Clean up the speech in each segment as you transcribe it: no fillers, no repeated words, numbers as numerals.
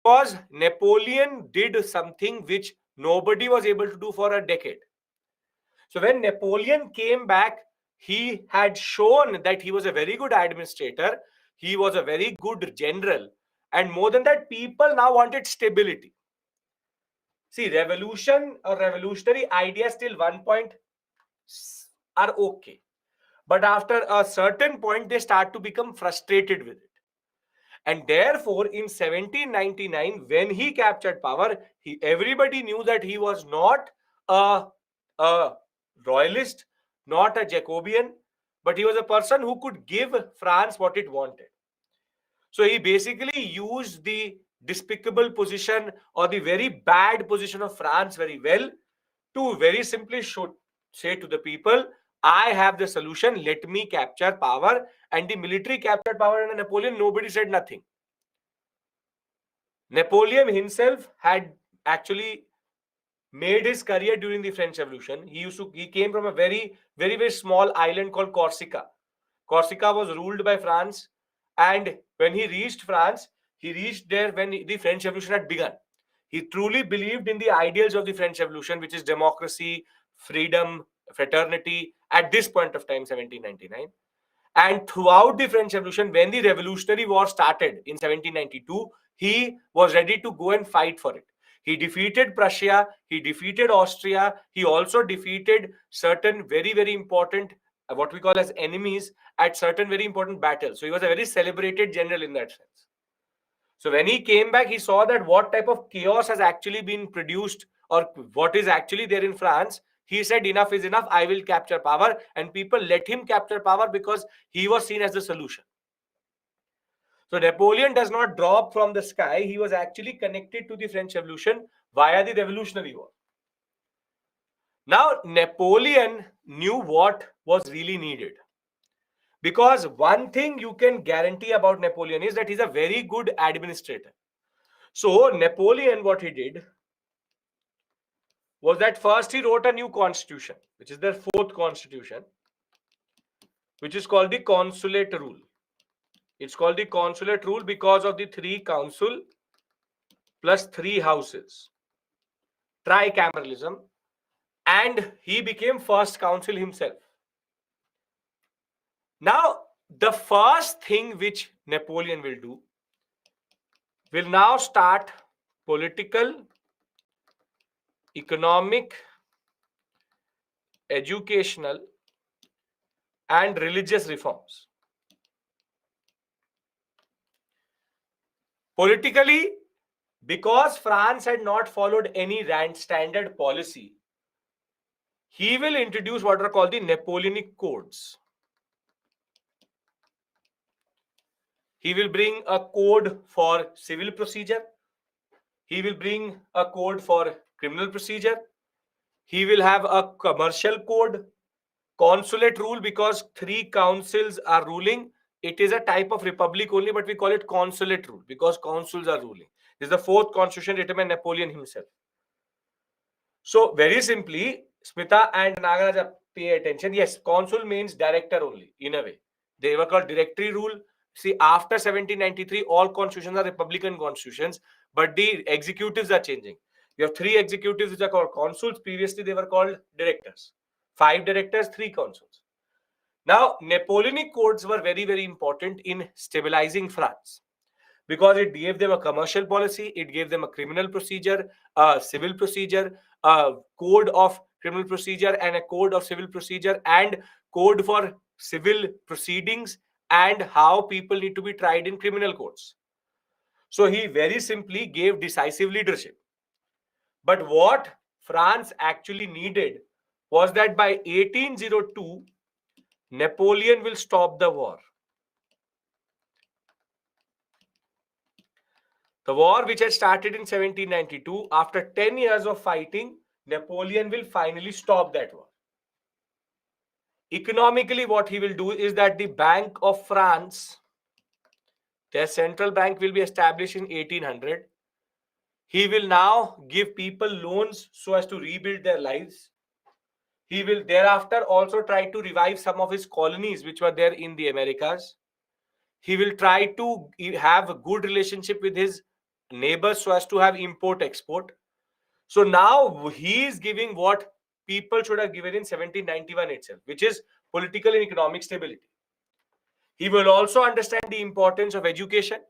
Because Napoleon did something which nobody was able to do for a decade. So when Napoleon came back, he had shown that he was a very good administrator, he was a very good general, and more than that, people now wanted stability. See, revolution or revolutionary ideas till one point are okay. But after a certain point, they start to become frustrated with it. And therefore, in 1799, when he captured power, everybody knew that he was not a royalist, not a Jacobean, but he was a person who could give France what it wanted. So he basically used the despicable position or the very bad position of France very well to very simply should say to the people, I have the solution, let me capture power. And the military captured power under Napoleon, nobody said nothing. Napoleon himself had actually made his career during the French Revolution. He came from a very small island called Corsica. Corsica was ruled by France, and when he reached France, he reached there when the French Revolution had begun. He truly believed in the ideals of the French Revolution, which is democracy, freedom, fraternity, at this point of time, 1799. And throughout the French Revolution, when the Revolutionary War started in 1792, he was ready to go and fight for it. He defeated Prussia, he defeated Austria, he also defeated certain very important, what we call as enemies, at certain very important battles. So he was a very celebrated general in that sense. So when he came back, he saw that what type of chaos has actually been produced or what is actually there in France. He said, enough is enough, I will capture power. And people let him capture power because he was seen as the solution. So Napoleon does not drop from the sky. He was actually connected to the French Revolution via the Revolutionary War. Now, Napoleon knew what was really needed. Because one thing you can guarantee about Napoleon is that he's a very good administrator. So Napoleon, what he did was that first he wrote a new constitution, which is their fourth constitution, which is called the consulate rule. It's called the consulate rule because of the 3 council plus 3 houses, tricameralism, and he became first council himself. Now, the first thing which Napoleon will do will now start political, economic, educational, and religious reforms. Politically, because France had not followed any standard policy, he will introduce what are called the Napoleonic codes. He will bring a code for civil procedure. He will bring a code for criminal procedure. He will have a commercial code, consulate rule, because 3 councils are ruling. It is a type of republic only, but we call it consulate rule because consuls are ruling. This is the 4th constitution written by Napoleon himself. So very simply, Smita and Nagaraja, pay attention. Yes, consul means director only in a way. They were called directory rule. See, after 1793, all constitutions are republican constitutions, but the executives are changing. You have 3 executives which are called consuls. Previously, they were called directors. 5 directors, 3 consuls. Now, Napoleonic codes were very important in stabilizing France because it gave them a commercial policy, it gave them a criminal procedure, a civil procedure, a code of criminal procedure and a code of civil procedure, and code for civil proceedings and how people need to be tried in criminal courts. So he very simply gave decisive leadership. But what France actually needed was that by 1802, Napoleon will stop the war. The war which had started in 1792, after 10 years of fighting, Napoleon will finally stop that war. Economically, what he will do is that the Bank of France, their central bank, will be established in 1800. He will now give people loans so as to rebuild their lives. He will thereafter also try to revive some of his colonies which were there in the Americas. He will try to have a good relationship with his neighbors so as to have import-export. So now he is giving what people should have given in 1791 itself, which is political and economic stability. He will also understand the importance of education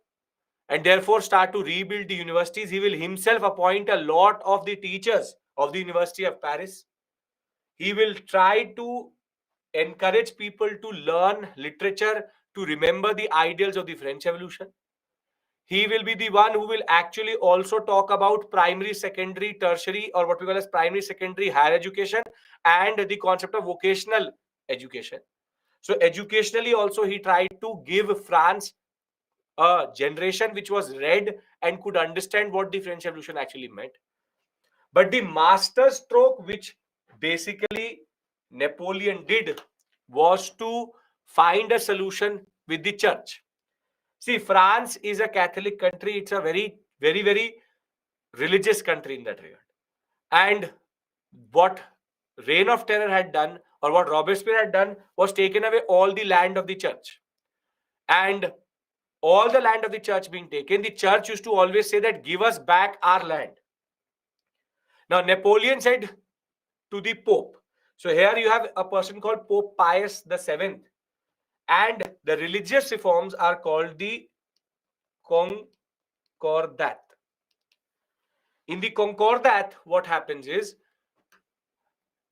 and therefore start to rebuild the universities. He will himself appoint a lot of the teachers of the University of Paris. He will try to encourage people to learn literature, to remember the ideals of the French Revolution. He will be the one who will actually also talk about primary, secondary, tertiary, or what we call as primary, secondary, higher education, and the concept of vocational education. So educationally also he tried to give France a generation which was read and could understand what the French Revolution actually meant. But the master stroke which basically Napoleon did was to find a solution with the church. See, France is a Catholic country. It's a very, very, very religious country in that regard. And what Reign of Terror had done, or what Robespierre had done, was taken away all the land of the church. And all the land of the church being taken, the church used to always say that, give us back our land. Now, Napoleon said to the Pope. So here you have a person called Pope Pius VII. And the religious reforms are called the Concordat. In the Concordat, what happens is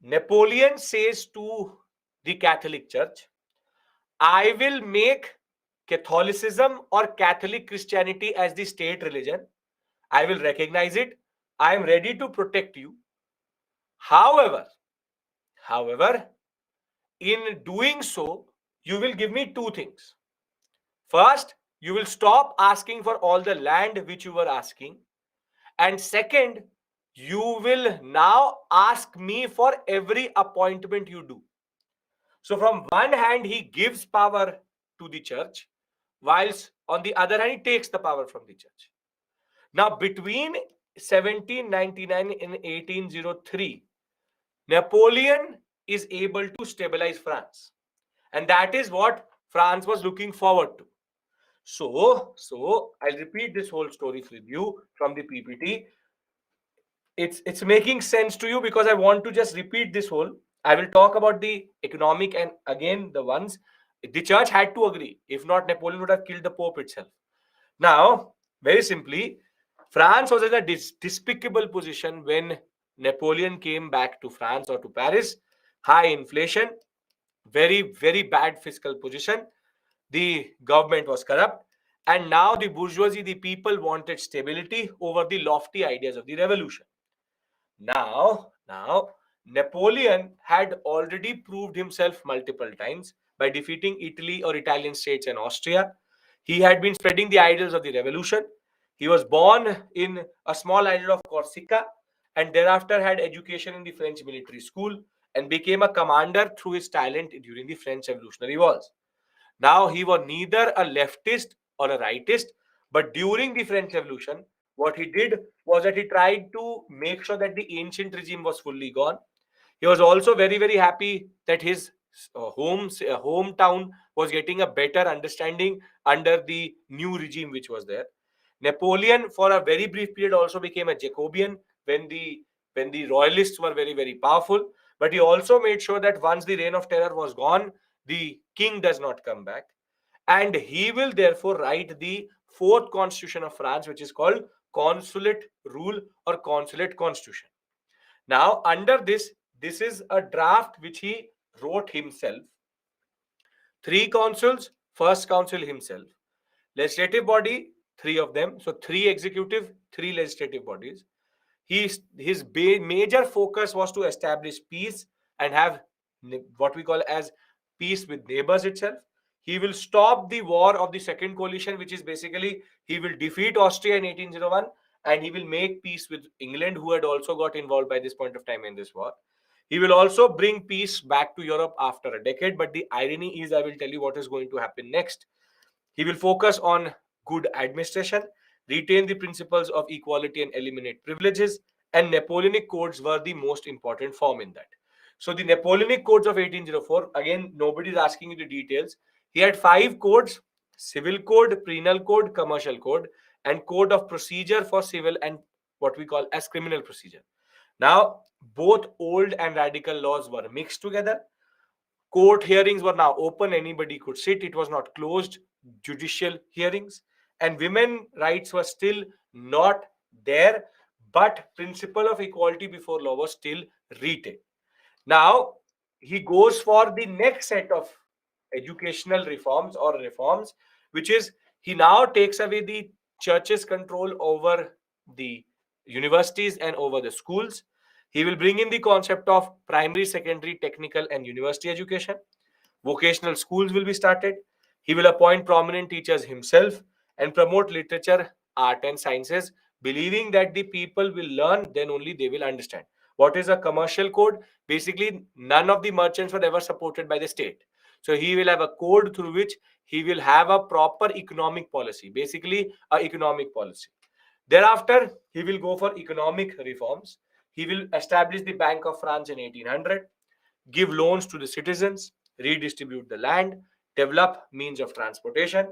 Napoleon says to the Catholic Church, I will make Catholicism or Catholic Christianity as the state religion. I will recognize it. I am ready to protect you. However, in doing so, you will give me two things. First, you will stop asking for all the land which you were asking. And second, you will now ask me for every appointment you do. So from one hand, he gives power to the church, whilst on the other hand, he takes the power from the church. Now, between 1799 and 1803, Napoleon is able to stabilize France. And that is what France was looking forward to. So I'll repeat this whole story with you from the PPT. It's making sense to you because I want to just repeat this whole. I will talk about the economic and again the ones. The church had to agree. If not, Napoleon would have killed the Pope itself. Now, very simply, France was in a despicable position when Napoleon came back to France or to Paris. High inflation, very, very bad fiscal position. The government was corrupt. And now the bourgeoisie, the people wanted stability over the lofty ideas of the revolution. Now, Napoleon had already proved himself multiple times by defeating Italy or Italian states and Austria. He had been spreading the ideals of the revolution. He was born in a small island of Corsica and thereafter had education in the French military school and became a commander through his talent during the French Revolutionary Wars. Now, he was neither a leftist or a rightist, but during the French Revolution, what he did was that he tried to make sure that the ancient regime was fully gone. He was also very, very happy that his hometown was getting a better understanding under the new regime which was there. Napoleon, for a very brief period, also became a Jacobean when the royalists were very, very powerful. But he also made sure that once the reign of terror was gone, the king does not come back. And he will therefore write the fourth constitution of France, which is called consulate rule or consulate constitution. Now, under this is a draft which he wrote himself. 3 consuls, first consul himself. Legislative body, 3 of them. So 3 executive, 3 legislative bodies. His major focus was to establish peace and have what we call as peace with neighbors itself. He will stop the war of the second coalition, which is basically he will defeat Austria in 1801 and he will make peace with England, who had also got involved by this point of time in this war. He will also bring peace back to Europe after a decade. But the irony is, I will tell you what is going to happen next. He will focus on good administration, retain the principles of equality and eliminate privileges, and Napoleonic codes were the most important form in that. So the Napoleonic codes of 1804, again, nobody is asking you the details. He had 5 codes: civil code, penal code, commercial code, and code of procedure for civil and what we call as criminal procedure. Now, both old and radical laws were mixed together. Court hearings were now open, anybody could sit, it was not closed judicial hearings, and women rights were still not there, but principle of equality before law was still retained. Now he goes for the next set of educational reforms or reforms, which is he now takes away the church's control over the universities and over the schools. He will bring in the concept of primary, secondary, technical, and university education. Vocational schools will be started. He will appoint prominent teachers himself and promote literature, art, and sciences, believing that the people will learn, then only they will understand. What is a commercial code? Basically, none of the merchants were ever supported by the state. So he will have a code through which he will have a proper economic policy, basically, a economic policy. Thereafter, he will go for economic reforms. He will establish the Bank of France in 1800, give loans to the citizens, redistribute the land, develop means of transportation,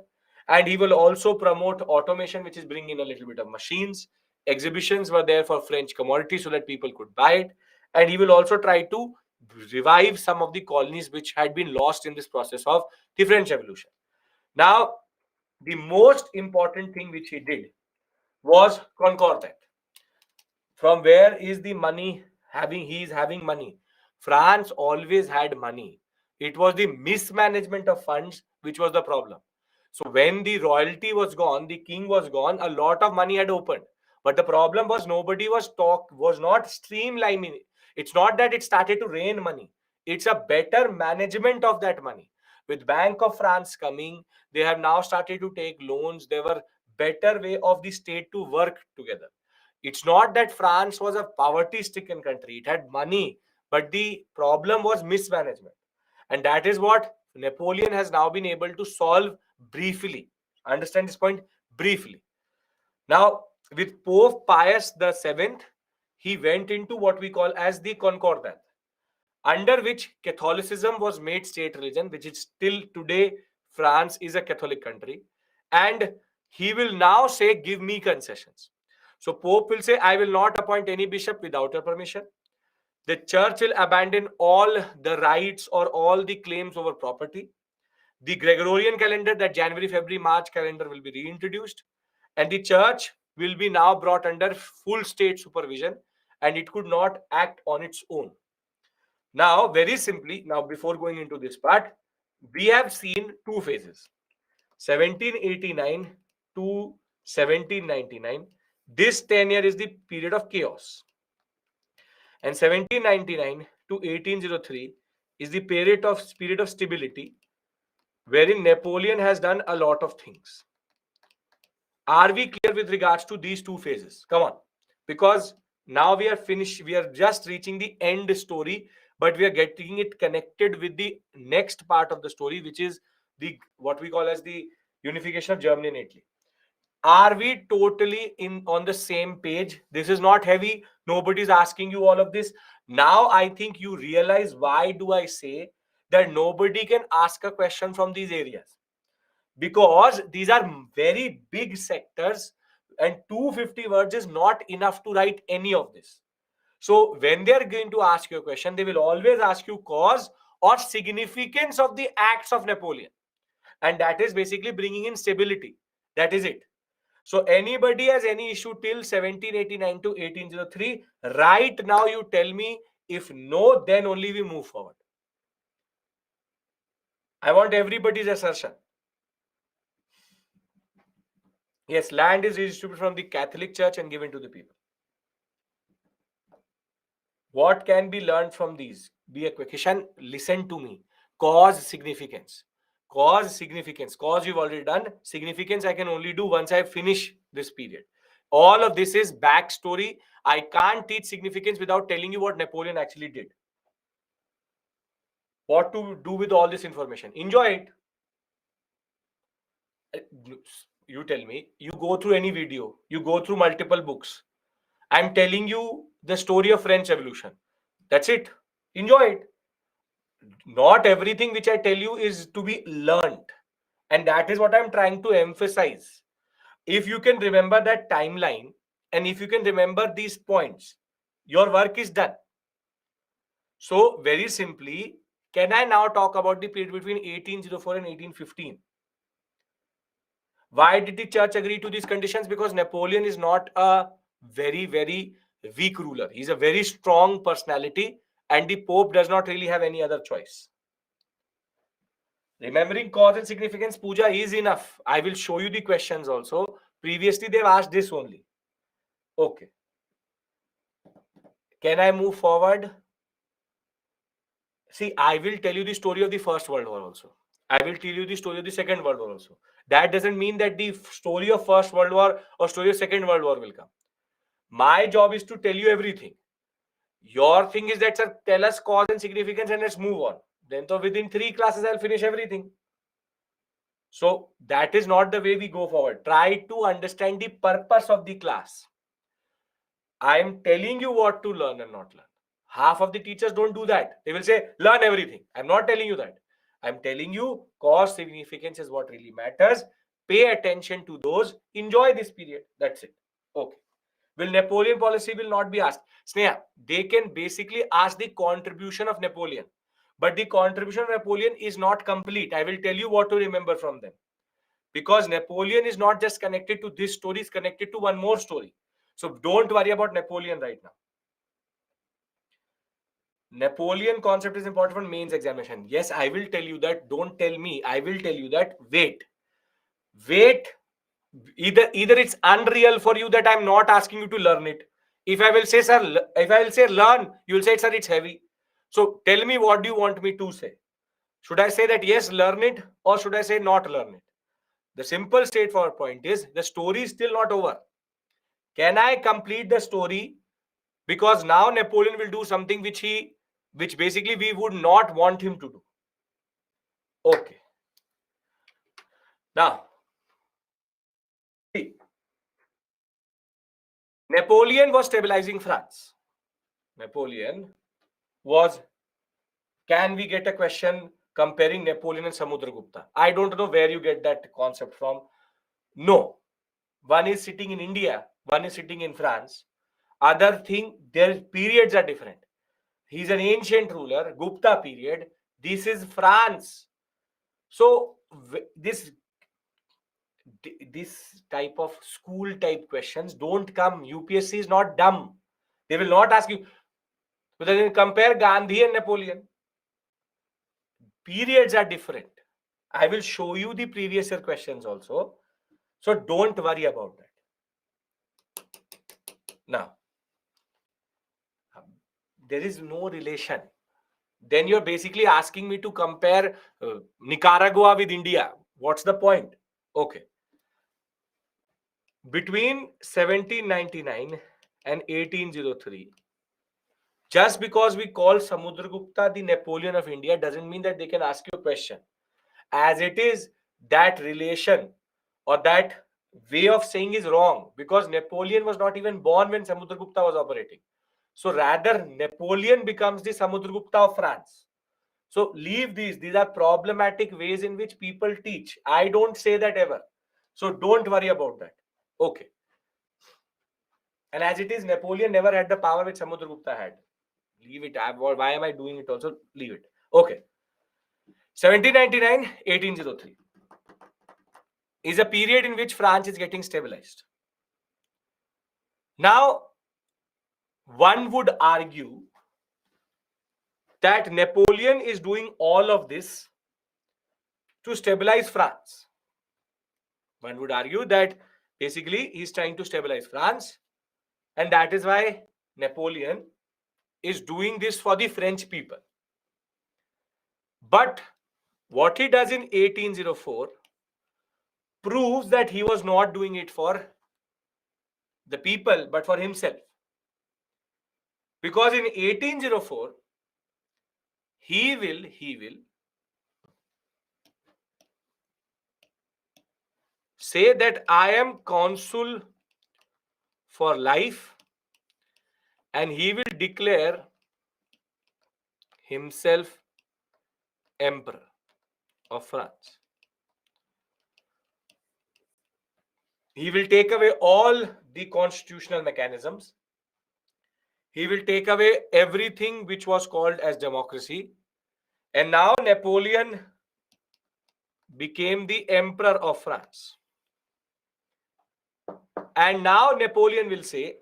and he will also promote automation, which is bringing in a little bit of machines. Exhibitions were there for French commodities so that people could buy it, and he will also try to revive some of the colonies which had been lost in this process of the French Revolution. Now, the most important thing which he did was Concordat. From where is the money having? He is having money. France always had money. It was the mismanagement of funds which was the problem. So when the royalty was gone, the king was gone, a lot of money had opened. But the problem was nobody was not streamlining it. It's not that it started to rain money. It's a better management of that money. With Bank of France coming, they have now started to take loans. There were better way of the state to work together. It's not that France was a poverty stricken country, it had money, but the problem was mismanagement. And that is what Napoleon has now been able to solve briefly. Understand this point? Briefly. Now, with Pope Pius the Seventh, he went into what we call as the Concordat, under which Catholicism was made state religion, which is still today France is a Catholic country. And he will now say, give me concessions. So Pope will say, I will not appoint any bishop without your permission. The church will abandon all the rights or all the claims over property. The Gregorian calendar, that January, February, March calendar, will be reintroduced. And the church will be now brought under full state supervision, and it could not act on its own. Now, very simply, now before going into this part, we have seen two phases. 1789 to 1799. This tenure is the period of chaos. And 1799 to 1803 is the period of stability, wherein Napoleon has done a lot of things. Are we clear with regards to these two phases? Come on. Because now we are finished. We are just reaching the end story, but we are getting it connected with the next part of the story, which is the what we call as the unification of Germany and Italy. Are we totally on the same page? This is not heavy. Nobody's asking you all of this. Now I think you realize why do I say that nobody can ask a question from these areas, because these are very big sectors and 250 words is not enough to write any of this. So when they are going to ask you a question, they will always ask you cause or significance of the acts of Napoleon, and that is basically bringing in stability. That is it. So anybody has any issue till 1789 to 1803, right now you tell me. If no, then only we move forward. I want everybody's assertion. Yes, land is redistributed from the Catholic Church and given to the people. What can be learned from these? Be a quick. Kishan, listen to me. Cause, significance. Cause, significance. Cause you've already done. Significance I can only do once I finish this period. All of this is backstory. I can't teach significance without telling you what Napoleon actually did. What to do with all this information. Enjoy it. You tell me. You go through any video. You go through multiple books. I'm telling you the story of French Revolution. That's it. Enjoy it. Not everything which I tell you is to be learned. And that is what I'm trying to emphasize. If you can remember that timeline and if you can remember these points, your work is done. So very simply, can I now talk about the period between 1804 and 1815? Why did the church agree to these conditions? Because Napoleon is not a very, very weak ruler. He's a very strong personality, and the Pope does not really have any other choice. Remembering cause and significance, Puja, is enough. I will show you the questions also. Previously, they've asked this only. Okay. Can I move forward? See, I will tell you the story of the First World War also. I will tell you the story of the Second World War also. That doesn't mean that the story of First World War or story of Second World War will come. My job is to tell you everything. Your thing is that, sir, tell us cause and significance and let's move on. Then, so within 3 classes, I'll finish everything. So that is not the way we go forward. Try to understand the purpose of the class. I am telling you what to learn and not learn. Half of the teachers don't do that. They will say, learn everything. I'm not telling you that. I'm telling you cause significance is what really matters. Pay attention to those. Enjoy this period. That's it. Okay. Will Napoleon policy will not be asked. Sneha, they can basically ask the contribution of Napoleon. But the contribution of Napoleon is not complete. I will tell you what to remember from them. Because Napoleon is not just connected to this story, it's connected to one more story. So don't worry about Napoleon right now. Napoleon concept is important for mains examination. Yes, I will tell you that. Don't tell me. I will tell you that. Wait. Either it's unreal for you that I'm not asking you to learn it. If I will say, sir, if I will say learn, you will say, sir, it's heavy. So tell me, what do you want me to say? Should I say that yes, learn it, or should I say not learn it? The simple straightforward point is the story is still not over. Can I complete the story? Because now Napoleon will do something which basically we would not want him to do. Okay. Now, see, Napoleon was stabilizing France. Napoleon was. Can we get a question comparing Napoleon and Samudragupta? I don't know where you get that concept from. No. One is sitting in India, one is sitting in France. Other thing, their periods are different. He's an ancient ruler, Gupta period. This is France. So this type of school type questions don't come. UPSC is not dumb. They will not ask you. So then compare Gandhi and Napoleon. Periods are different. I will show you the previous year questions also. So don't worry about that. Now, there is no relation. Then you're basically asking me to compare Nicaragua with India. What's the point? Okay. Between 1799 and 1803, just because we call Samudragupta the Napoleon of India doesn't mean that they can ask you a question. As it is, that relation or that way of saying is wrong, because Napoleon was not even born when Samudragupta was operating. So rather, Napoleon becomes the Samudragupta of France. So leave these. These are problematic ways in which people teach. I don't say that ever. So don't worry about that. Okay. And as it is, Napoleon never had the power which Samudragupta had. Leave it. Why am I doing it also? Leave it. Okay. 1799, 1803 is a period in which France is getting stabilized. Now, one would argue that Napoleon is doing all of this to stabilize France. One would argue that basically he's trying to stabilize France, and that is why Napoleon is doing this for the French people. But what he does in 1804 proves that he was not doing it for the people, but for himself. Because in 1804, he will say that I am consul for life, and he will declare himself emperor of France. He will take away all the constitutional mechanisms. He will take away everything which was called as democracy. And now Napoleon became the Emperor of France. And now Napoleon will say,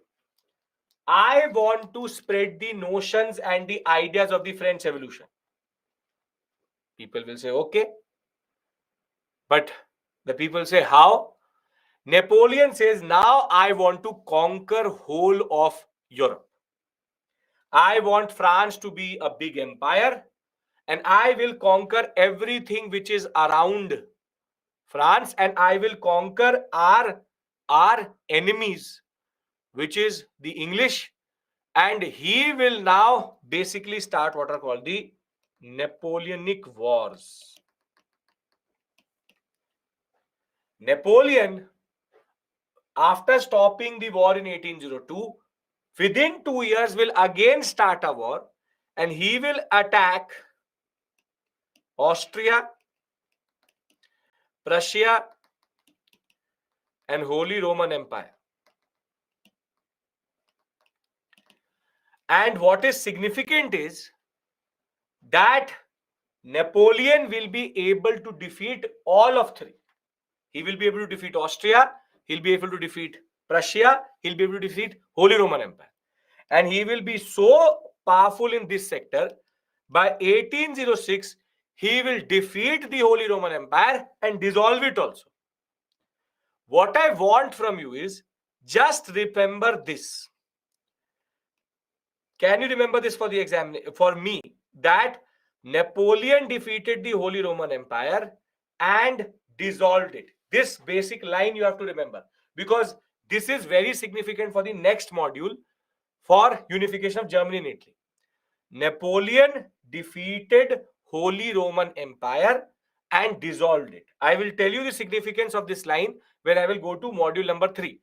I want to spread the notions and the ideas of the French Revolution. People will say, okay. But the people say, how? Napoleon says, now I want to conquer whole of Europe. I want France to be a big empire, and I will conquer everything which is around France, and I will conquer our enemies, which is the English, and he will now basically start what are called the Napoleonic Wars. Napoleon, after stopping the war in 1802, within 2 years will again start a war, and he will attack Austria, Prussia, and Holy Roman Empire. And what is significant is that Napoleon will be able to defeat all of three. He will be able to defeat Austria, he'll be able to defeat Prussia, he'll be able to defeat Holy Roman Empire. And he will be so powerful in this sector, by 1806, he will defeat the Holy Roman Empire and dissolve it also. What I want from you is, just remember this. Can you remember this for the exam? For me, that Napoleon defeated the Holy Roman Empire and dissolved it. This basic line you have to remember, because this is very significant for the next module for unification of Germany and Italy. Napoleon defeated Holy Roman Empire and dissolved it. I will tell you the significance of this line when I will go to module number 3.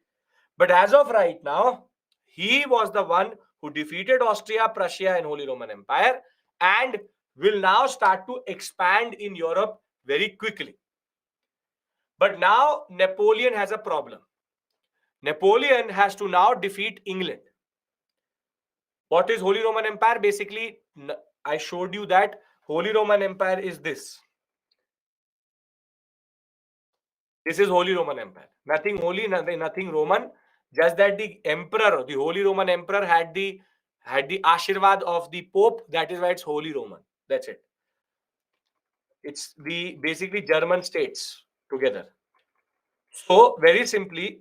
But as of right now, he was the one who defeated Austria, Prussia, and Holy Roman Empire, and will now start to expand in Europe very quickly. But now Napoleon has a problem. Napoleon has to now defeat England. What is Holy Roman Empire? Basically, I showed you that Holy Roman Empire is this. This is Holy Roman Empire. Nothing holy, nothing Roman. Just that the emperor, the Holy Roman Emperor, had the Ashirvad of the Pope. That is why it's Holy Roman. That's it. It's the basically German states together. So very simply,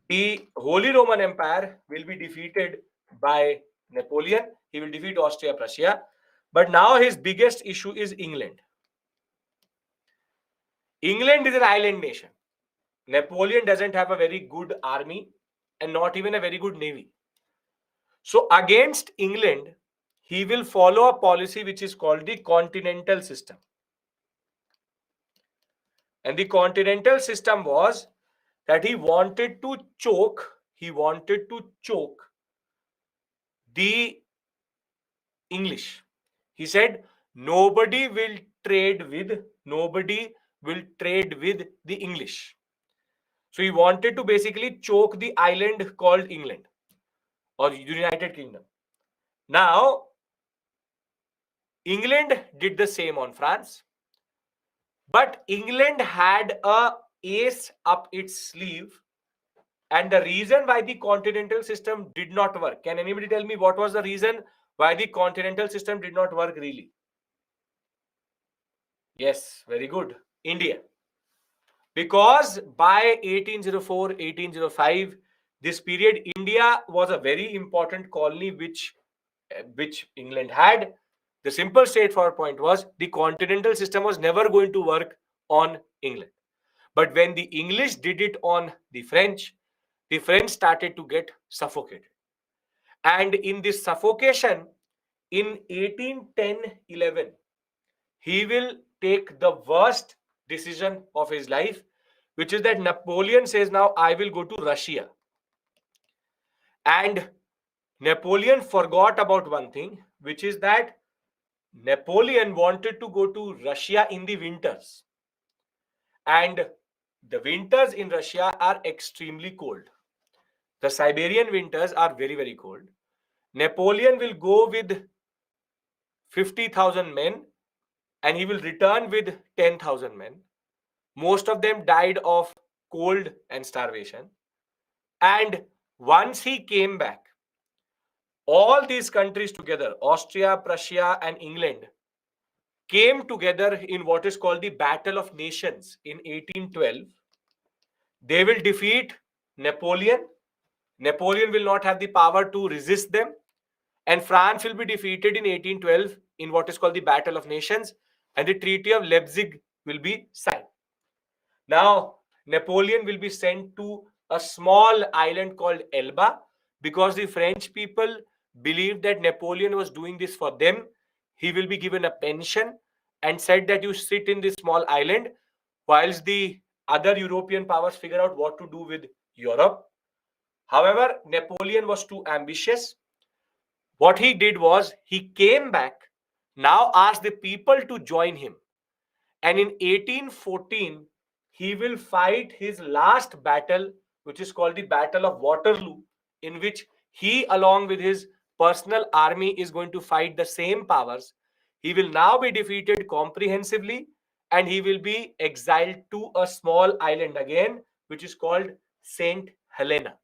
the Holy Roman Empire will be defeated by Napoleon. He will defeat Austria, Prussia. But now his biggest issue is England. England is an island nation. Napoleon doesn't have a very good army and not even a very good navy. So against England, he will follow a policy which is called the continental system. And the continental system was that he wanted to choke the English. He said, nobody will trade with the English. So he wanted to basically choke the island called England or United Kingdom. Now, England did the same on France, but England had a ace up its sleeve, and the reason why the continental system did not work. Can anybody tell me what was the reason why the continental system did not work really? Yes, very good. India. Because by 1804, 1805, this period, India was a very important colony which England had. The simple straightforward point was the continental system was never going to work on England. But when the English did it on the French started to get suffocated. And in this suffocation, in 1810-11, he will take the worst decision of his life, which is that Napoleon says, now I will go to Russia. And Napoleon forgot about one thing, which is that Napoleon wanted to go to Russia in the winters. And the winters in Russia are extremely cold. The Siberian winters are very, very cold. Napoleon will go with 50,000 men and he will return with 10,000 men. Most of them died of cold and starvation. And once he came back, all these countries together, Austria, Prussia, and England, came together in what is called the Battle of Nations in 1812. They will defeat Napoleon. Napoleon will not have the power to resist them. And France will be defeated in 1812 in what is called the Battle of Nations. And the Treaty of Leipzig will be signed. Now, Napoleon will be sent to a small island called Elba because the French people believed that Napoleon was doing this for them. He will be given a pension and said that you sit in this small island whilst the other European powers figure out what to do with Europe. However, Napoleon was too ambitious. What he did was he came back, now asked the people to join him. And in 1814, he will fight his last battle, which is called the Battle of Waterloo, in which he, along with his personal army, is going to fight the same powers. He will now be defeated comprehensively and he will be exiled to a small island again, which is called St. Helena.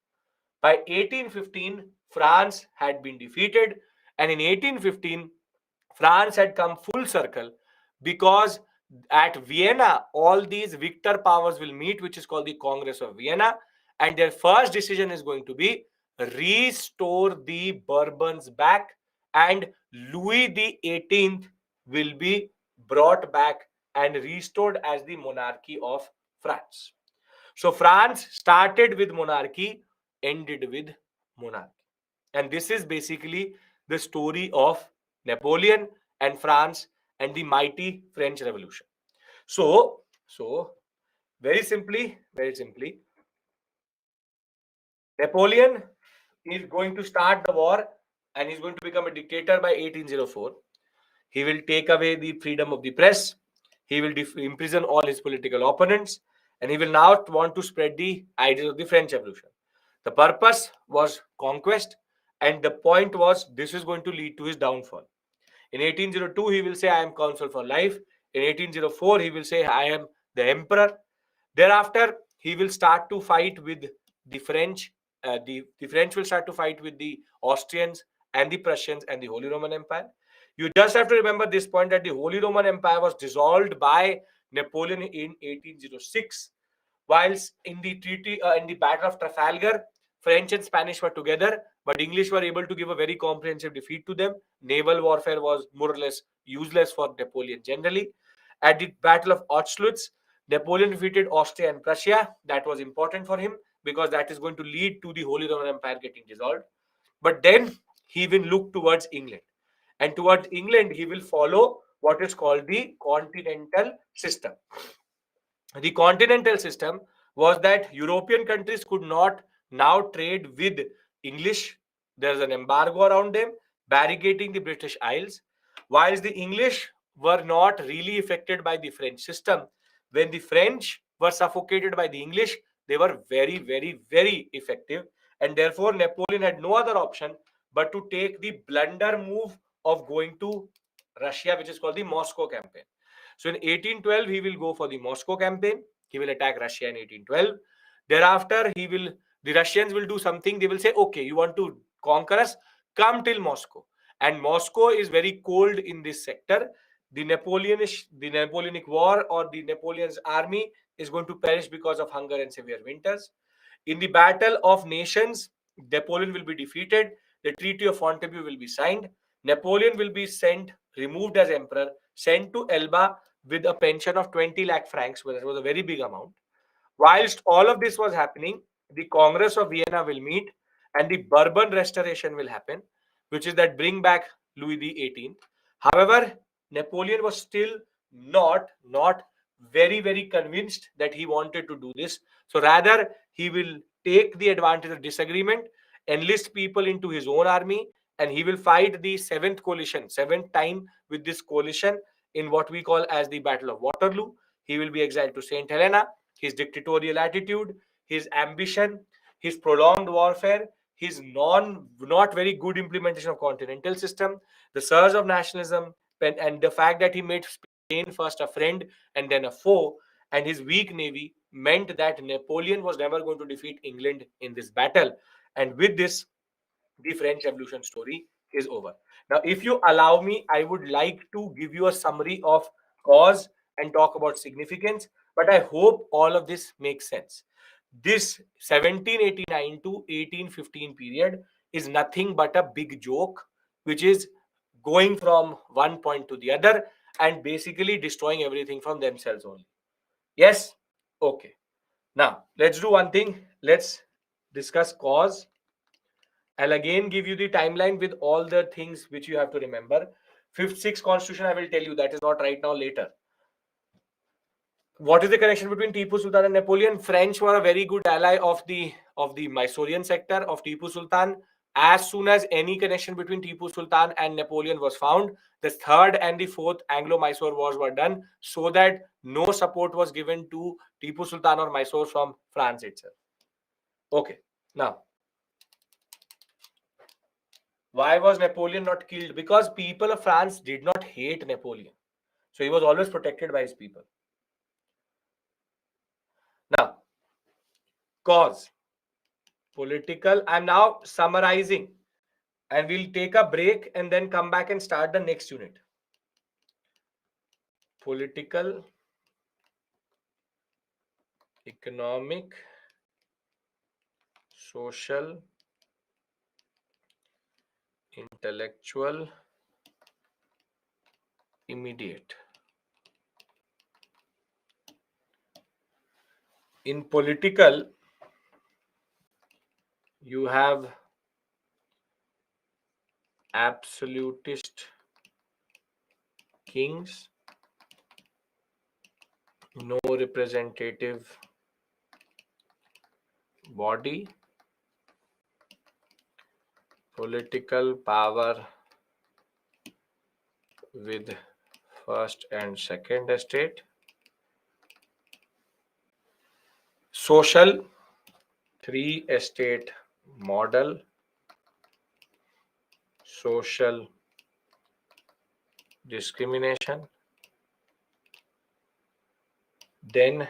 By 1815, France had been defeated, and in 1815, France had come full circle because at Vienna, all these victor powers will meet, which is called the Congress of Vienna, and their first decision is going to be restore the Bourbons back, and Louis the 18th will be brought back and restored as the monarchy of France. So France started with monarchy, ended with monarchy. And this is basically the story of Napoleon and France and the mighty French Revolution. So very simply, Napoleon is going to start the war and he's going to become a dictator by 1804. He will take away the freedom of the press. He will imprison all his political opponents, and he will now want to spread the ideas of the French Revolution. The purpose was conquest, and the point was this is going to lead to his downfall. In 1802, he will say, I am consul for life. In 1804, he will say, I am the emperor. Thereafter, he will start to fight with the French. The French will start to fight with the Austrians and the Prussians and the Holy Roman Empire. You just have to remember this point that the Holy Roman Empire was dissolved by Napoleon in 1806, whilst in the in the Battle of Trafalgar, French and Spanish were together, but English were able to give a very comprehensive defeat to them. Naval warfare was more or less useless for Napoleon generally. At the Battle of Austerlitz, Napoleon defeated Austria and Prussia. That was important for him because that is going to lead to the Holy Roman Empire getting dissolved. But then he will look towards England. And towards England, he will follow what is called the continental system. The continental system was that European countries could not now trade with English. There's an embargo around them, barricading the British Isles. Whilst the English were not really affected by the French system, when the French were suffocated by the English, they were very, very, very effective. And therefore, Napoleon had no other option but to take the blunder move of going to Russia, which is called the Moscow campaign. So in 1812, he will go for the Moscow campaign. He will attack Russia in 1812. Thereafter, the Russians will do something. They will say, okay, you want to conquer us? Come till Moscow. And Moscow is very cold in this sector. The Napoleonic War or the Napoleon's army is going to perish because of hunger and severe winters. In the Battle of Nations, Napoleon will be defeated. The Treaty of Fontainebleau will be signed. Napoleon will be removed as emperor, sent to Elba with a pension of 20 lakh francs, which was a very big amount. Whilst all of this was happening, the Congress of Vienna will meet and the Bourbon restoration will happen, which is that bring back Louis XVIII. However, Napoleon was still not very, very convinced that he wanted to do this. So rather, he will take the advantage of disagreement, enlist people into his own army, and he will fight the seventh time with this coalition in what we call as the Battle of Waterloo. He will be exiled to St. Helena. his dictatorial attitude, his ambition, his prolonged warfare, his not very good implementation of continental system, the surge of nationalism, and the fact that he made Spain first a friend and then a foe, and his weak navy meant that Napoleon was never going to defeat England in this battle. And with this, the French Revolution story is over. Now, if you allow me, I would like to give you a summary of cause and talk about significance, but I hope all of this makes sense. This 1789 to 1815 period is nothing but a big joke, which is going from one point to the other and basically destroying everything from themselves only. Yes? Okay. Now, let's do one thing. Let's discuss cause. I'll again give you the timeline with all the things which you have to remember. Fifth, sixth constitution, I will tell you that is not right now, later. What is the connection between Tipu Sultan and Napoleon? French were a very good ally of the Mysorean sector of Tipu Sultan. As soon as any connection between Tipu Sultan and Napoleon was found, the third and the fourth Anglo-Mysore wars were done so that no support was given to Tipu Sultan or Mysore from France itself. Okay, now, why was Napoleon not killed? Because people of France did not hate Napoleon. So he was always protected by his people. Now, cause. Political. I'm now summarizing. And we'll take a break and then come back and start the next unit. Political, economic, social, intellectual, immediate. In political, you have absolutist kings, no representative body, political power with first and second estate, social, three estate model, social discrimination, then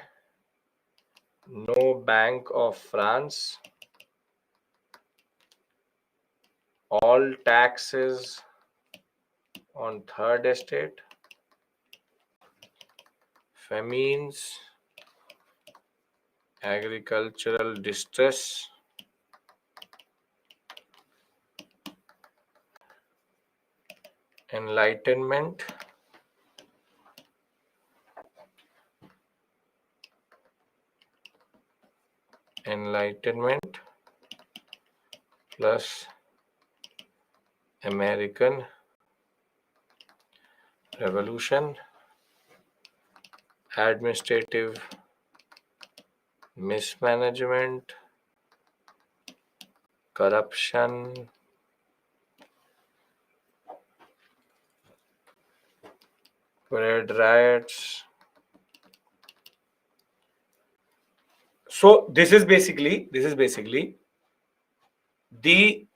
no Bank of France, all taxes on third estate, famines, agricultural distress, enlightenment, plus American Revolution, administrative mismanagement, corruption, bread riots. So this is basically the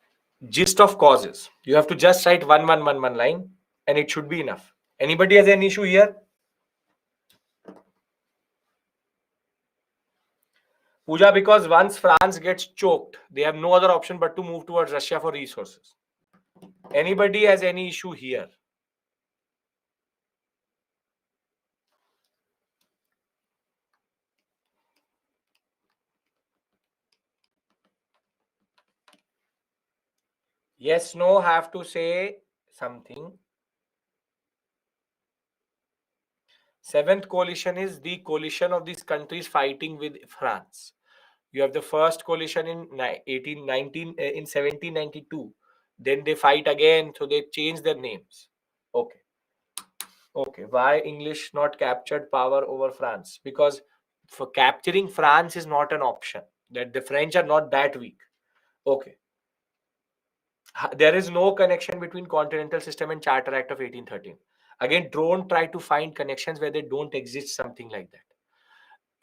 gist of causes. You have to just write one line and it should be enough. Anybody has any issue here? Pooja, because once France gets choked, they have no other option but to move towards Russia for resources. Anybody has any issue here? Yes, no, have to say something. Seventh coalition is the coalition of these countries fighting with France. You have the first coalition in 1792. Then they fight again, so they change their names. Okay. Okay. Why English not captured power over France? Because for capturing France is not an option. That the French are not that weak. Okay. There is no connection between Continental System and Charter Act of 1813. Again, don't try to find connections where they don't exist, something like that.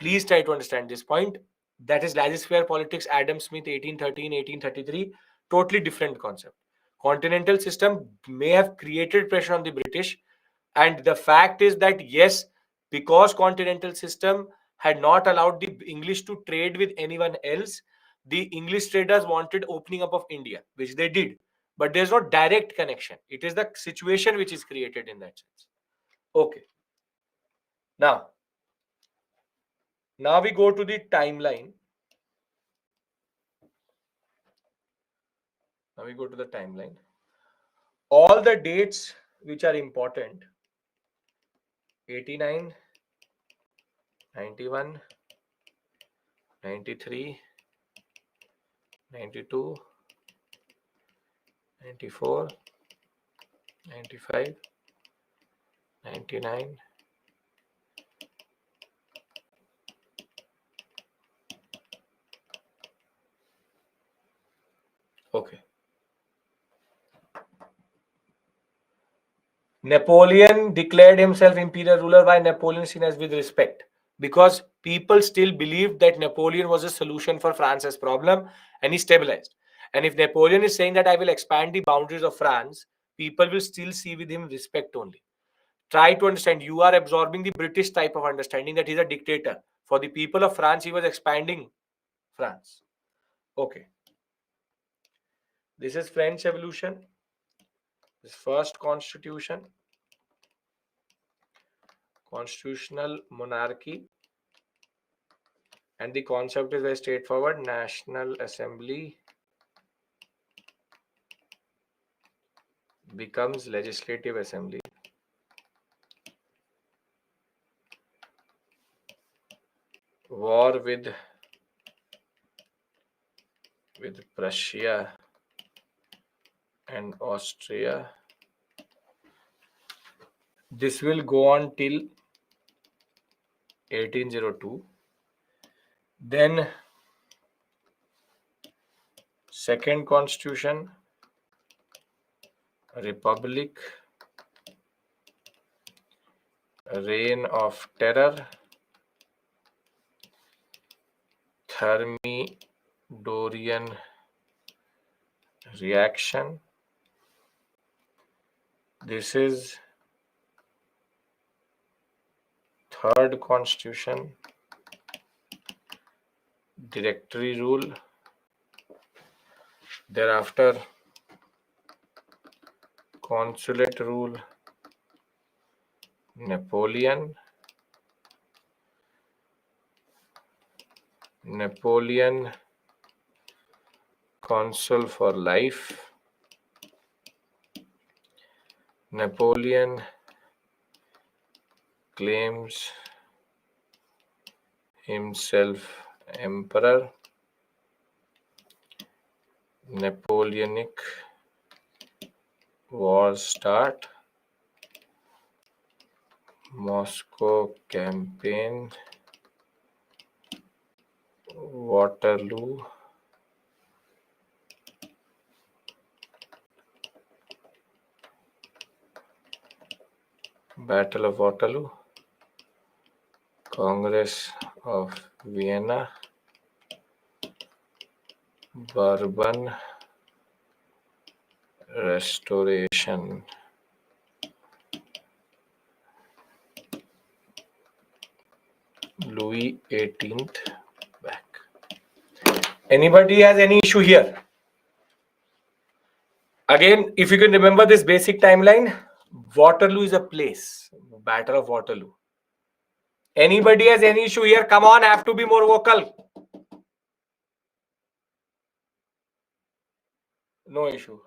Please try to understand this point. That is laissez-faire politics, Adam Smith, 1813, 1833. Totally different concept. Continental system may have created pressure on the British, and the fact is that yes, because continental system had not allowed the English to trade with anyone else, the English traders wanted opening up of India, which they did. But there's no direct connection. It is the situation which is created in that sense. Okay. Now we go to the timeline. Now we go to the timeline. All the dates which are important: 89, 91, 93, 92, 94, 95, 99. Okay. Napoleon declared himself imperial ruler. Why Napoleon seen as with respect? Because people still believed that Napoleon was a solution for France's problem, and he stabilized. And if Napoleon is saying that I will expand the boundaries of France, people will still see with him respect only. Try to understand. You are absorbing the British type of understanding that he's a dictator. For the people of France, he was expanding France. Okay. This is French Revolution. This first constitution. Constitutional monarchy. And the concept is very straightforward. National Assembly becomes Legislative Assembly. War with Prussia and Austria. This will go on till 1802. Then second constitution, Republic, Reign of Terror, Thermidorian reaction. This is third constitution, Directory rule. Thereafter, consulate rule, Napoleon, consul for life, Napoleon claims himself emperor, Napoleonic wars start, Moscow campaign, Waterloo, Battle of Waterloo, Congress of Vienna, Bourbon Restoration. Louis 18th back. Anybody has any issue here? Again, if you can remember this basic timeline, Waterloo is a place. Battle of Waterloo. Anybody has any issue here? Come on, have to be more vocal. No issue.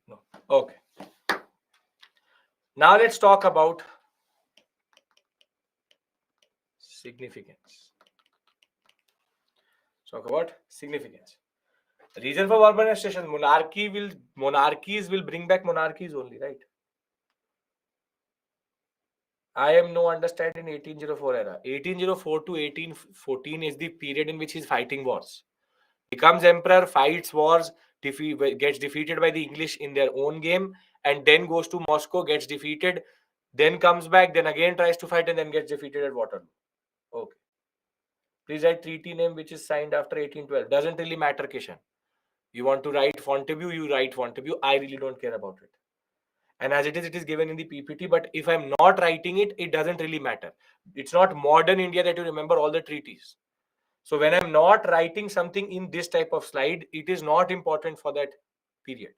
No. Okay. Now let's talk about significance. Talk about significance. Reason for urbanization: monarchies will bring back monarchies only, right? I am no understanding 1804 era. 1804 to 1814 is the period in which he's fighting wars. Becomes emperor, fights wars, gets defeated by the English in their own game, and then goes to Moscow, gets defeated, then comes back, then again tries to fight, and then gets defeated at Waterloo. Okay. Please write treaty name which is signed after 1812. Doesn't really matter, Kishan. You want to write Fonteview, you write Fonteview. I really don't care about it. And as it is given in the PPT. But if I'm not writing it, it doesn't really matter. It's not modern India that you remember all the treaties. So when I'm not writing something in this type of slide, it is not important for that period.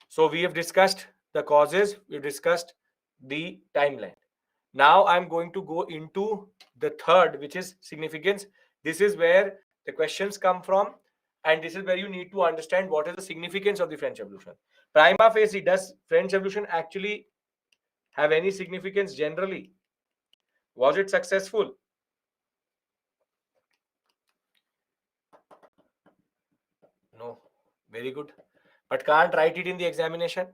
So we have discussed the causes, we've discussed the timeline. Now I'm going to go into the third, which is significance. This is where the questions come from, and this is where you need to understand what is the significance of the French Revolution. Prima facie, does French Revolution actually have any significance generally? Was it successful? No. Very good. But can't write it in the examination.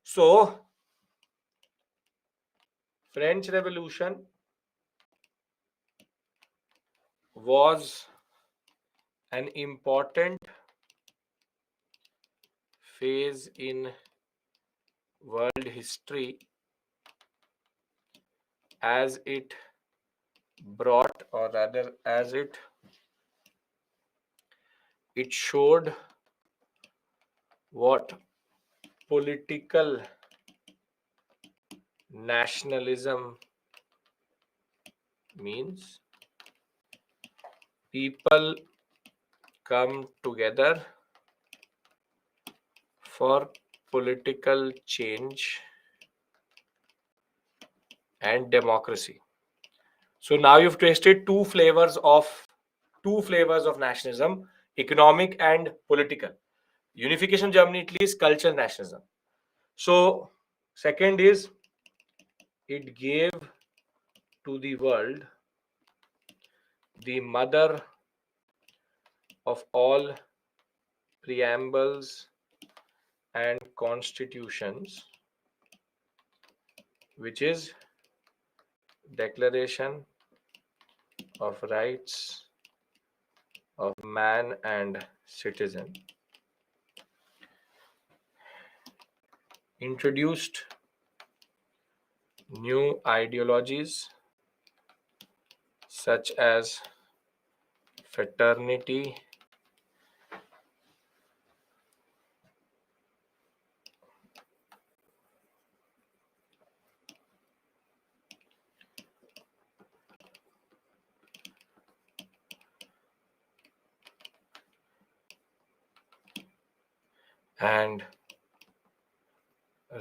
So, French Revolution was an important phase in world history as it brought, or rather as it showed what political nationalism means. People come together for political change and democracy. So now you've tasted two flavors of nationalism, economic and political. Unification Germany, at least cultural nationalism. So second is, it gave to the world the mother of all preambles and constitutions, which is Declaration of Rights of Man and Citizen. Introduced new ideologies such as fraternity, and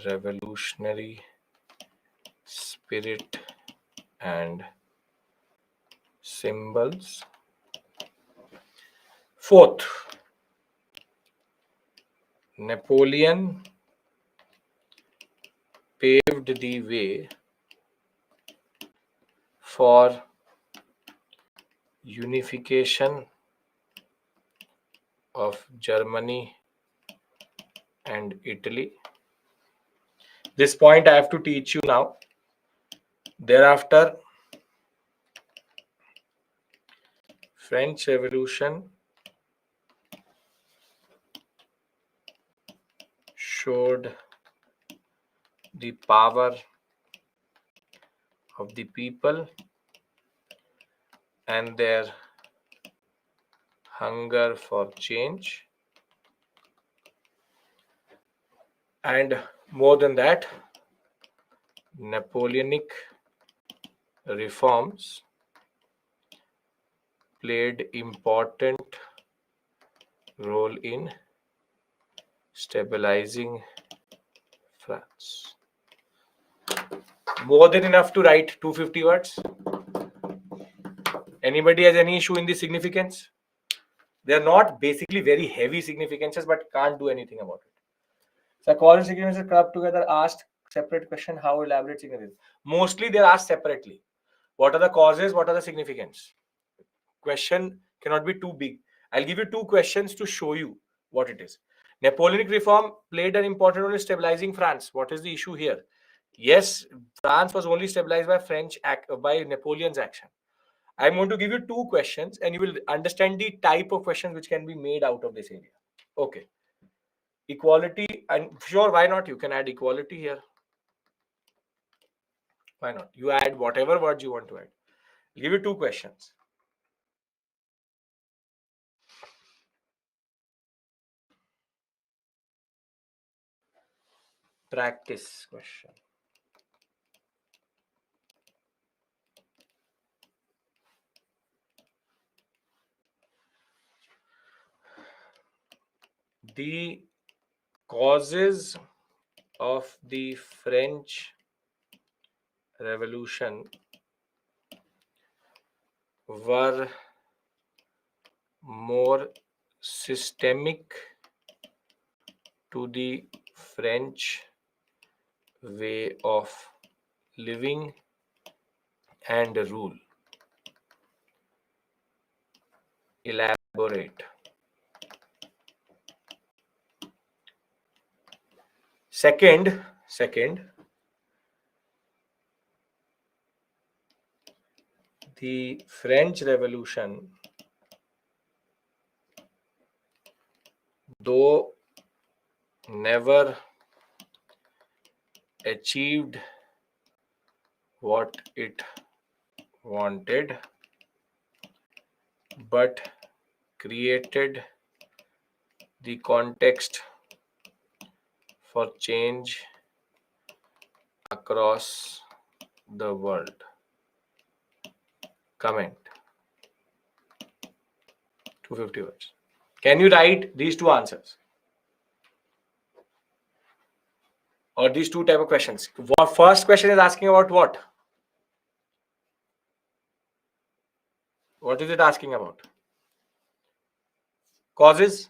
revolutionary spirit and symbols. Fourth, Napoleon paved the way for unification of Germany and Italy. This point I have to teach you now. Thereafter, French Revolution showed the power of the people and their hunger for change. And more than that, Napoleonic reforms played important role in stabilizing France. More than enough to write 250 words. Anybody has any issue in the significance? They're not basically very heavy significances, but can't do anything about it. Psychology significances clubbed together, asked separate question, how elaborate significance. Mostly they're asked separately. What are the causes? What are the significance? Question cannot be too big. I'll give you two questions to show you what it is. Napoleonic reform played an important role in stabilizing France. What is the issue here? Yes, France was only stabilized by Napoleon's action. I'm going to give you two questions and you will understand the type of questions which can be made out of this area. Okay. Equality, and sure, why not? You can add equality here. Why not? You add whatever words you want to add. I'll give you two questions. Practice question. The causes of the French Revolution were more systemic to the French way of living and rule. Elaborate. Second, the French Revolution, though never achieved what it wanted, but created the context for change across the world. Comment. 250 words. Can you write these two answers? Or these two type of questions? First question is asking about what? What is it asking about? Causes.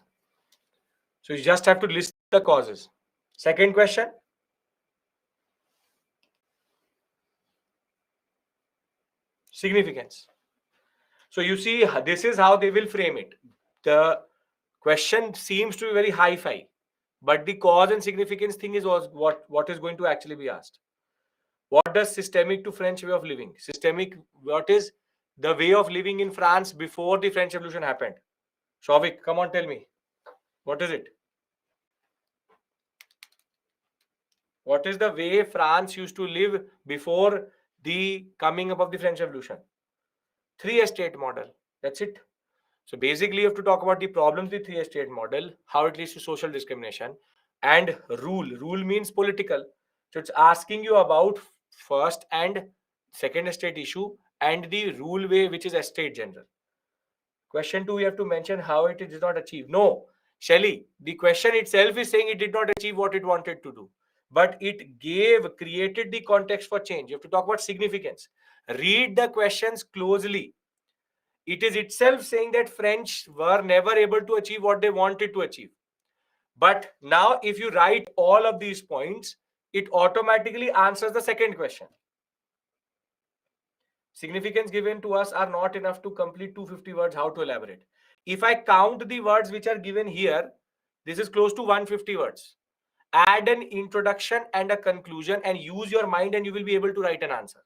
So you just have to list the causes. Second question. Significance. So you see, this is how they will frame it. The question seems to be very hi-fi, but the cause and significance thing is what is going to actually be asked. What does systemic to French way of living? Systemic, what is the way of living in France before the French Revolution happened? Shavik, come on, tell me. What is it? What is the way France used to live before the coming up of the French Revolution? Three-estate model. That's it. So basically, you have to talk about the problems with three-estate model, how it leads to social discrimination, and rule. Rule means political. So it's asking you about first and second estate issue and the rule way, which is estate general. Question 2, you have to mention how it did not achieve. No, Shelly, the question itself is saying it did not achieve what it wanted to do, but it created the context for change. You have to talk about significance. Read the questions closely. It is itself saying that French were never able to achieve what they wanted to achieve. But now, if you write all of these points, it automatically answers the second question. Significance given to us are not enough to complete 250 words. How to elaborate? If I count the words which are given here, this is close to 150 words. Add an introduction and a conclusion and use your mind and you will be able to write an answer.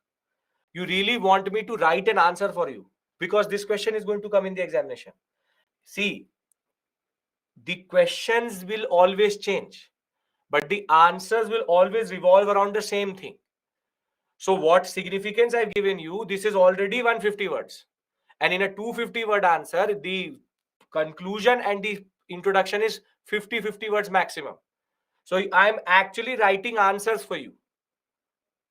You really want me to write an answer for you because this question is going to come in the examination. See, the questions will always change, but the answers will always revolve around the same thing. So what significance I've given you, this is already 150 words. And in a 250 word answer, the conclusion and the introduction is 50 words maximum. So I'm actually writing answers for you.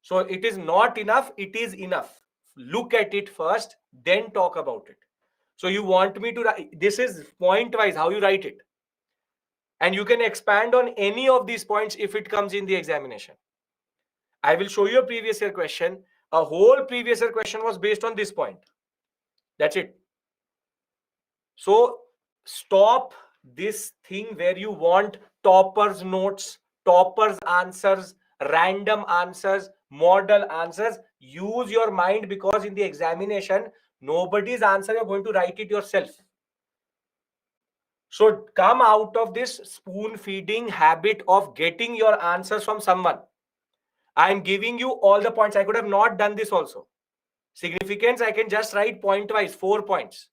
So it is not enough, it is enough. Look at it first, then talk about it. So you want me to write, this is point wise how you write it. And you can expand on any of these points if it comes in the examination. I will show you a previous year question. A whole previous year question was based on this point. That's it. So stop this thing where you want toppers notes, toppers answers, random answers, model answers. Use your mind because in the examination, nobody's answer, you're going to write it yourself. So come out of this spoon feeding habit of getting your answers from someone. I'm giving you all the points. I could have not done this also. Significance, I can just write point wise, 4 points.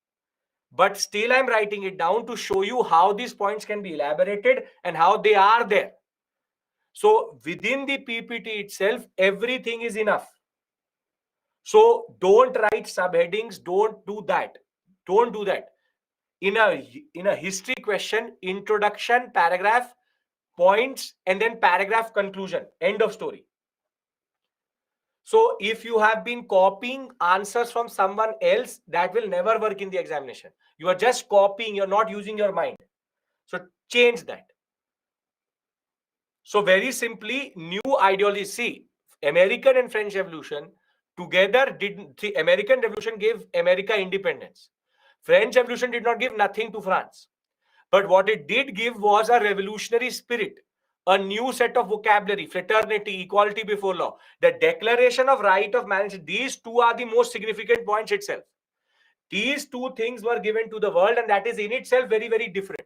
But still I'm writing it down to show you how these points can be elaborated and how they are there. So within the PPT itself, everything is enough. So don't write subheadings. Don't do that. Don't do that. In a history question, introduction, paragraph, points, and then paragraph conclusion. End of story. So if you have been copying answers from someone else, that will never work in the examination. You are just copying. You're not using your mind. So change that. So very simply, new ideology. See, American and French Revolution together the American Revolution gave America independence. French Revolution did not give nothing to France. But what it did give was a revolutionary spirit, a new set of vocabulary, fraternity, equality before law, the declaration of right of marriage. These two are the most significant points itself. These two things were given to the world, and that is in itself very, very different.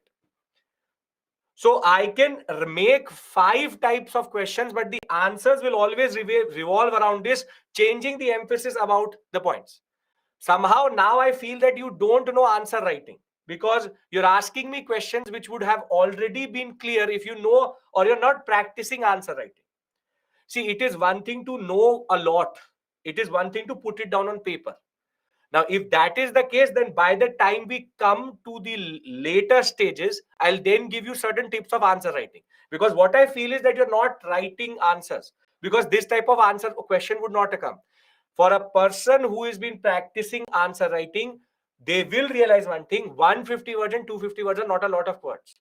So I can make 5 types of questions, but the answers will always revolve around this, changing the emphasis about the points. Somehow now I feel that you don't know answer writing, because you're asking me questions which would have already been clear if you know, or you're not practicing answer writing. See, it is one thing to know a lot. It is one thing to put it down on paper. Now, if that is the case, then by the time we come to the later stages, I'll then give you certain tips of answer writing. Because what I feel is that you're not writing answers, because this type of answer question would not come. For a person who has been practicing answer writing, they will realize one thing: 150 words and 250 words are not a lot of words.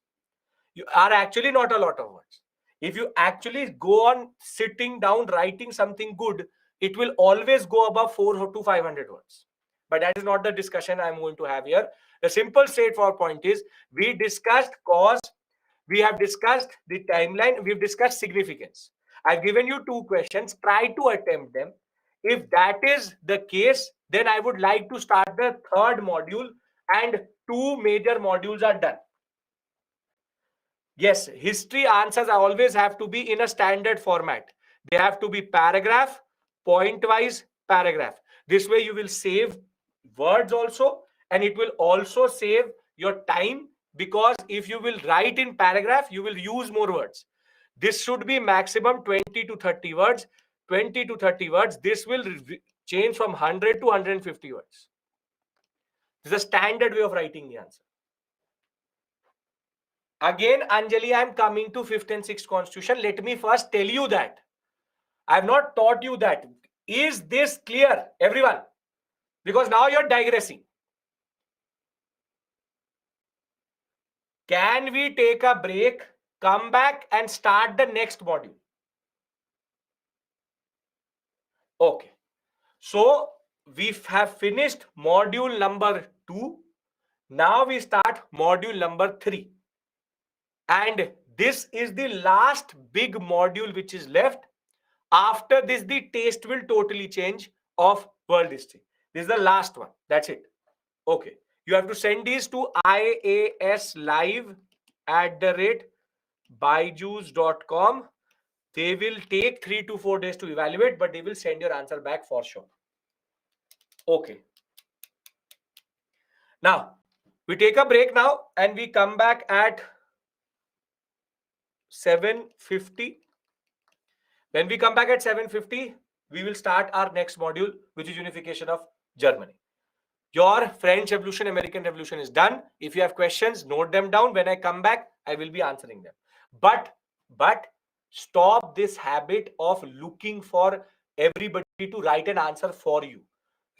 You are actually not a lot of words. If you actually go on sitting down writing something good, it will always go above 400 to 500 words. But that is not the discussion I'm going to have here. The simple straightforward point is, we discussed cause, we have discussed the timeline, we've discussed significance. I've given you 2 questions. Try to attempt them. If that is the case, then I would like to start the 3rd module, and 2 major modules are done. Yes, history answers always have to be in a standard format. They have to be paragraph, point-wise paragraph. This way you will save words also, and it will also save your time, because if you will write in paragraph, you will use more words. This should be maximum 20 to 30 words. 20 to 30 words. This will change from 100 to 150 words. This is a standard way of writing the answer. Again, Anjali, I'm coming to 5th and 6th Constitution. Let me first tell you that I have not taught you that. Is this clear, everyone? Because now you're digressing. Can we take a break, come back, and start the next module? Okay. So we have finished module number 2. Now we start module number 3. And this is the last big module which is left. After this, the taste will totally change of world history. This is the last one. That's it. Okay. You have to send these to iaslive@byju's.com. They will take 3 to 4 days to evaluate, but they will send your answer back for sure. Okay. Now, we take a break now, and we come back at 7:50. When we come back at 7:50, we will start our next module, which is unification of Germany. Your French Revolution, American Revolution is done. If you have questions, note them down. When I come back, I will be answering them. But stop this habit of looking for everybody to write an answer for you.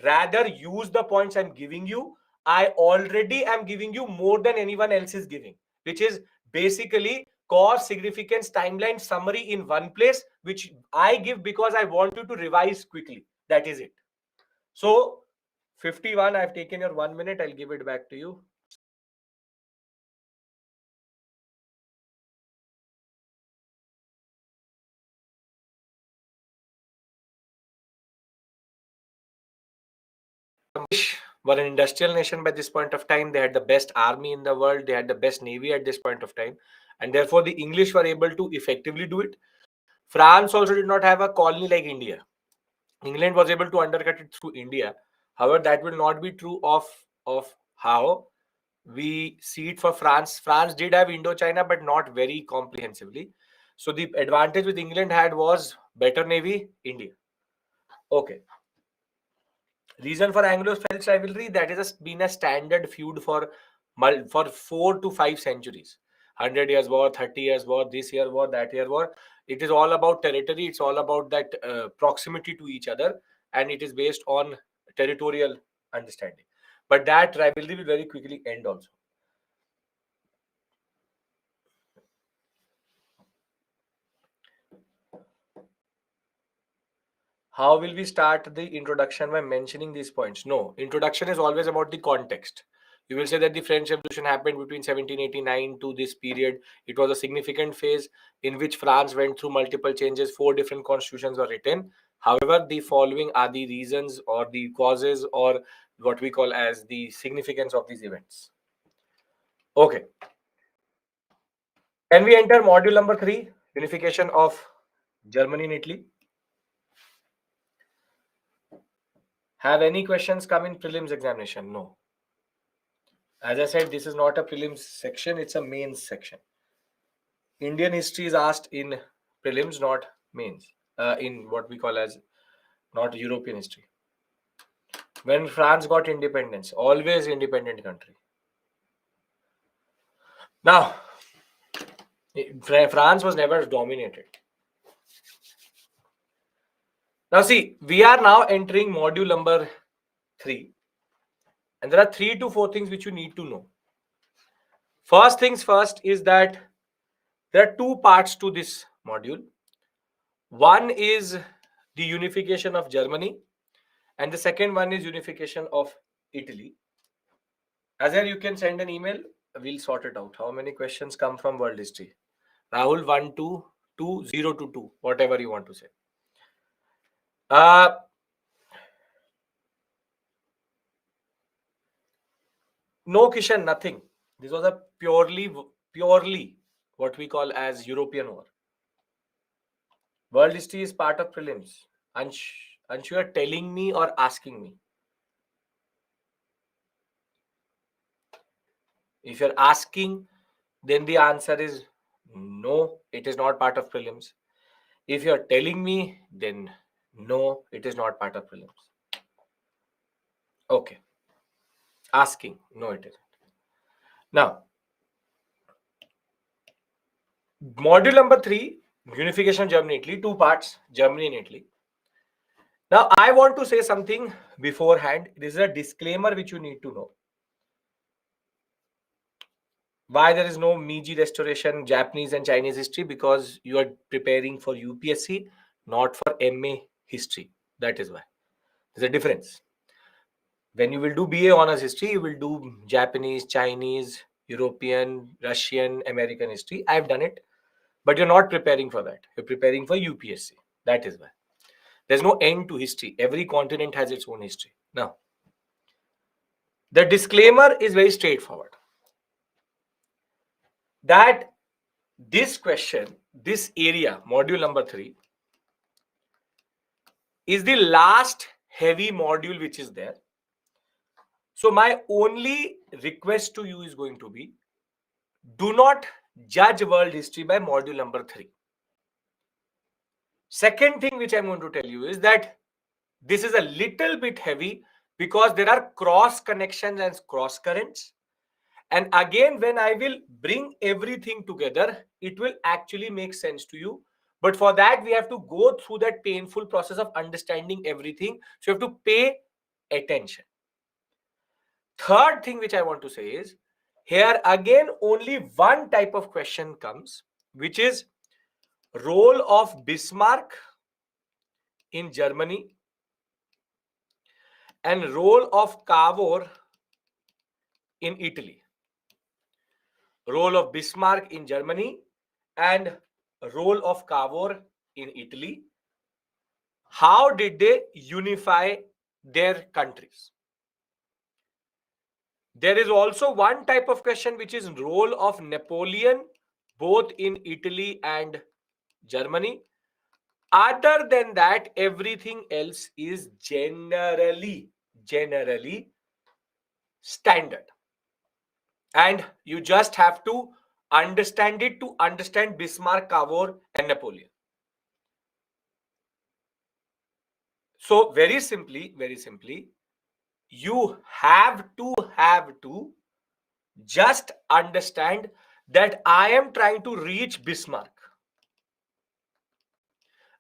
Rather, use the points I'm giving you. I already am giving you more than anyone else is giving, which is basically cause, significance, timeline, summary in one place, which I give because I want you to revise quickly. That is it. So 51, I've taken your 1 minute. I'll give it back to you. Were an industrial nation by this point of time. They had the best army in the world. They had the best navy at this point of time. And therefore, the English were able to effectively do it. France also did not have a colony like India. England was able to undercut it through India. However, that will not be true of how we see it for France. France did have Indochina, but not very comprehensively. So the advantage with England had was better navy, India. Okay. Reason for Anglo-Welsh rivalry, that has been a standard feud for 4 to 5 centuries. 100 years war, 30 years war, this year war, that year war. It is all about territory. It's all about that proximity to each other, and it is based on territorial understanding. But that rivalry will very quickly end also. How will we start the introduction by mentioning these points? No, introduction is always about the context. You will say that the French Revolution happened between 1789 to this period. It was a significant phase in which France went through multiple changes. 4 different constitutions were written. However, the following are the reasons or the causes or what we call as the significance of these events. Okay. Can we enter module number 3, unification of Germany and Italy? Have any questions come in prelims examination? No. As I said, this is not a prelims section, it's a mains section. Indian history is asked in prelims, not mains. In what we call as not European history. When France got independence, always independent country. Now, France was never dominated. Now see, we are now entering module number 3. And there are 3 to 4 things which you need to know. First things first is that there are 2 parts to this module. One is the unification of Germany, and the second one is unification of Italy. As here you can send an email, we'll sort it out. How many questions come from world history? Rahul 1 2 2 0 to 2, whatever you want to say. No, Kishan, nothing. This was a purely what we call as European war. World history is part of prelims. Ansh, you are telling me or asking me? If you're asking, then the answer is no, it is not part of prelims. If you're telling me, then no, it is not part of prelims. Okay. Asking, no, it isn't. Now, module number 3, unification of Germany, Italy, 2 parts, Germany and Italy. Now, I want to say something beforehand. This is a disclaimer which you need to know. Why there is no Meiji Restoration, Japanese and Chinese history? Because you are preparing for UPSC, not for MA history. That is why. There's a difference. When you will do BA honors history, you will do Japanese, Chinese, European, Russian, American history. I've done it. But you're not preparing for that. You're preparing for UPSC. That is why. There's no end to history. Every continent has its own history. Now, the disclaimer is very straightforward. That this question, this area, module number 3, is the last heavy module which is there. So my only request to you is going to be, do not judge world history by module number 3. Second thing which I'm going to tell you is that this is a little bit heavy because there are cross connections and cross currents. And again, when I will bring everything together, it will actually make sense to you. But for that, we have to go through that painful process of understanding everything. So you have to pay attention. Third thing which I want to say is, here again, only one type of question comes, which is role of Bismarck in Germany and role of Cavour in Italy. Role of Bismarck in Germany and role of Cavour in Italy. How did they unify their countries? There is also one type of question which is role of Napoleon both in Italy and Germany. Other than that, everything else is generally standard. And you just have to understand it to understand Bismarck, Cavour and Napoleon. So very simply, you have to just understand that I am trying to reach Bismarck.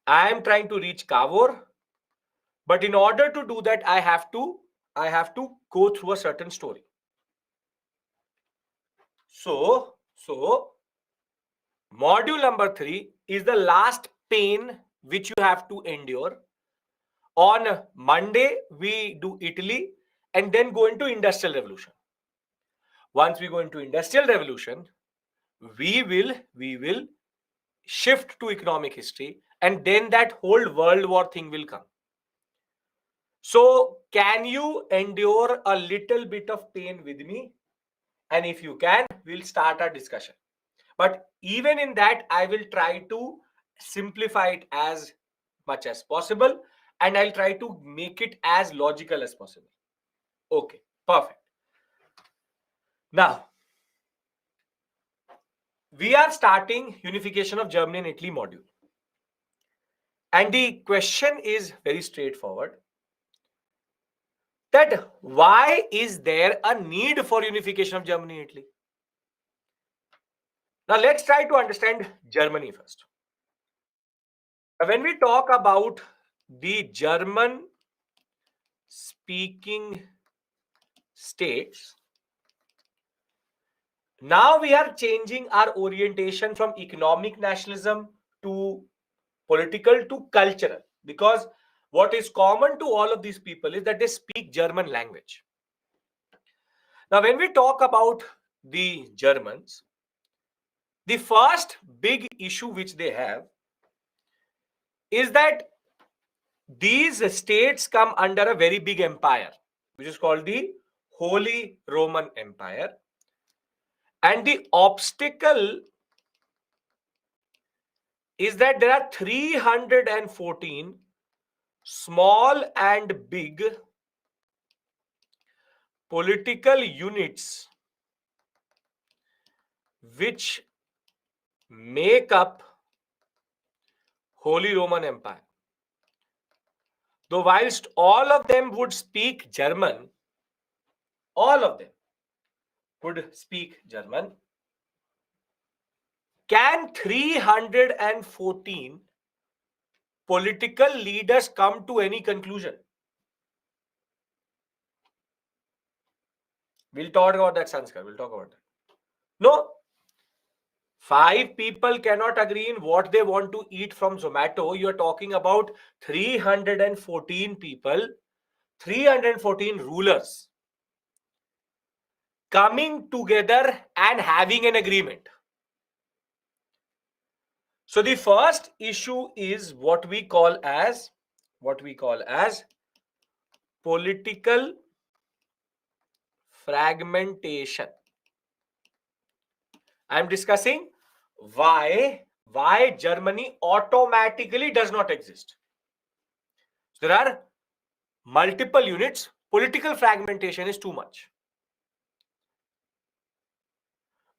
I am trying to reach Cavour, but in order to do that, I have to go through a certain story. So module number 3 is the last pain which you have to endure. On Monday, we do Italy and then go into Industrial Revolution. Once we go into Industrial Revolution, we will shift to economic history, and then that whole World War thing will come. So can you endure a little bit of pain with me? And if you can, we'll start our discussion. But even in that, I will try to simplify it as much as possible, and I'll try to make it as logical as possible. Okay, perfect. Now, we are starting Unification of Germany and Italy module. And the question is very straightforward, that why is there a need for unification of Germany and Italy? Now, let's try to understand Germany first. When we talk about the German speaking states, now we are changing our orientation from economic nationalism to political to cultural, because what is common to all of these people is that they speak German language. Now, when we talk about the Germans, the first big issue which they have is that these states come under a very big empire, which is called the Holy Roman Empire. And the obstacle is that there are 314 small and big political units which make up Holy Roman Empire. Though whilst all of them would speak German, all of them would speak German, can 314 political leaders come to any conclusion? We'll talk about that, Sanskar. We'll talk about that. No. 5 people cannot agree in what they want to eat from Zomato. You're talking about 314 people, 314 rulers coming together and having an agreement. So the first issue is what we call as political fragmentation. I am discussing why Germany automatically does not exist. So there are multiple units. Political fragmentation is too much.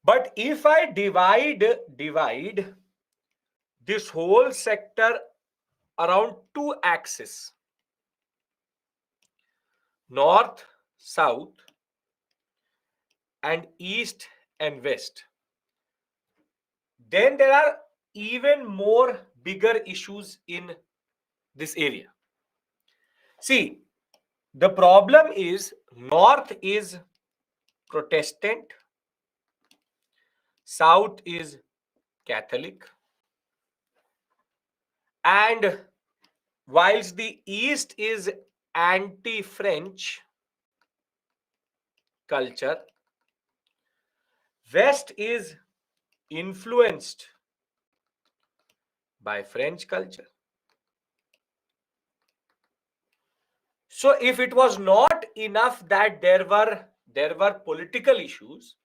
But if I divide this whole sector around 2 axes, north, south, and east and west, then there are even more bigger issues in this area. See, the problem is north is Protestant, south is Catholic, and whilst the east is anti-French culture, west is influenced by French culture. So if it was not enough that there were political issues,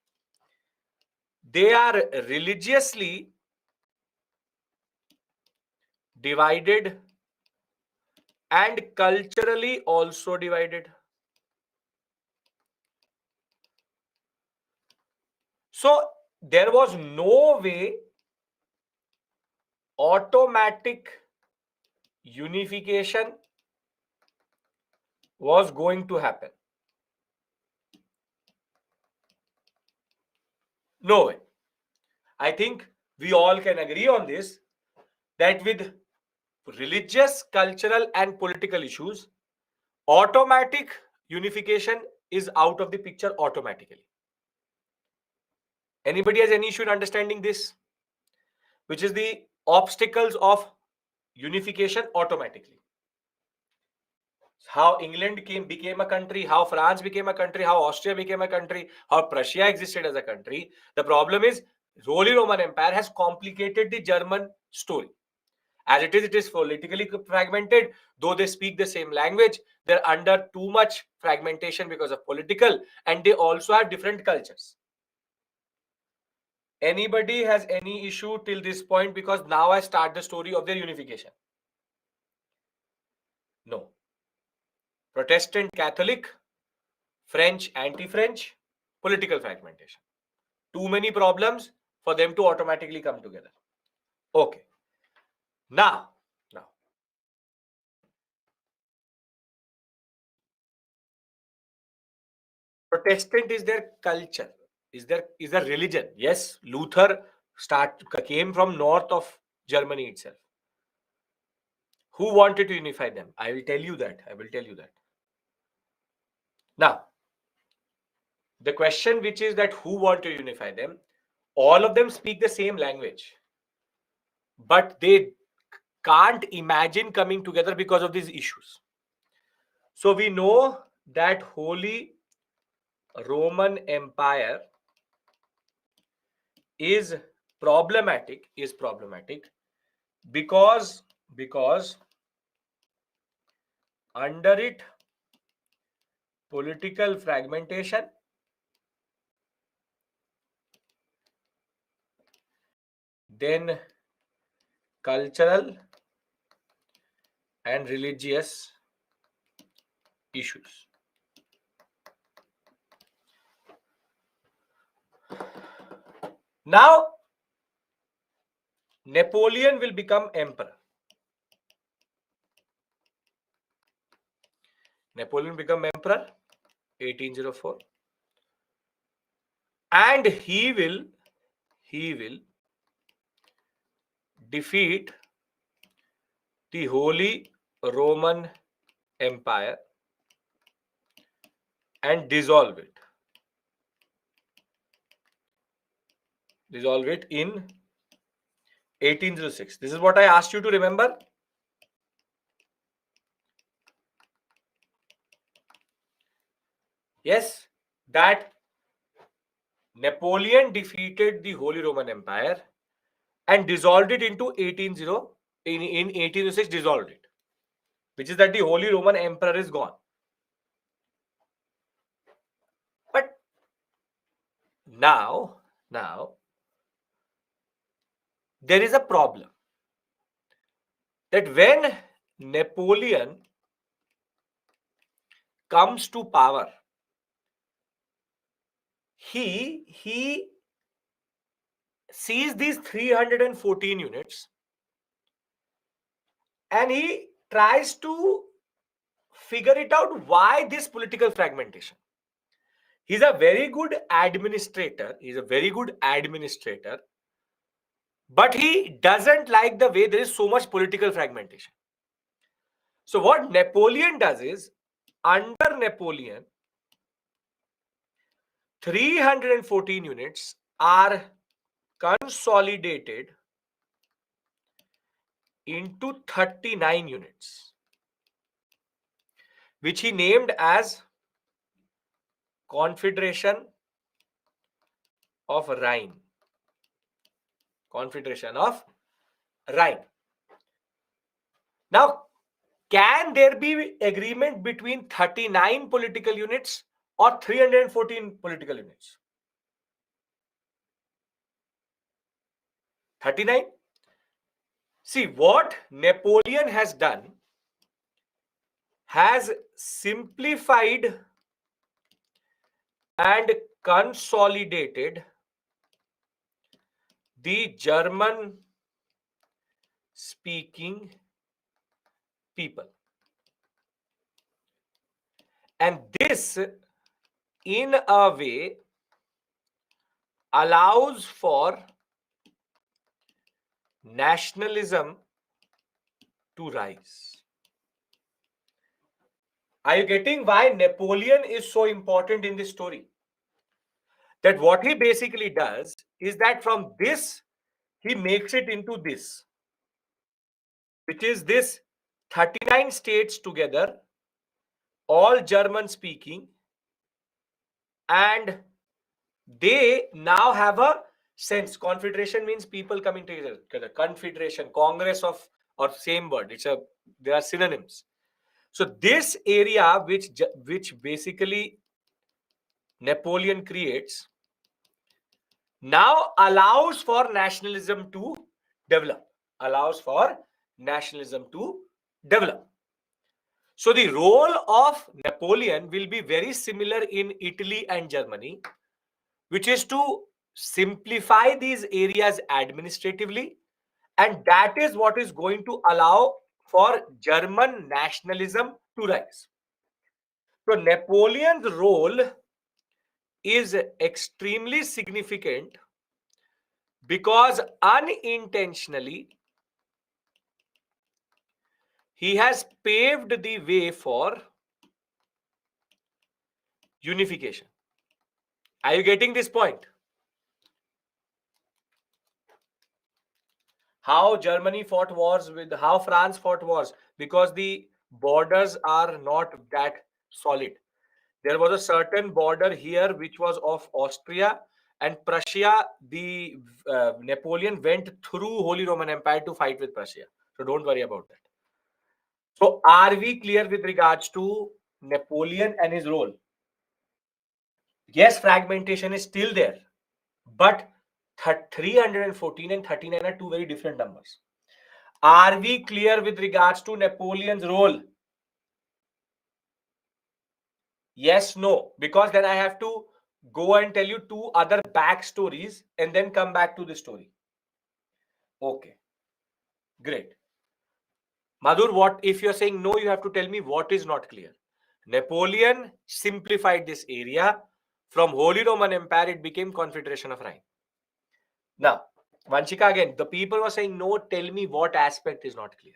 they are religiously divided and culturally also divided. So there was no way automatic unification was going to happen. No way. I think we all can agree on this, that with religious, cultural, and political issues, automatic unification is out of the picture automatically. Anybody has any issue in understanding this? Which is the obstacles of unification automatically? How England became a country, how France became a country, how Austria became a country, how Prussia existed as a country. The problem is Holy Roman Empire has complicated the German story. As it is politically fragmented. Though they speak the same language, they're under too much fragmentation because of political, and they also have different cultures. Anybody has any issue till this point? Because now I start the story of their unification. No. Protestant, Catholic, French, anti-French, political fragmentation. Too many problems for them to automatically come together. Okay. Now, Protestant is their culture, is their religion. Yes, Luther came from north of Germany itself. Who wanted to unify them? I will tell you that. Now, the question which is that who want to unify them? All of them speak the same language, but they can't imagine coming together because of these issues. So we know that Holy Roman Empire is problematic because under it political fragmentation, then cultural and religious issues. Now Napoleon will become emperor. Napoleon become emperor 1804, and he will defeat the Holy Roman Empire and dissolve it in 1806. This is what I asked you to remember. Yes, that Napoleon defeated the Holy Roman Empire and dissolved it into 1806 dissolved it, which is that the Holy Roman Emperor is gone. But now there is a problem, that when Napoleon comes to power, he sees these 314 units and he tries to figure it out, why this political fragmentation. He's a very good administrator, but he doesn't like the way there is so much political fragmentation. So what Napoleon does is, under Napoleon, 314 units are consolidated into 39 units, which he named as Confederation of Rhine. Now, can there be agreement between 39 political units or 314 political units? 39. See, what Napoleon has done has simplified and consolidated the German speaking people. And this, in a way, allows for nationalism to rise. Are you getting why Napoleon is so important in this story? That what he basically does is that from this, he makes it into this, which is this 39 states together, all German speaking, and they now have a sense. Confederation means people coming together. Confederation, Congress of, or same word. They are synonyms. So this area which basically Napoleon creates now allows for nationalism to develop. Allows for nationalism to develop. So the role of Napoleon will be very similar in Italy and Germany, which is to simplify these areas administratively, and that is what is going to allow for German nationalism to rise. So Napoleon's role is extremely significant because unintentionally he has paved the way for unification. Are you getting this point? How Germany fought wars with how France fought wars, because the borders are not that solid. There was a certain border here which was of Austria and Prussia. The Napoleon went through Holy Roman Empire to fight with Prussia. So don't worry about that. So are we clear with regards to Napoleon and his role? Yes, fragmentation is still there, but 314 and 39 are two very different numbers. Are we clear with regards to Napoleon's role? Yes, no, because then I have to go and tell you two other backstories and then come back to the story. Okay, great. Madhur, what if you're saying no, you have to tell me what is not clear. Napoleon simplified this area. From Holy Roman Empire, it became Confederation of Rhine. Now, Vanshika, again, the people were saying no, tell me what aspect is not clear.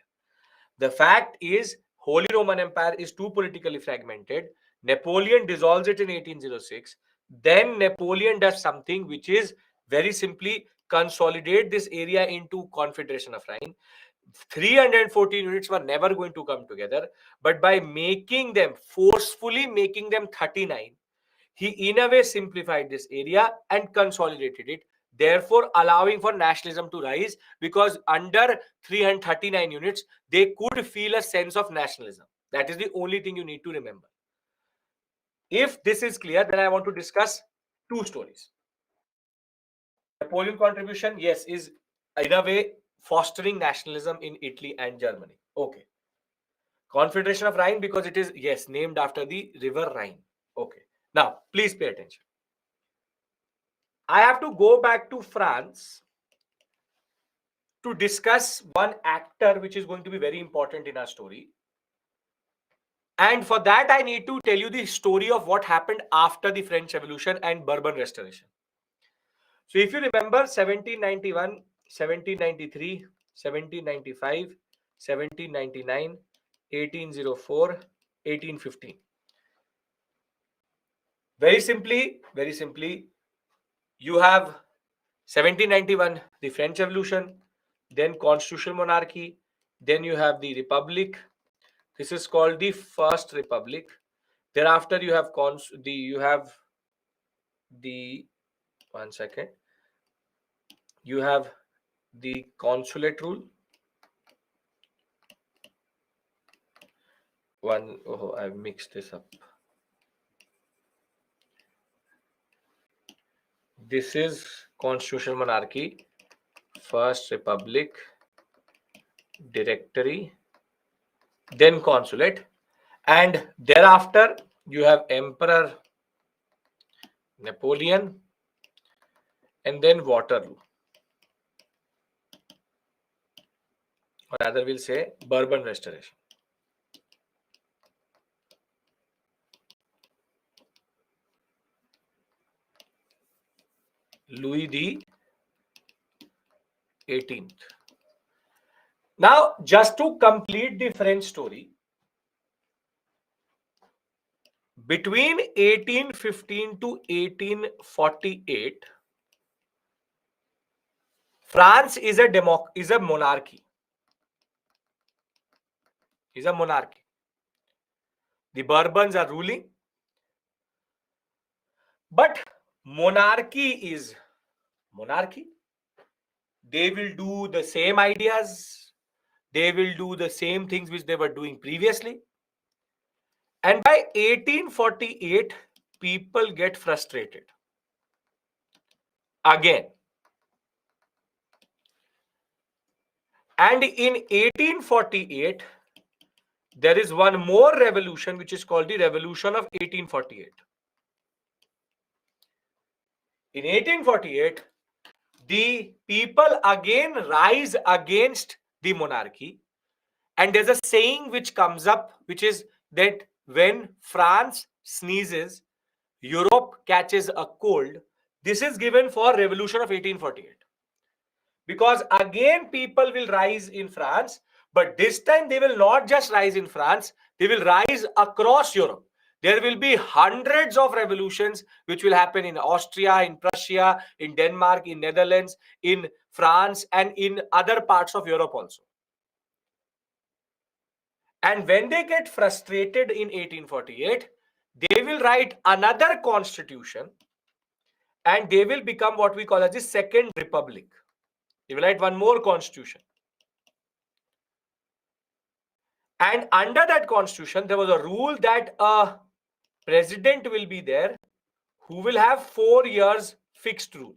The fact is, Holy Roman Empire is too politically fragmented. Napoleon dissolves it in 1806. Then Napoleon does something which is very simply consolidate this area into Confederation of Rhine. 314 units were never going to come together, but by making them, forcefully making them 39, he in a way simplified this area and consolidated it, therefore allowing for nationalism to rise, because under 339 units, they could feel a sense of nationalism. That is the only thing you need to remember. If this is clear, then I want to discuss two stories. Napoleon contribution, yes, is in a way fostering nationalism in Italy and Germany. Okay. Confederation of Rhine, because it is, yes, named after the river Rhine. Okay. Now, please pay attention. I have to go back to France to discuss one actor which is going to be very important in our story. And for that, I need to tell you the story of what happened after the French Revolution and Bourbon Restoration. So if you remember 1791, 1793, 1795, 1799, 1804, 1815. Very simply, you have 1791, the French Revolution, then constitutional monarchy, then you have the Republic. This is called the First Republic. Thereafter, you have one second. You have the consulate rule. I've mixed this up. This is constitutional monarchy, First Republic, Directory, then consulate, and thereafter you have Emperor Napoleon, and then Waterloo, or rather we'll say Bourbon Restoration. Louis the 18th. Now, just to complete the French story, between 1815 to 1848, France is a monarchy. Is a monarchy. The Bourbons are ruling, but monarchy is monarchy. They will do the same ideas. They will do the same things which they were doing previously. And by 1848, people get frustrated. Again. And in 1848, there is one more revolution which is called the Revolution of 1848. In 1848, the people again rise against the monarchy. And there's a saying which comes up, which is that when France sneezes, Europe catches a cold. This is given for Revolution of 1848. Because again, people will rise in France, but this time they will not just rise in France, they will rise across Europe. There will be hundreds of revolutions which will happen in Austria, in Prussia, in Denmark, in Netherlands, in France, and in other parts of Europe also. And when they get frustrated in 1848, they will write another constitution and they will become what we call as the Second Republic. They will write one more constitution. And under that constitution, there was a rule that a president will be there who will have 4 years fixed rule,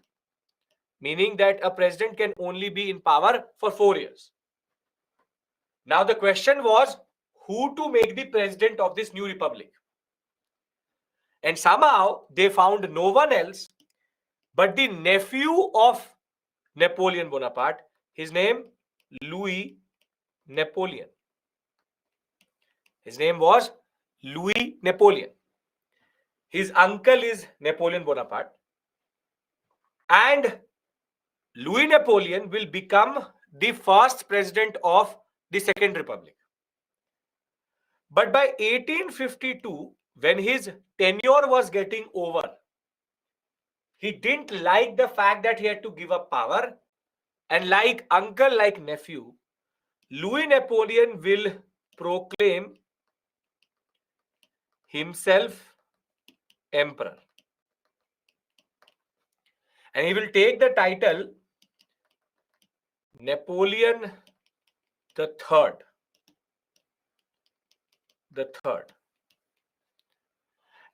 meaning that a president can only be in power for 4 years. Now the question was who to make the president of this new republic. And somehow they found no one else but the nephew of Napoleon Bonaparte. His name, Louis Napoleon. His name was Louis Napoleon. His uncle is Napoleon Bonaparte. And Louis Napoleon will become the first president of the Second Republic. But by 1852, when his tenure was getting over, he didn't like the fact that he had to give up power. And like uncle, like nephew, Louis Napoleon will proclaim himself emperor. And he will take the title Napoleon the Third.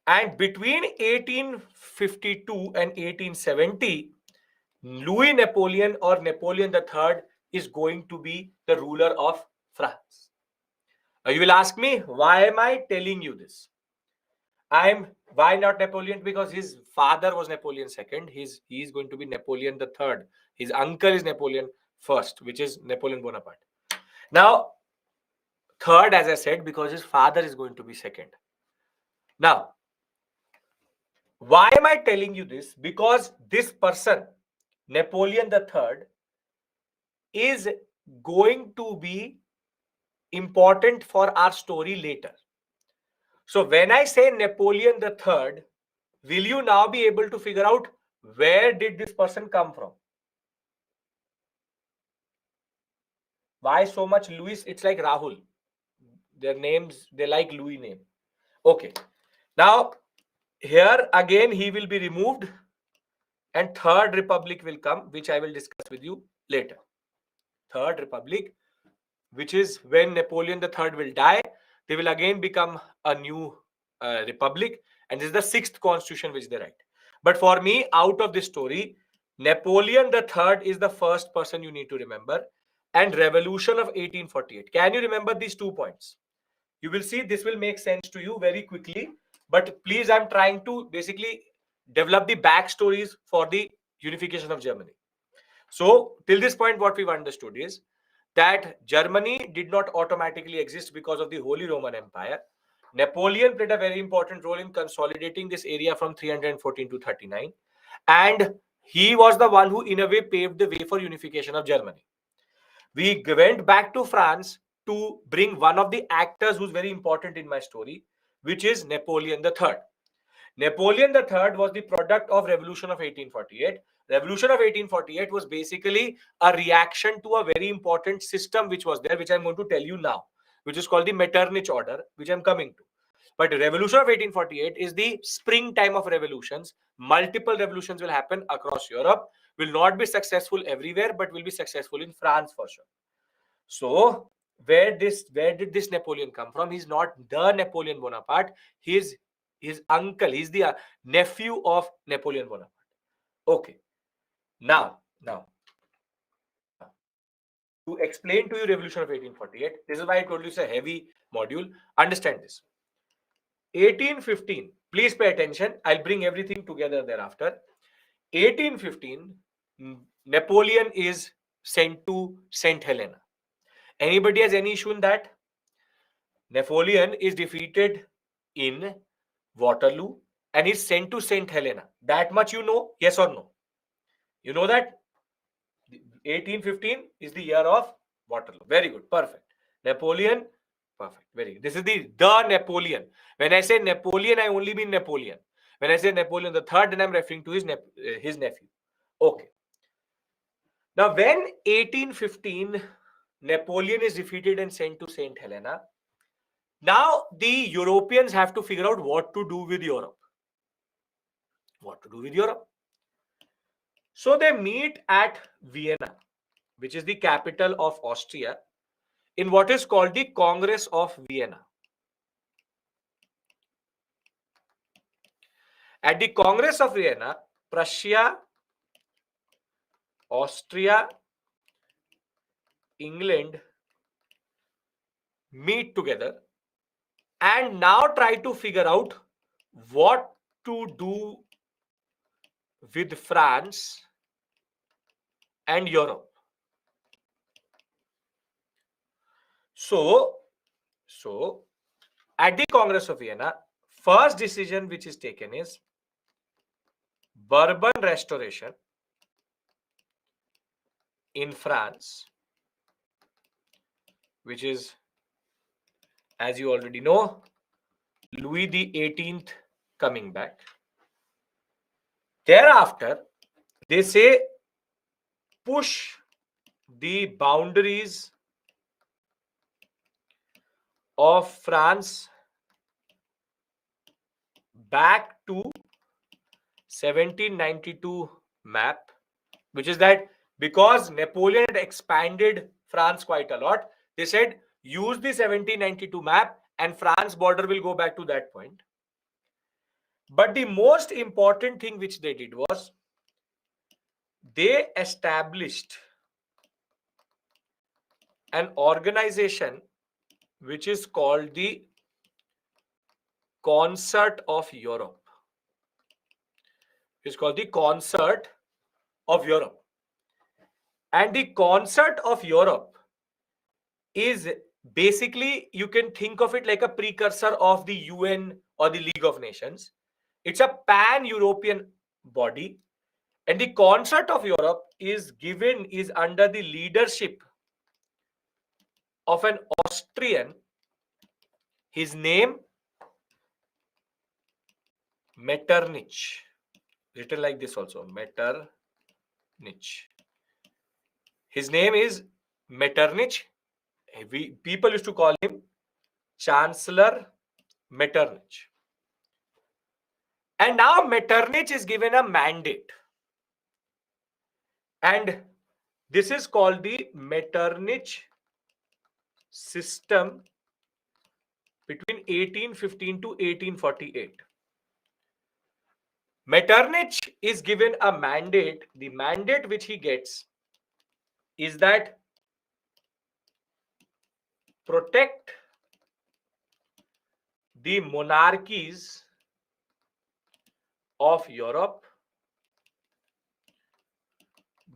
And between 1852 and 1870, Louis Napoleon or Napoleon III is going to be the ruler of France. Now you will ask me, why am I telling you this? Why not Napoleon? Because his father was Napoleon II. He is going to be Napoleon III. His uncle is Napoleon I, which is Napoleon Bonaparte. Now, third, as I said, because his father is going to be second. Now, why am I telling you this? Because this person, Napoleon III, is going to be important for our story later. So when I say Napoleon III, will you now be able to figure out where did this person come from? Why so much Louis? It's like Rahul. Their names, they like Louis name. Okay. Now, here again, he will be removed and Third Republic will come, which I will discuss with you later. Third Republic, which is when Napoleon III will die, they will again become a new republic. And this is the 6th constitution which they write. But for me, out of this story, Napoleon III is the first person you need to remember. And Revolution of 1848. Can you remember these 2 points? You will see this will make sense to you very quickly. But please, I'm trying to basically develop the backstories for the unification of Germany. So till this point, what we've understood is that Germany did not automatically exist because of the Holy Roman Empire. Napoleon played a very important role in consolidating this area from 314 to 39. And He was the one who, in a way, paved the way for unification of Germany. We went back to France to bring one of the actors who's very important in my story, which is Napoleon III. Napoleon III was the product of Revolution of 1848. Revolution of 1848 was basically a reaction to a very important system which was there, which I'm going to tell you now, which is called the Metternich Order, which I'm coming to. But the Revolution of 1848 is the springtime of revolutions. Multiple revolutions will happen across Europe, will not be successful everywhere, but will be successful in France for sure. So where did this Napoleon come from? He's not the Napoleon Bonaparte. He's his uncle. He's the nephew of Napoleon Bonaparte. Okay. Now, to explain to you Revolution of 1848, this is why I told you it's a heavy module. Understand this. 1815. Please pay attention. I'll bring everything together thereafter. 1815. Napoleon is sent to St. Helena. Anybody has any issue in that? Napoleon is defeated in Waterloo and is sent to St. Helena. That much you know? Yes or no? You know that 1815 is the year of Waterloo. Very good. Perfect. Napoleon. Perfect. Very good. This is the Napoleon. When I say Napoleon, I only mean Napoleon. When I say Napoleon the third, then I'm referring to his nephew. Okay. Now, when 1815 Napoleon is defeated and sent to St. Helena, now the Europeans have to figure out what to do with Europe. What to do with Europe? So they meet at Vienna, which is the capital of Austria, in what is called the Congress of Vienna. At the Congress of Vienna, Prussia, Austria, England meet together and now try to figure out what to do with France and Europe. So at the Congress of Vienna, first decision which is taken is Bourbon restoration in France, which is, as you already know, Louis the 18th coming back. Thereafter, they say push the boundaries of France back to 1792 map, which is that because Napoleon had expanded France quite a lot, they said use the 1792 map and France border will go back to that point. But the most important thing which they did was they established an organization which is called the Concert of Europe. It's called the Concert of Europe. And the Concert of Europe is basically, you can think of it like a precursor of the UN or the League of Nations. It's a pan-European body. And the Concert of Europe is under the leadership of an Austrian. His name, Metternich. Written like this also, Metternich. His name is Metternich. People used to call him Chancellor Metternich. And now Metternich is given a mandate. And this is called the Metternich system between 1815 to 1848. Metternich is given a mandate. The mandate which he gets is that protect the monarchies of Europe,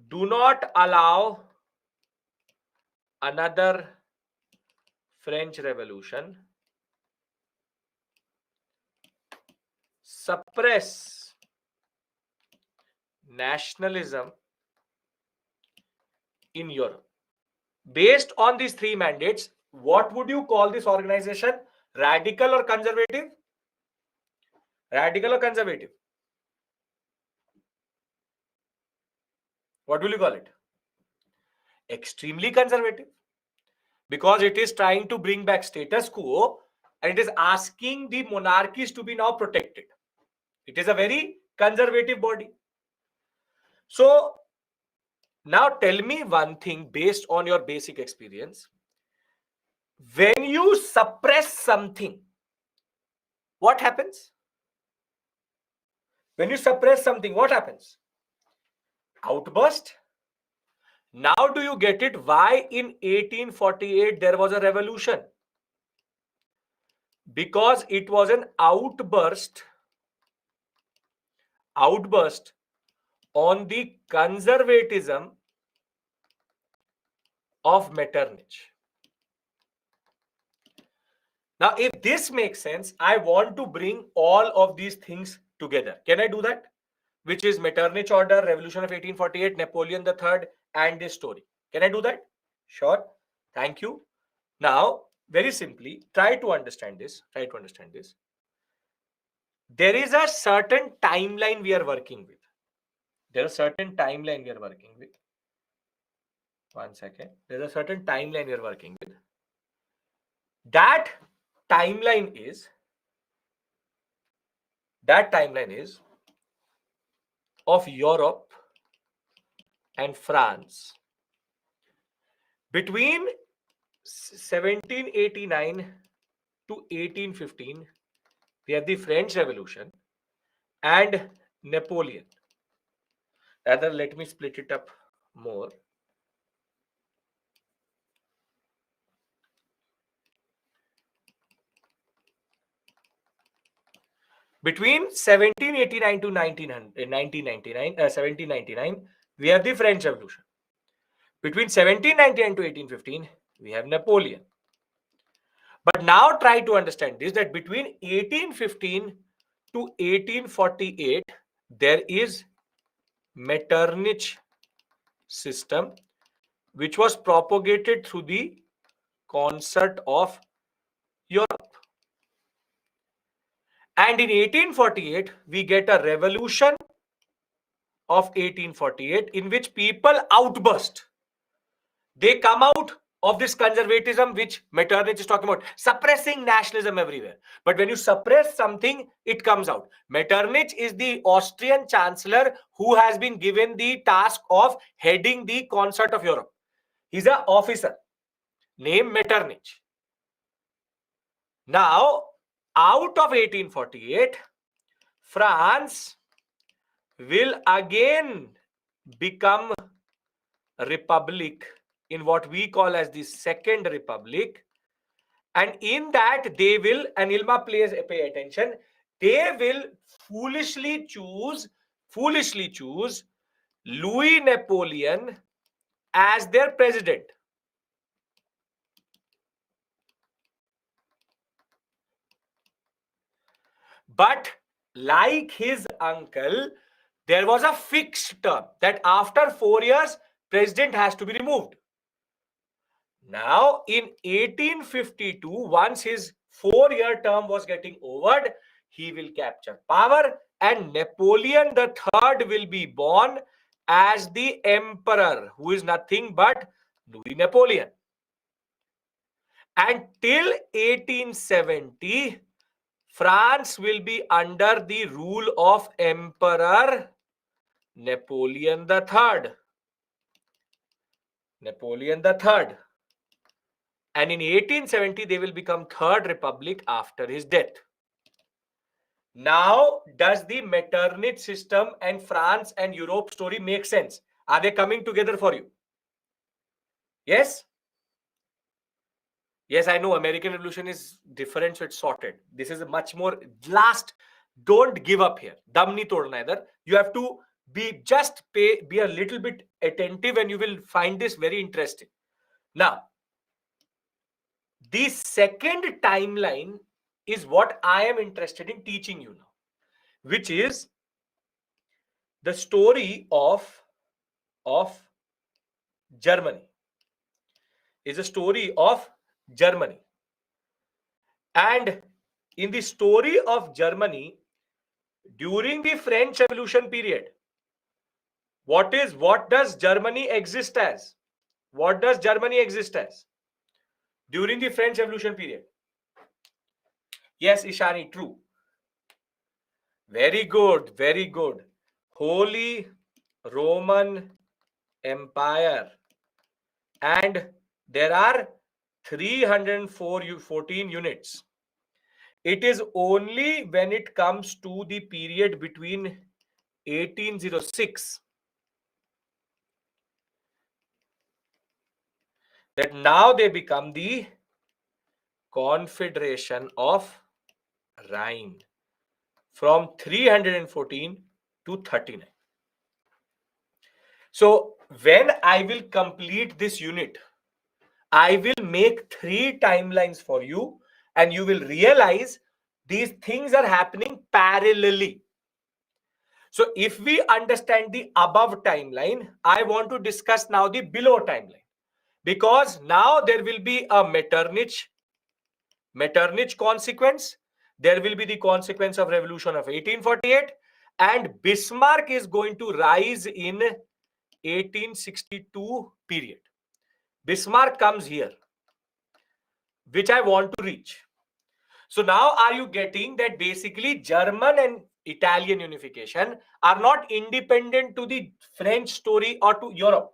do not allow another French Revolution, suppress nationalism in Europe. Based on these three mandates, what would you call this organization? Radical or conservative? Radical or conservative? What will you call it? Extremely conservative. Because it is trying to bring back status quo and it is asking the monarchies to be now protected. It is a very conservative body. So now tell me one thing based on your basic experience. When you suppress something, what happens? When you suppress something, what happens? Outburst. Now do you get it why in 1848 there was a revolution? Because it was an outburst on the conservatism of Metternich. Now, if this makes sense, I want to bring all of these things together. Can I do that? Which is Metternich Order, Revolution of 1848, Napoleon III, and this story. Can I do that? Sure. Thank you. Now, very simply, try to understand this. There is a certain timeline we are working with. One second. There's a certain timeline we are working with. That timeline is of Europe and France. Between 1789 to 1815, we have the French Revolution and Napoleon. Rather, let me split it up more. Between 1789 to 1799, we have the French Revolution. Between 1799 to 1815, we have Napoleon. But now try to understand this, that between 1815 to 1848, there is Metternich system, which was propagated through the concert of Europe. And in 1848, we get a revolution of 1848 in which people outburst. They come out of this conservatism which Metternich is talking about, suppressing nationalism everywhere. But when you suppress something, it comes out. Metternich is the Austrian chancellor who has been given the task of heading the concert of Europe. He's an officer named Metternich. Now, out of 1848, France will again become a republic in what we call as the Second Republic. And in that they will, and Ilma pay attention, they will foolishly choose Louis Napoleon as their president. But like his uncle, there was a fixed term that after 4 years, president has to be removed. Now, in 1852, once his 4-year term was getting over, he will capture power and Napoleon III will be born as the emperor, who is nothing but Louis Napoleon. And till 1870, France will be under the rule of Emperor Napoleon III. And in 1870, they will become Third Republic after his death. Now, does the Metternich system and France and Europe story make sense? Are they coming together for you? Yes? Yes, I know American Revolution is different, so it's sorted. This is a much more last. Don't give up here. Dam nahi todna either. You have to be a little bit attentive and you will find this very interesting. Now, the second timeline is what I am interested in teaching you now, which is the story of Germany. Is a story of Germany. And in the story of Germany, during the French Revolution period, what does Germany exist as? What does Germany exist as during the French Revolution period? Yes, Ishani, true. Very good, very good. Holy Roman Empire. And there are 314 units. It is only when it comes to the period between 1806 that now they become the Confederation of Rhine from 314 to 39. So when I will complete this unit, I will make 3 timelines for you, and you will realize these things are happening parallelly. So if we understand the above timeline, I want to discuss now the below timeline, because now there will be a Metternich consequence. There will be the consequence of revolution of 1848, and Bismarck is going to rise in 1862 period. Bismarck comes here, which I want to reach. So now are you getting that basically German and Italian unification are not independent to the French story or to Europe?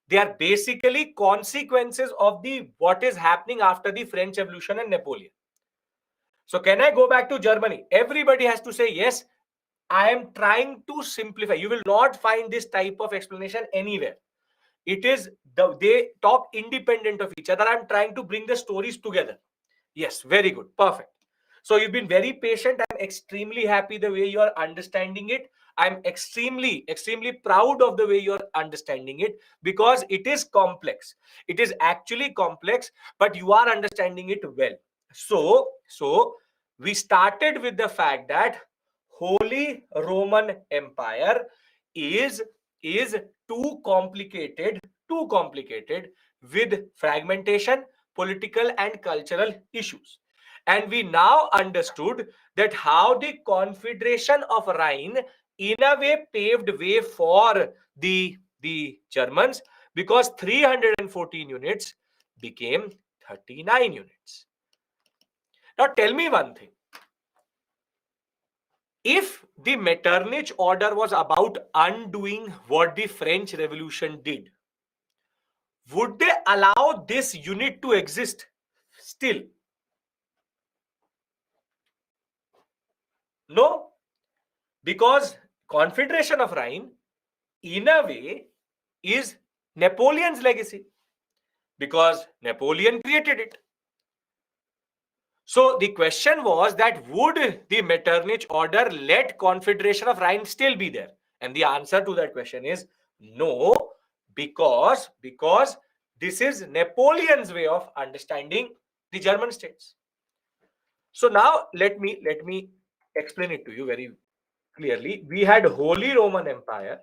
They are basically consequences of the what is happening after the French Revolution and Napoleon. So can I go back to Germany? Everybody has to say yes. I am trying to simplify. You will not find this type of explanation anywhere. It is they talk independent of each other. I'm trying to bring the stories together. Yes, very good. Perfect. So you've been very patient. I'm extremely happy the way you are understanding it. I'm extremely proud of the way you're understanding it, because it is complex. It is actually complex, but you are understanding it well. So we started with the fact that Holy Roman Empire is too complicated with fragmentation, political and cultural issues. And we now understood that how the Confederation of Rhine in a way paved way for the Germans, because 314 units became 39 units. Now tell me one thing. If the Metternich order was about undoing what the French Revolution did, would they allow this unit to exist still? No, because Confederation of Rhine in a way is Napoleon's legacy, because Napoleon created it. So the question was that would the Metternich order let Confederation of Rhine still be there? And the answer to that question is no, because this is Napoleon's way of understanding the German states. So now let me explain it to you very clearly. We had Holy Roman Empire.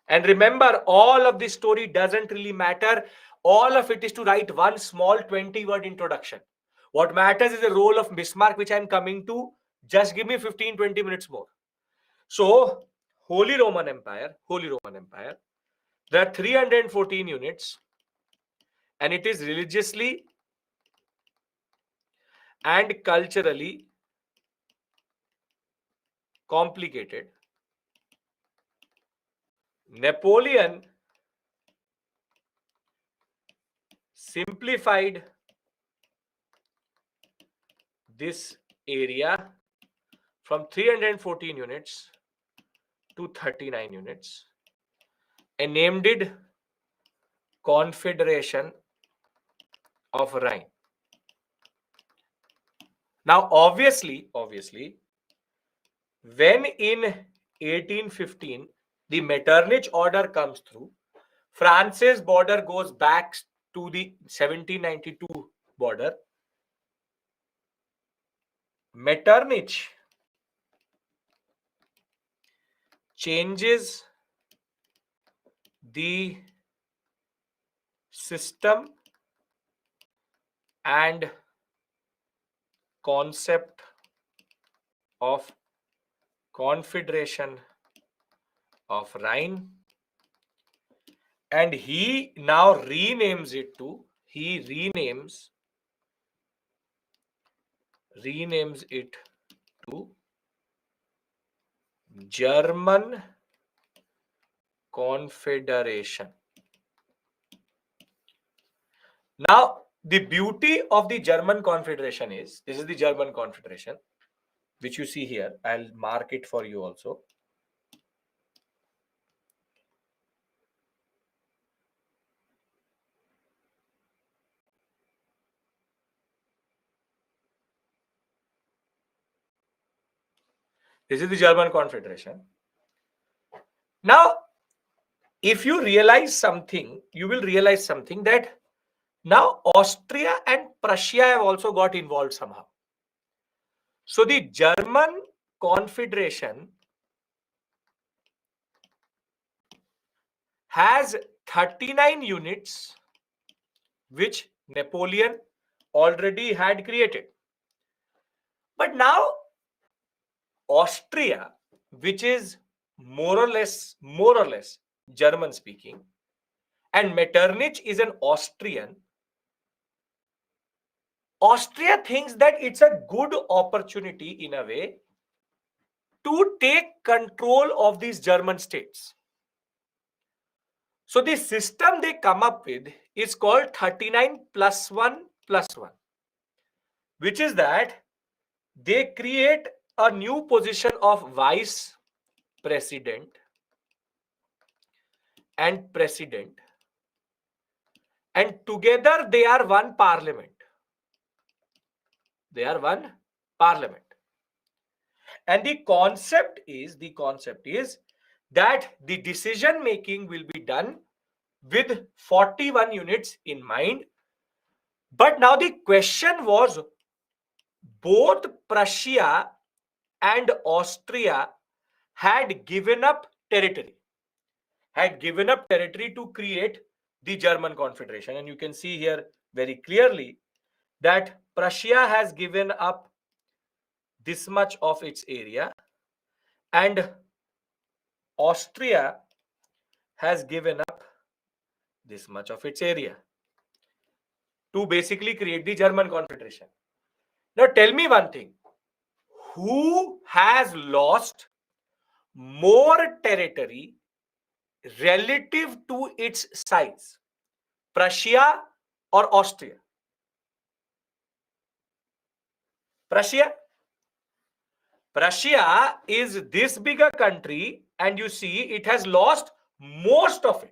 And remember, all of this story doesn't really matter. All of it is to write one small 20-word introduction. What matters is the role of Bismarck, which I'm coming to. Just give me 15-20 minutes more. So, Holy Roman Empire. There are 314 units, and it is religiously and culturally complicated. Napoleon simplified this area from 314 units to 39 units and named it Confederation of Rhine. Now, obviously, when in 1815 the Metternich order comes through, France's border goes back to the 1792 border. Metternich changes the system and concept of Confederation of Rhine, and he now renames it to, he renames it to German Confederation. Now, the beauty of the German Confederation is, this is the German Confederation, which you see here. I'll mark it for you also. This is the German Confederation. Now, if you realize something, you will realize something, that now Austria and Prussia have also got involved somehow. So the German Confederation has 39 units which Napoleon already had created. But now Austria, which is more or less German speaking, and Metternich is an Austrian, Austria thinks that it's a good opportunity in a way to take control of these German states. So the system they come up with is called 39 plus 1 plus 1, which is that they create a new position of vice president and president, and together they are one parliament. They are one parliament. And the concept is that the decision making will be done with 41 units in mind. But now the question was, both Prussia and Austria had given up territory to create the German Confederation. And you can see here very clearly that Prussia has given up this much of its area, and Austria has given up this much of its area to basically create the German Confederation. Now tell me one thing, who has lost more territory relative to its size, Prussia or Austria? Prussia is this bigger country, and you see it has lost most of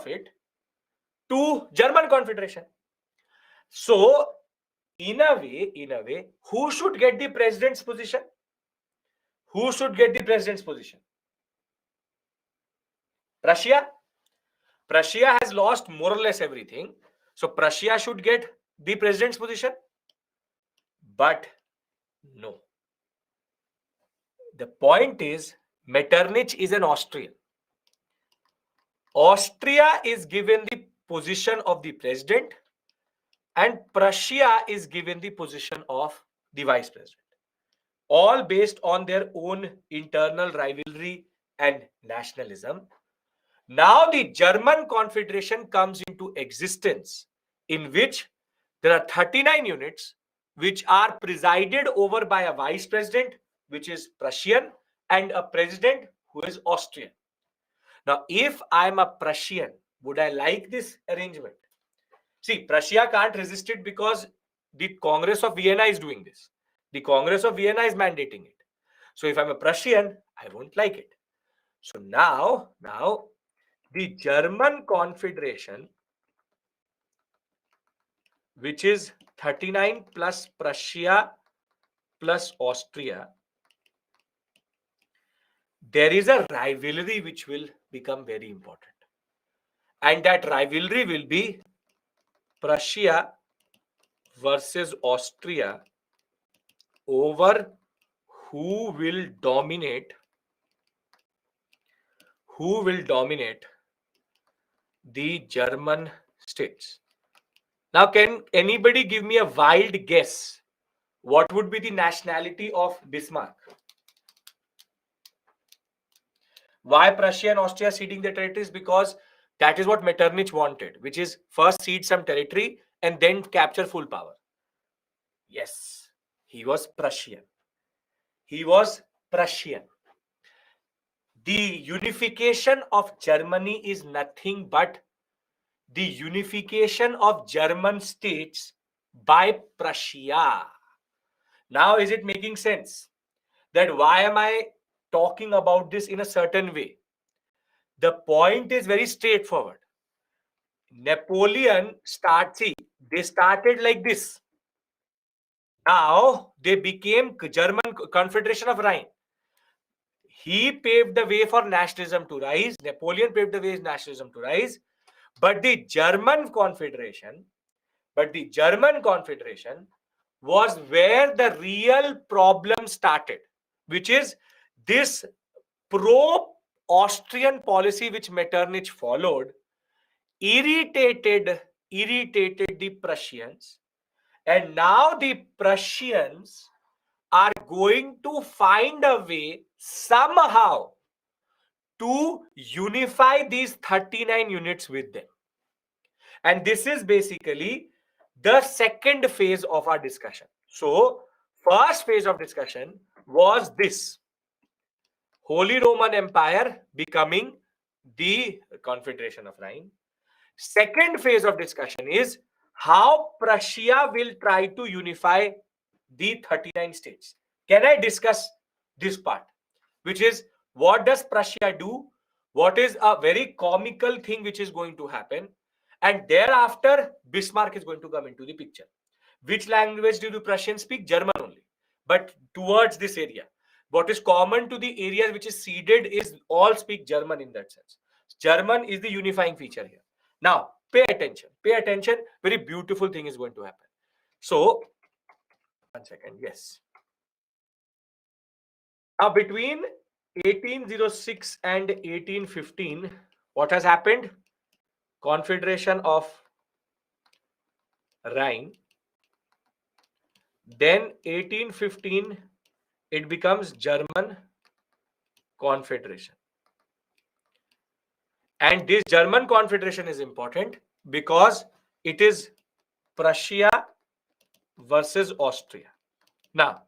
it to German Confederation. So in a way, who should get the president's position? Prussia has lost more or less everything, so Prussia should get the president's position. But no. The point is, Metternich is an Austrian. Austria is given the position of the president, and Prussia is given the position of the vice president, all based on their own internal rivalry and nationalism. Now the German Confederation comes into existence, in which there are 39 units which are presided over by a vice president, which is Prussian, and a president who is Austrian. Now, if I'm a Prussian, would I like this arrangement? See, Prussia can't resist it because the Congress of Vienna is doing this. The Congress of Vienna is mandating it. So if I'm a Prussian, I won't like it. So now the German Confederation, which is 39 plus Prussia plus Austria, there is a rivalry which will become very important. And that rivalry will be Prussia versus Austria over who will dominate who will dominate the German states? Now, can anybody give me a wild guess? What would be the nationality of Bismarck? Why Prussia and Austria ceding the territories? Because that is what Metternich wanted, which is first cede some territory and then capture full power. Yes, he was Prussian. He was Prussian. The unification of Germany is nothing but the unification of German states by Prussia. Now, is it making sense that why am I talking about this in a certain way? The point is very straightforward. Napoleon they started like this. Now they became German Confederation of Rhine. He paved the way for nationalism to rise. Napoleon paved the way for nationalism to rise. But the German Confederation was where the real problem started, which is this pro-Austrian policy which Metternich followed irritated the Prussians, and now the Prussians are going to find a way somehow to unify these 39 units with them. And this is basically the second phase of our discussion. So, first phase of discussion was this: Holy Roman Empire becoming the Confederation of Rhine. Second phase of discussion is how Prussia will try to unify the 39 states. Can I discuss this part, which is what does Prussia do? What is a very comical thing which is going to happen? And thereafter, Bismarck is going to come into the picture. Which language do the Prussians speak? German only. But towards this area, what is common to the areas which is ceded is all speak German in that sense. German is the unifying feature here. Now, pay attention. Pay attention. Very beautiful thing is going to happen. So, 1 second. Yes. Now, between 1806 and 1815, what has happened? Confederation of Rhine. Then 1815, it becomes German Confederation. And this German Confederation is important because it is Prussia versus Austria. Now,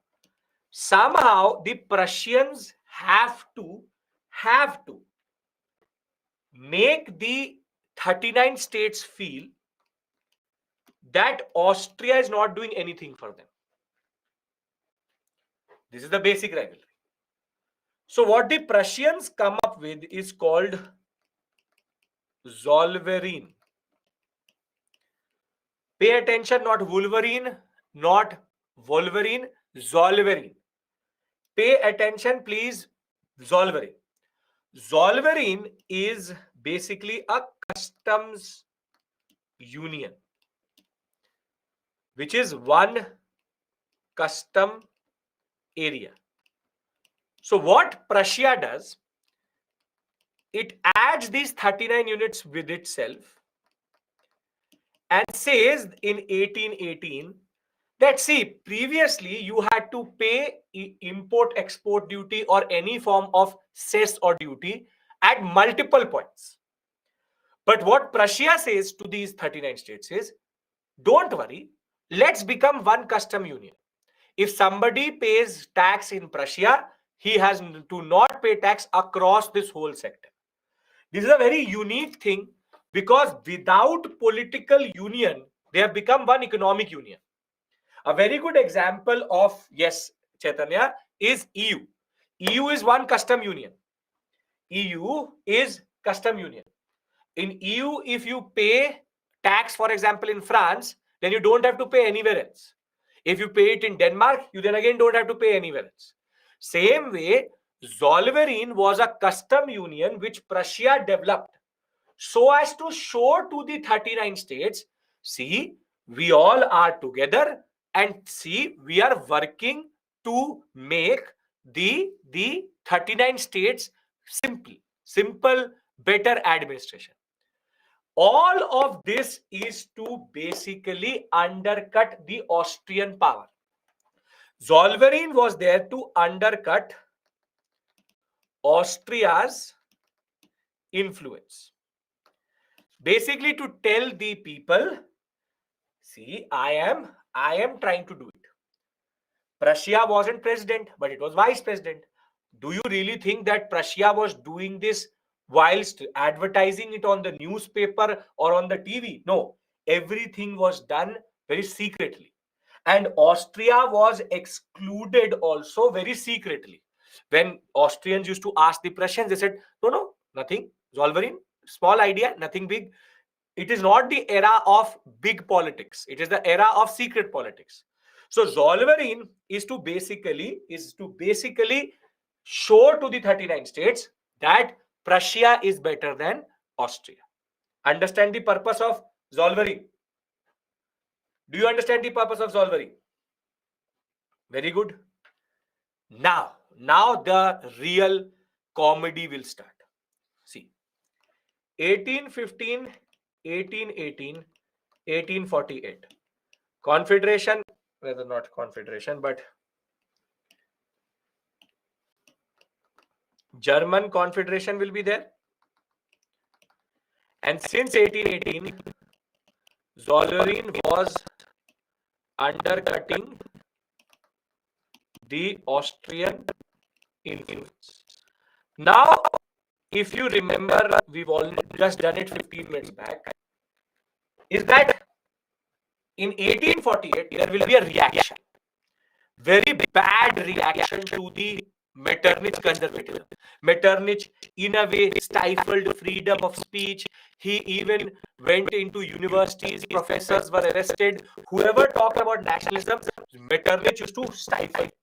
somehow the Prussians have to make the 39 states feel that Austria is not doing anything for them. This is the basic rivalry. So what the Prussians come up with is called Zollverein. Pay attention, not Wolverine, not Wolverine, Zollverein. Pay attention, please. Zollverein. Zollverein is basically a customs union, which is one custom area. So what Prussia does, it adds these 39 units with itself and says in 1818 that, see, previously you had to pay import-export duty or any form of cess or duty at multiple points. But what Prussia says to these 39 states is, don't worry, let's become one custom union. If somebody pays tax in Prussia, he has to not pay tax across this whole sector. This is a very unique thing because without political union, they have become one economic union. A very good example of, yes, Chaitanya, is EU. EU is one custom union. EU is custom union. In EU, if you pay tax, for example, in France, then you don't have to pay anywhere else. If you pay it in Denmark, you then again don't have to pay anywhere else. Same way, Zollverein was a custom union which Prussia developed so as to show to the 39 states, see, we all are together and see, we are working to make the 39 states simple. simple, better administration. All of this is to basically undercut the Austrian power. Zollverein was there to undercut Austria's influence. Basically to tell the people, see, I am trying to do it. Prussia wasn't president, but it was vice president. Do you really think that Prussia was doing this whilst advertising it on the newspaper or on the TV? No, everything was done very secretly. And Austria was excluded also very secretly. When Austrians used to ask the Prussians, they said, no, nothing. Zollverein, small idea, nothing big. It is not the era of big politics. It is the era of secret politics. So Zollverein is to basically show to the 39 states that Prussia is better than Austria. Understand the purpose of Zollverein? Do you understand the purpose of Zollverein? Very good. Now the real comedy will start. See, 1815, 1818, 1848. Confederation, whether not confederation, but German Confederation will be there. And since 1818, Zollverein was undercutting the Austrian influence. Now, if you remember, we've all just done it 15 minutes back, is that in 1848, there will be a reaction. Very bad reaction to the Metternich conservatism. Metternich, in a way, stifled freedom of speech. He even went into universities. Professors were arrested. Whoever talked about nationalism, Metternich used to stifle it.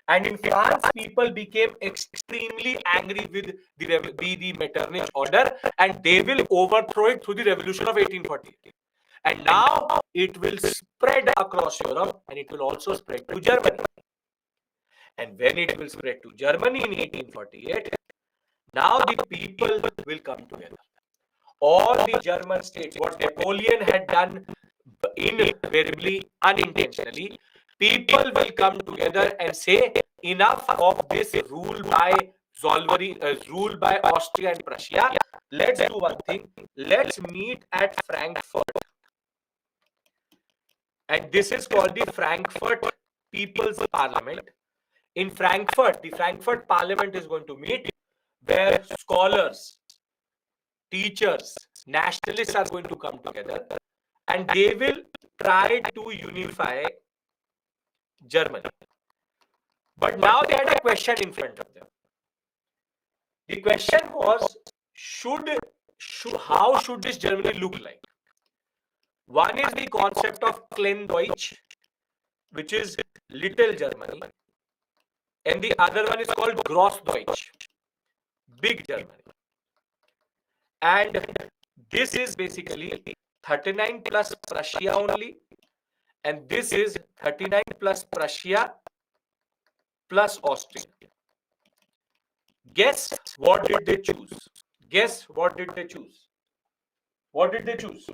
And in France, people became extremely angry with the Metternich order, and they will overthrow it through the revolution of 1848. And now it will spread across Europe, and it will also spread to Germany. And when it will spread to Germany in 1848, now the people will come together. All the German states, what Napoleon had done invariably, unintentionally, people will come together and say, enough of this rule by Zollverein, rule by Austria and Prussia. Let's do one thing. Let's meet at Frankfurt. And this is called the Frankfurt People's Parliament. In Frankfurt, the Frankfurt Parliament is going to meet, where scholars, teachers, nationalists are going to come together, and they will try to unify Germany. But now they had a question in front of them. The question was, how should this Germany look like? One is the concept of Klein Deutsch, which is little Germany, and the other one is called Grossdeutsch, big Germany. And this is basically 39 plus Prussia only, and this is 39 plus Prussia plus Austria. Guess what did they choose? Guess what did they choose? What did they choose?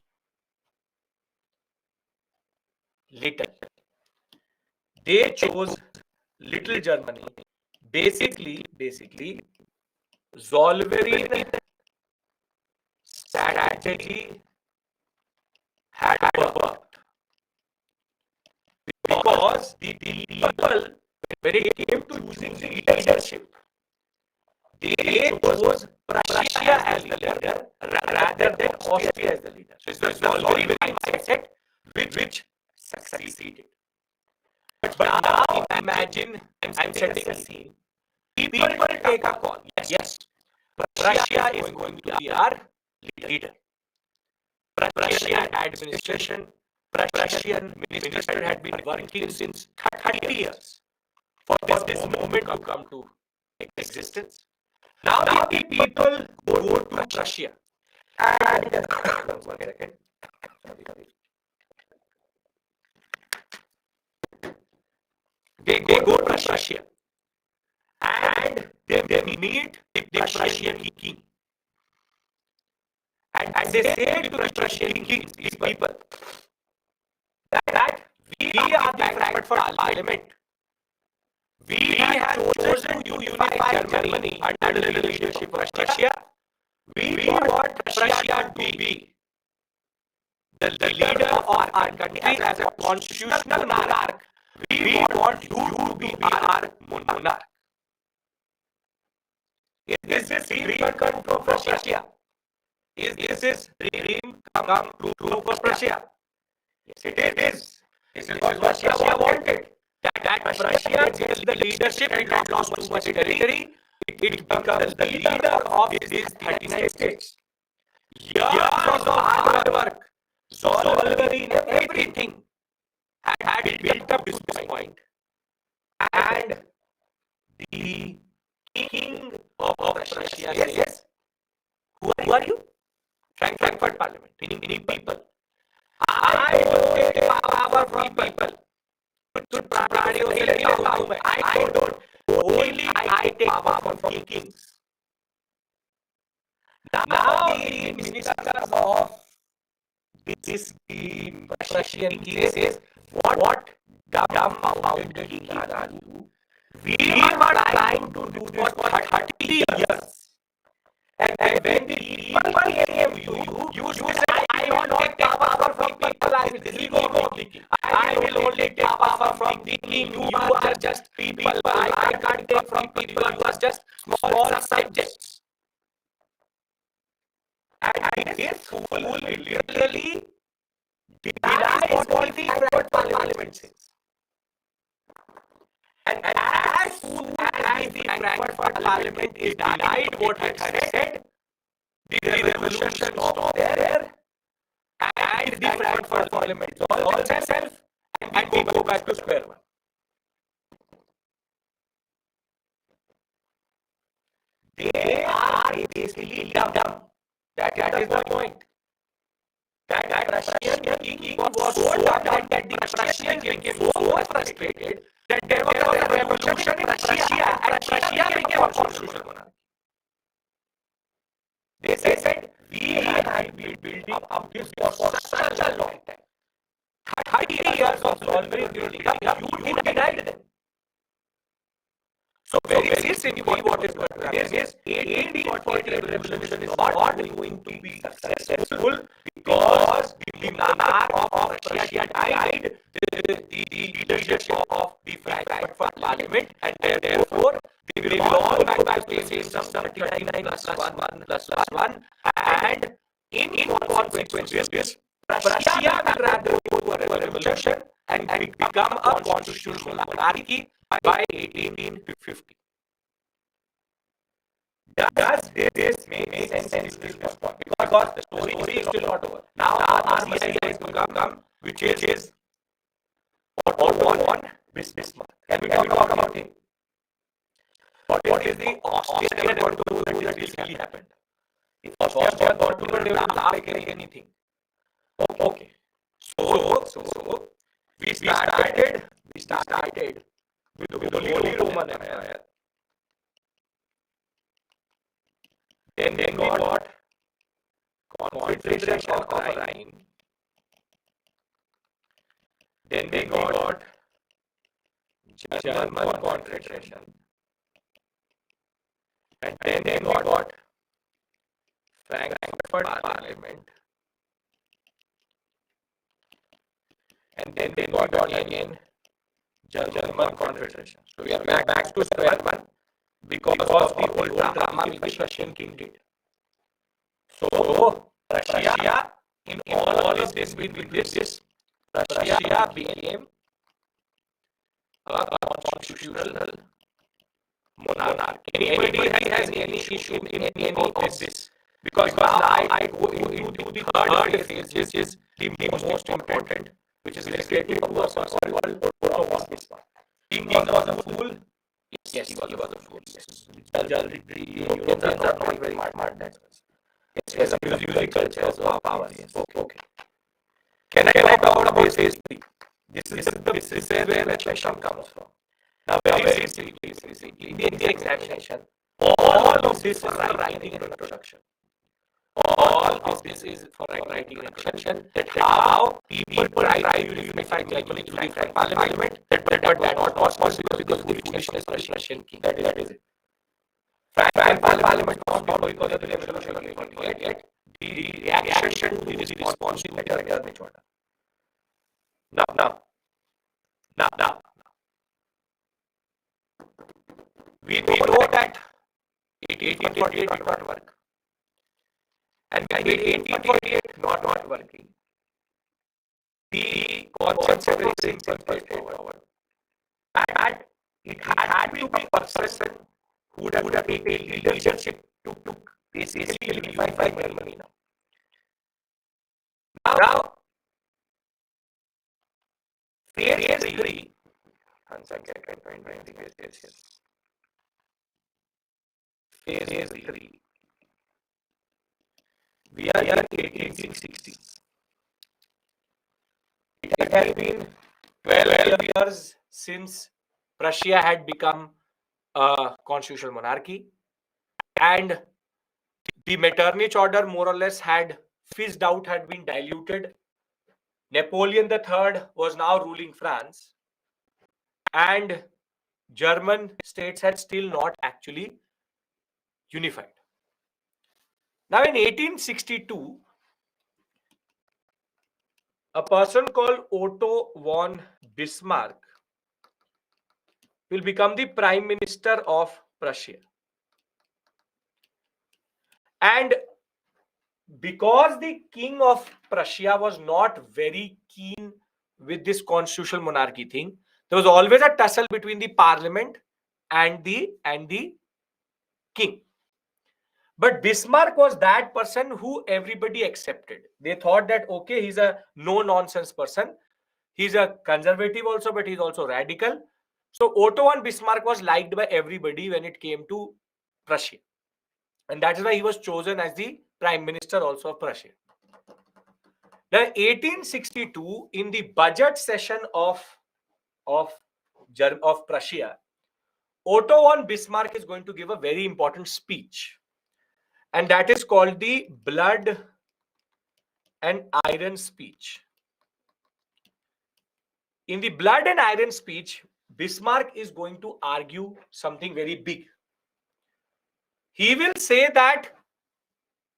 Little. They chose little Germany. Basically, Zollverein strategy had worked, because the people, when it came to choosing the leadership, they chose Prussia as the leader rather than Austria as the leader. So it's the Zollverein mindset which succeeded. But now imagine, I'm setting a scene. People take a call. Yes, Prussia is going to be our leader. Prussian administration, Prussian minister had been working since 30 years for this moment to come to existence. Now the people go to Prussia. And one second. They go to Prussia. And and they meet the Prussian king. And they say to the Prussian king, these people, that we are the Frankfurt Parliament. We have chosen to unify Germany under the leadership of Russia. We want Russia to be the leader of our country as a constitutional monarch. We want you to be our monarch. Is this dream come true for Russia? Is this dream come true for Russia? Yes, it is. This is what Russia wanted. That Russia gets the leadership, it not lost too much territory. It becomes the leader of these 39 states. Years of hard work, solving everything had built up to this point. And the king of Russia says, yes, who are you? Frankfurt Parliament, meaning people. I will take power from people. I don't. Only I take power from kings. Now the ministers of this Russian king says, what dumb about the king are you? We were trying to do this for 30 years. And when the people came you said, I will not take power from people, I will only take power from the king. You are just people, I can't take from people, you are just small subjects. And this fool literally denies what the Frankfurt Parliament says. And as soon as the Frankfurt Parliament is denied what it has said, the revolution stops there, and the Frankfurt Parliament resolves itself, and we go back to square one. They are basically dumb. That is the point. That Russian king was so dumb that the Russian became so frustrated that there was a revolution in Russia, and Russia became a constitutional monarchy. They said, we had been building up this for such a long time. 30 years of solving you denied them. So very simply what is going to happen is 1840 revolution is not going to be successful because the monarch of Russia died, the leadership of the Frankfurt Parliament, and therefore they will all back to the system 39 plus 1, and in consequence of this, Russia will rather go to a revolution and become a constitutional monarchy by 1850. Does this make sense in this point? Because the story is still not over. Now our Messiah is going to come, which is on Bismarck. Can we talk about him? What is the Austrian contour that really happened? If Austrian contour, they will not like anything. Okay. So we started with the Holy Roman Empire. Then we got Confederation of Rhine. Then we got German Confederation. And then we got Frankfurt Parliament. And then we got again German Confederation. So we are back to square one because of the old drama which the Russian king did. So Russia, in all of this, with this, Russia became a constitutional monarch. Anybody has any issue in any of this? Because now I go into the third phase, which is the most important, which is related to us called Bismarck. King was a fool. Yes, he was a fool. Yes. The Europeans are not very smart. Yes, a musical culture of power. Yes. Okay. Can I talk about phase 3? This is where the question comes from. Now, very simply, in the examination, all of this is for writing an introduction. All of this is for writing an introduction that how people try to unify Germany through the Frankfurt Parliament, but that was not possible because of the foolishness of the Russian king. That is it. Frankfurt Parliament was not because of the revolution of 1848, the reaction to this response to the German order. Now, we know that 1848 did not work. And when 1848 not working, the concept is very simple, straightforward. And it had to be a person who would have taken leadership to basically unify Germany now. Now, phase 3. Phase 3. We are in 1860s. It has been 12 years since Prussia had become a constitutional monarchy, and the Metternich order more or less had fizzed out, had been diluted. Napoleon III was now ruling France, and German states had still not actually unified. Now, in 1862, a person called Otto von Bismarck will become the Prime Minister of Prussia. And because the King of Prussia was not very keen with this constitutional monarchy thing, there was always a tussle between the parliament and the king. But Bismarck was that person who everybody accepted. They thought that, okay, he's a no-nonsense person. He's a conservative also, but he's also radical. So Otto von Bismarck was liked by everybody when it came to Prussia. And that is why he was chosen as the Prime Minister also of Prussia. Now, 1862, in the budget session of Prussia, Otto von Bismarck is going to give a very important speech. And that is called the Blood and Iron speech. In the Blood and Iron speech, Bismarck is going to argue something very big. He will say that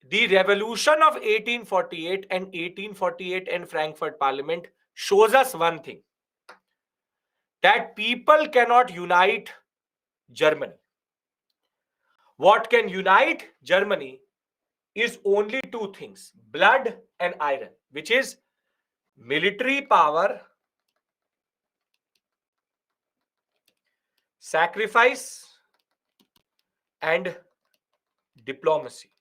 the revolution of 1848 and Frankfurt Parliament shows us one thing, that people cannot unite Germany. What can unite Germany is only two things, blood and iron, which is military power, sacrifice, and diplomacy.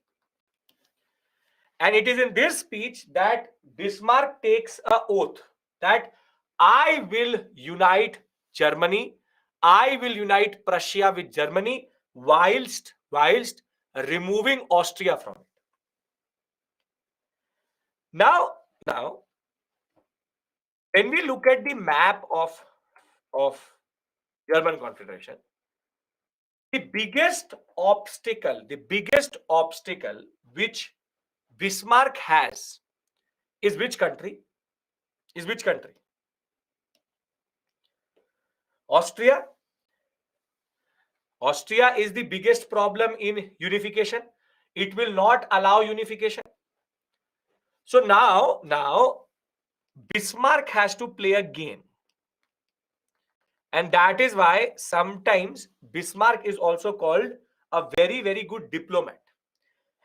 And it is in this speech that Bismarck takes an oath that I will unite Germany, I will unite Prussia with Germany whilst removing Austria from it. Now, when we look at the map of German Confederation, the biggest obstacle which Bismarck has is which country? Austria. Austria is the biggest problem in unification. It will not allow unification. So now Bismarck has to play a game. And that is why sometimes Bismarck is also called a very, very good diplomat.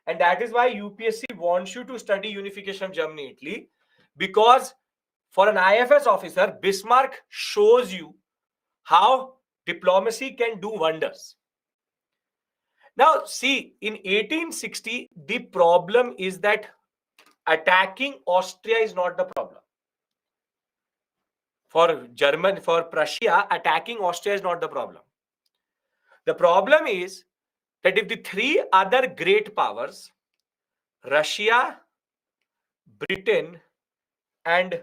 And that is why UPSC wants you to study unification of Germany, Italy, because for an IFS officer, Bismarck shows you how diplomacy can do wonders. Now, see, in 1860, the problem is that attacking Austria is not the problem. For Prussia, attacking Austria is not the problem. The problem is that if the three other great powers, Russia, Britain, and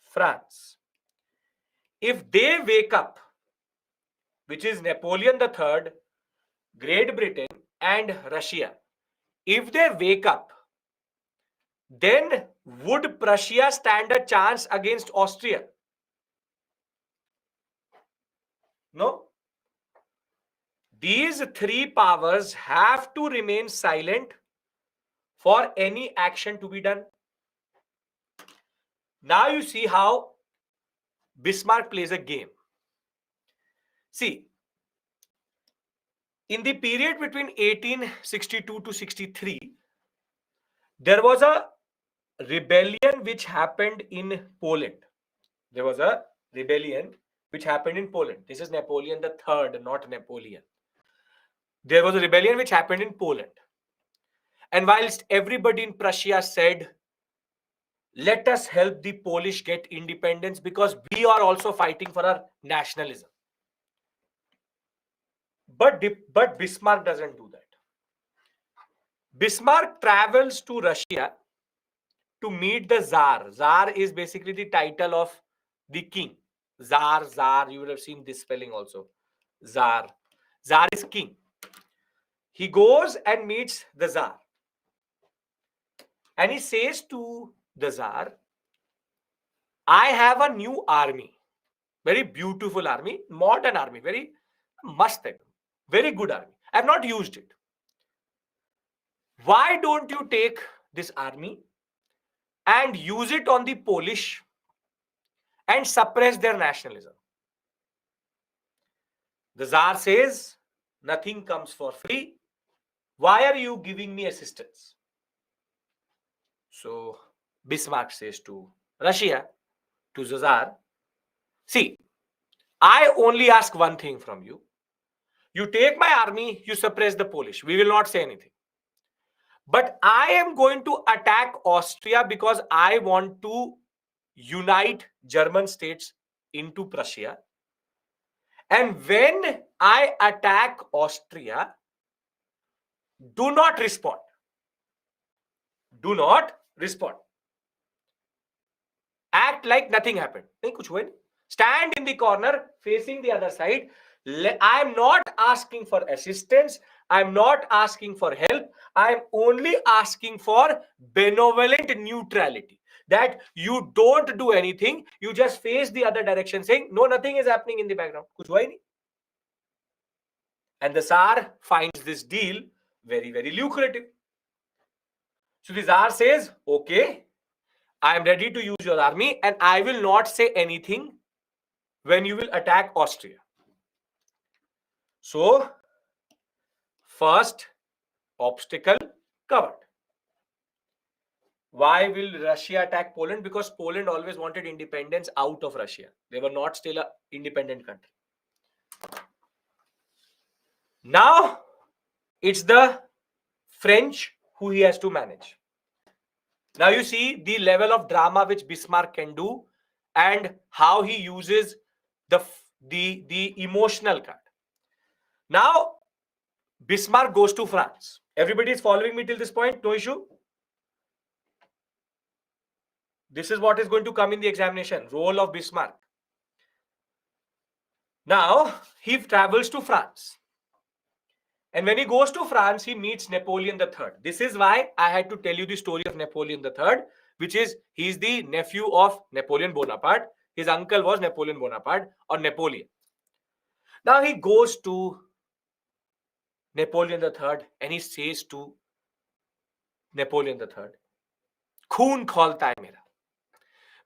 France, if they wake up which is Napoleon III, Great Britain, and Russia, if they wake up, then would Prussia stand a chance against Austria? No. These three powers have to remain silent for any action to be done. Now you see how Bismarck plays a game. See, in the period between 1862 to 63, there was a rebellion which happened in Poland. There was a rebellion which happened in Poland. This is Napoleon III, not Napoleon. There was a rebellion which happened in Poland. And whilst everybody in Prussia said, let us help the Polish get independence because we are also fighting for our nationalism. But Bismarck doesn't do that. Bismarck travels to Russia to meet the Tsar. Tsar is basically the title of the king. Tsar, you would have seen this spelling also. Tsar. Tsar is king. He goes and meets the Tsar. And he says to the Tsar, I have a new army. Very beautiful army, modern army, very must, very good army. I have not used it. Why don't you take this army and use it on the Polish and suppress their nationalism? The Tsar says, nothing comes for free. Why are you giving me assistance? So Bismarck says to Russia, to the Tsar, see, I only ask one thing from you. You take my army, you suppress the Polish. We will not say anything. But I am going to attack Austria because I want to unite German states into Prussia. And when I attack Austria, do not respond. Do not respond. Act like nothing happened. Stand in the corner facing the other side. I am not asking for assistance. I am not asking for help. I am only asking for benevolent neutrality. That you don't do anything. You just face the other direction saying, no, nothing is happening in the background. Kuch hua hi nahi. And the Tsar finds this deal very, very lucrative. So the Tsar says, okay, I am ready to use your army and I will not say anything when you will attack Austria. So, first obstacle covered. Why will Russia attack Poland? Because Poland always wanted independence out of Russia. They were not still an independent country. Now, it's the French who he has to manage. Now you see the level of drama which Bismarck can do and how he uses the emotional card. Now, Bismarck goes to France. Everybody is following me till this point? No issue? This is what is going to come in the examination. Role of Bismarck. Now, he travels to France. And when he goes to France, he meets Napoleon III. This is why I had to tell you the story of Napoleon III, which is he's the nephew of Napoleon Bonaparte. His uncle was Napoleon Bonaparte or Napoleon. Now he goes to Napoleon III and he says to Napoleon III, Khoon kholta hai mera.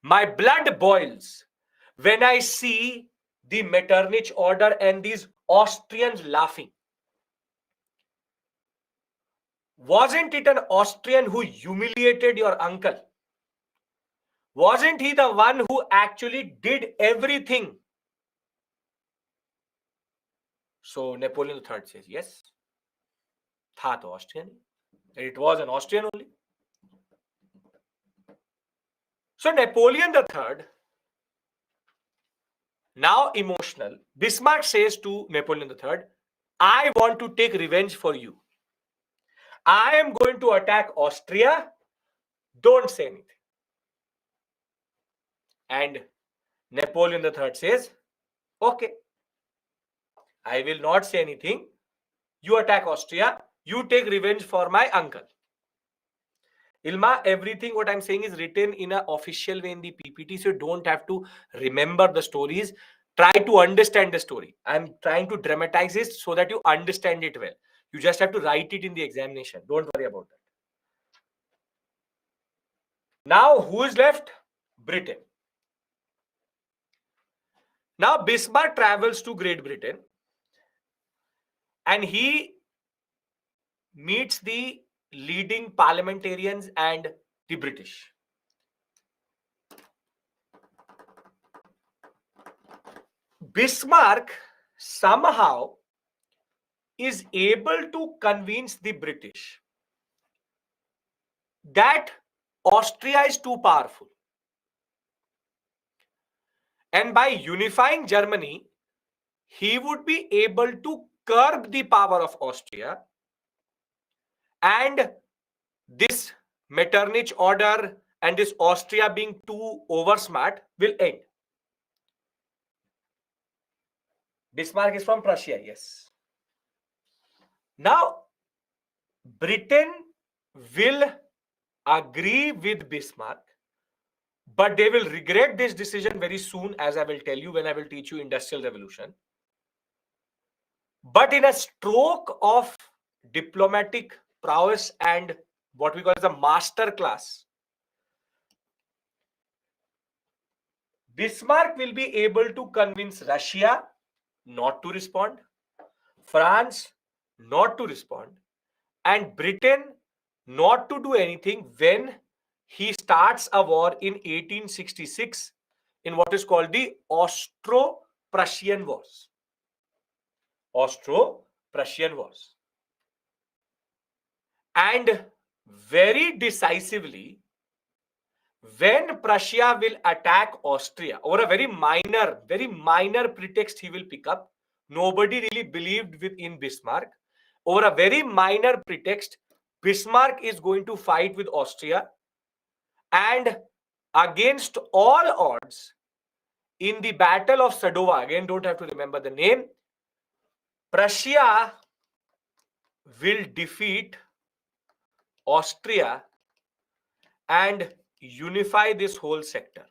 My blood boils when I see the Metternich order and these Austrians laughing. Wasn't it an Austrian who humiliated your uncle? Wasn't he the one who actually did everything? So Napoleon III says, yes. Tha to Austrian. It was an Austrian only. So Napoleon III, now emotional, Bismarck says to Napoleon III, I want to take revenge for you. I am going to attack Austria. Don't say anything. And Napoleon III says, okay. I will not say anything. You attack Austria. You take revenge for my uncle. Ilma, everything what I'm saying is written in an official way in the PPT, so you don't have to remember the stories. Try to understand the story. I'm trying to dramatize it so that you understand it well. You just have to write it in the examination. Don't worry about that. Now, who is left? Britain. Now, Bismarck travels to Great Britain and he meets the leading parliamentarians and the British. Bismarck somehow is able to convince the British that Austria is too powerful. And by unifying Germany, he would be able to curb the power of Austria, and this Metternich order and this Austria being too oversmart will end. Bismarck is from Prussia, yes. Now, Britain will agree with Bismarck, but they will regret this decision very soon, as I will tell you when I will teach you Industrial Revolution. But in a stroke of diplomatic prowess and what we call as a master class, Bismarck will be able to convince Russia not to respond, France not to respond, and Britain not to do anything when he starts a war in 1866 in what is called the Austro-Prussian Wars. Austro-Prussian Wars. And very decisively, when Prussia will attack Austria, over a very minor pretext he will pick up. Nobody really believed in Bismarck. Over a very minor pretext, Bismarck is going to fight with Austria, and against all odds, in the Battle of Sadova, again don't have to remember the name, Prussia will defeat Austria and unify this whole sector.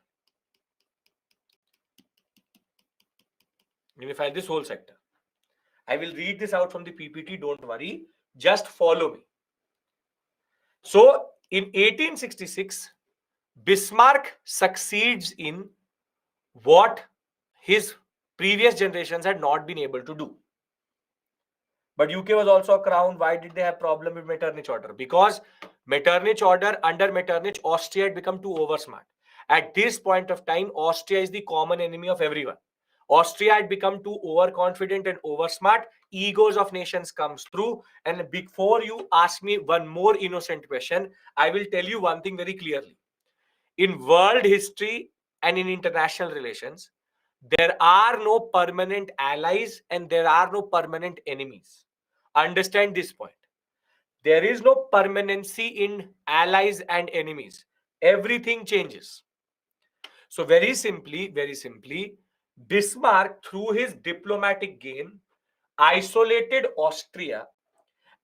Unify this whole sector. I will read this out from the PPT, don't worry. Just follow me. So, in 1866, Bismarck succeeds in what his previous generations had not been able to do. But UK was also a crown. Why did they have problem with Metternich order? Because Metternich order, under Metternich, Austria had become too oversmart. At this point of time, Austria is the common enemy of everyone. Austria had become too overconfident and oversmart. Egos of nations comes through. And before you ask me one more innocent question, I will tell you one thing very clearly. In world history and in international relations, there are no permanent allies and there are no permanent enemies. Understand this point. There is no permanency in allies and enemies. Everything changes. So very simply, Bismarck, through his diplomatic game, isolated Austria,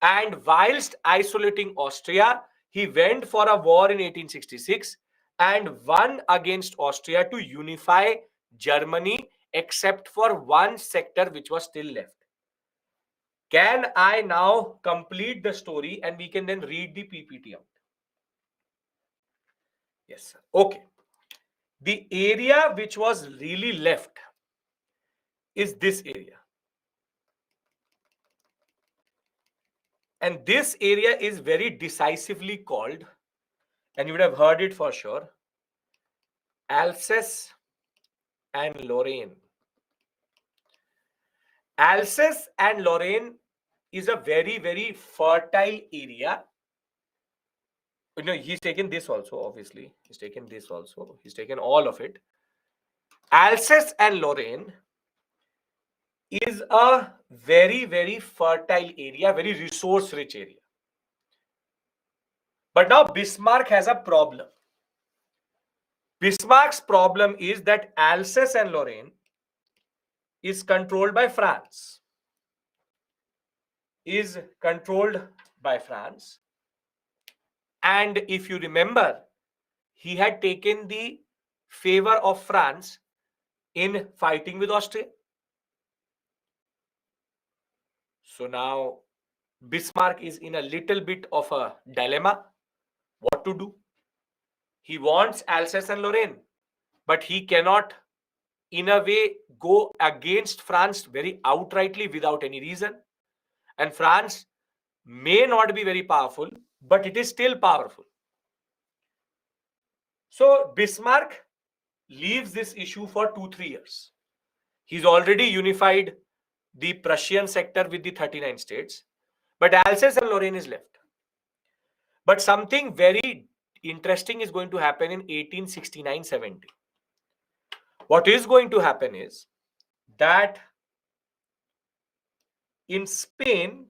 and whilst isolating Austria, he went for a war in 1866 and won against Austria to unify Germany, except for one sector which was still left. Can I now complete the story and we can then read the PPT out? Yes, sir. Okay. The area which was really left is this area. And this area is very decisively called, and you would have heard it for sure, Alsace and Lorraine. Alsace and Lorraine is a very, very fertile area. You know, he's taken this also, obviously. He's taken this also. He's taken all of it. Alsace and Lorraine is a very, very fertile area, very resource-rich area. But now Bismarck has a problem. Bismarck's problem is that Alsace and Lorraine is controlled by France. is controlled by France. And if you remember, he had taken the favor of France in fighting with Austria. So now Bismarck is in a little bit of a dilemma. What to do? He wants Alsace and Lorraine, but he cannot, in a way, go against France very outrightly without any reason. And France may not be very powerful, but it is still powerful. So Bismarck leaves this issue for 2-3 years. He's already unified the Prussian sector with the 39 states, but Alsace and Lorraine is left. But something very interesting is going to happen in 1869-70. What is going to happen is that in Spain,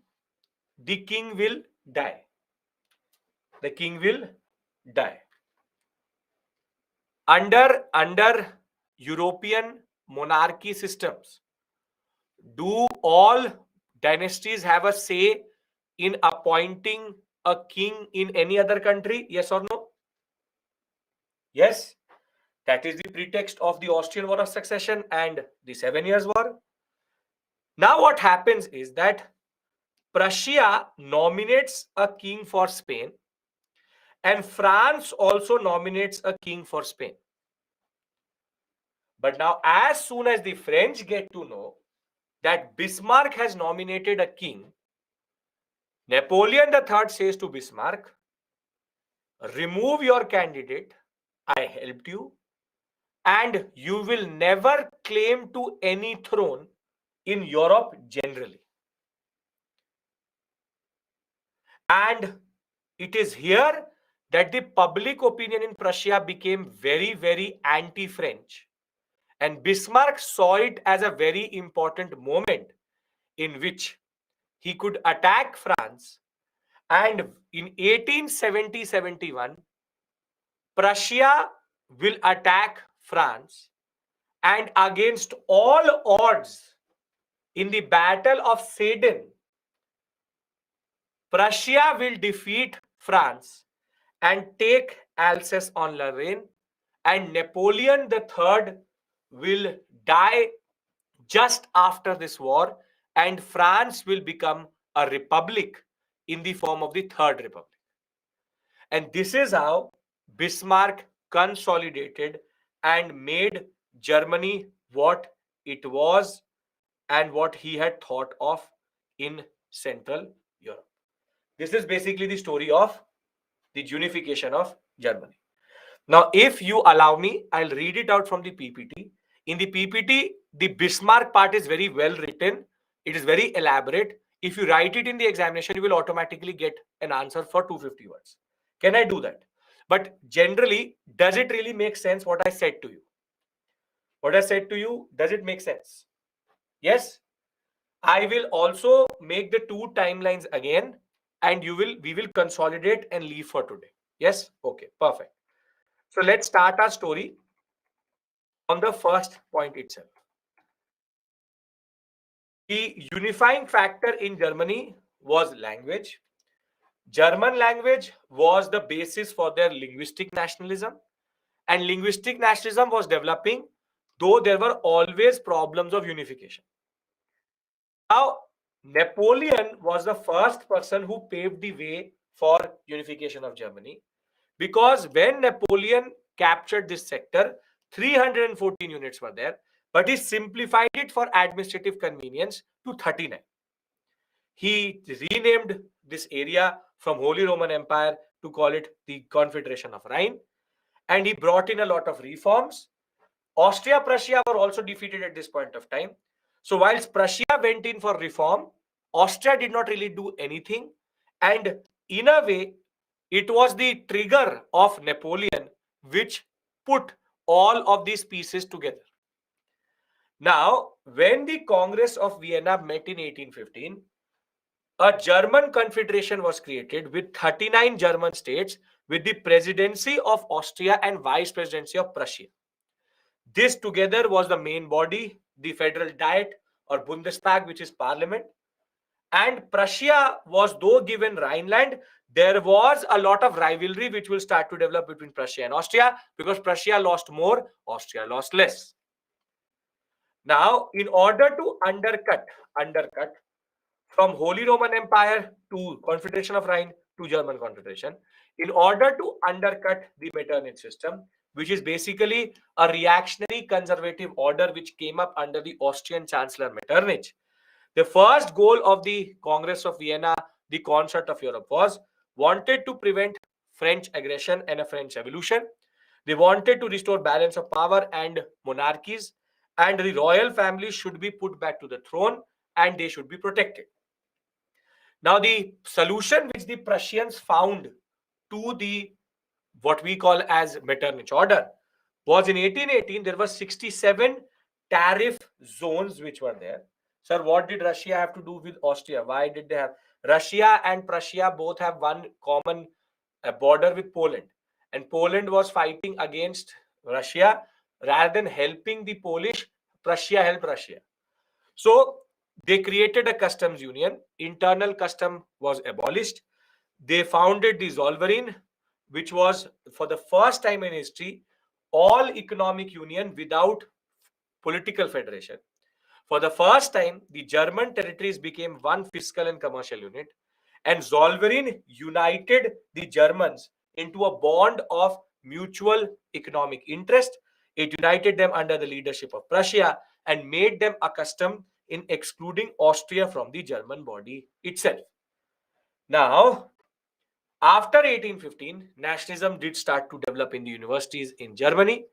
the king will die. The king will die. Under European monarchy systems, do all dynasties have a say in appointing a king in any other country? Yes or no? Yes. That is the pretext of the Austrian War of Succession and the 7 Years' War. Now what happens is that Prussia nominates a king for Spain, and France also nominates a king for Spain. But now, as soon as the French get to know that Bismarck has nominated a king, Napoleon III says to Bismarck, remove your candidate, I helped you, and you will never claim to any throne in Europe generally. And it is here that the public opinion in Prussia became very, very anti-French. And Bismarck saw it as a very important moment in which he could attack France. And in 1870-71, Prussia will attack France. And against all odds, in the Battle of Sedan, Prussia will defeat France and take Alsace-en-Lorraine, and Napoleon III will die just after this war, and France will become a republic in the form of the Third Republic. And this is how Bismarck consolidated and made Germany what it was and what he had thought of in Central Europe. This is basically the story of the unification of Germany. Now, if you allow me, I'll read it out from the PPT. In the PPT, the Bismarck part is very well written. It is very elaborate. If you write it in the examination, you will automatically get an answer for 250 words. Can I do that? But generally, does it really make sense what I said to you? What I said to you, does it make sense? Yes? I will also make the two timelines again, and we will consolidate and leave for today. Yes? Okay, perfect. So let's start our story on the first point itself. The unifying factor in Germany was language. German language was the basis for their linguistic nationalism, and linguistic nationalism was developing, though there were always problems of unification. Now, Napoleon was the first person who paved the way for unification of Germany, because when Napoleon captured this sector, 314 units were there, but he simplified it for administrative convenience to 39. He renamed this area from Holy Roman Empire to call it the Confederation of Rhine, and he brought in a lot of reforms. Austria-Prussia were also defeated at this point of time. So whilst Prussia went in for reform, Austria did not really do anything. And in a way, it was the trigger of Napoleon which put all of these pieces together. Now, when the Congress of Vienna met in 1815, a German confederation was created with 39 German states with the presidency of Austria and vice presidency of Prussia. This together was the main body, the Federal Diet or Bundestag, which is parliament. And Prussia was though given Rhineland, there was a lot of rivalry which will start to develop between Prussia and Austria, because Prussia lost more, Austria lost less. Now, in order to undercut from Holy Roman Empire to Confederation of Rhine to German Confederation, in order to undercut the Metternich system, which is basically a reactionary conservative order which came up under the Austrian Chancellor Metternich. The first goal of the Congress of Vienna, the Concert of Europe, was wanted to prevent French aggression and a French revolution. They wanted to restore balance of power and monarchies, and the royal family should be put back to the throne and they should be protected. Now, the solution which the Prussians found to the what we call as Metternich order was in 1818 there were 67 tariff zones which were there. Sir, what did Russia have to do with Austria? Why did they have? Russia and Prussia both have one common border with Poland, and Poland was fighting against Russia. Rather than helping the Polish, Prussia helped Russia. So they created a customs union. Internal custom was abolished. They founded the Zollverein, which was for the first time in history all economic union without political federation. For the first time, the German territories became one fiscal and commercial unit, and Zollverein united the Germans into a bond of mutual economic interest. It united them under the leadership of Prussia and made them accustomed in excluding Austria from the German body itself. Now, after 1815, nationalism did start to develop in the universities in Germany.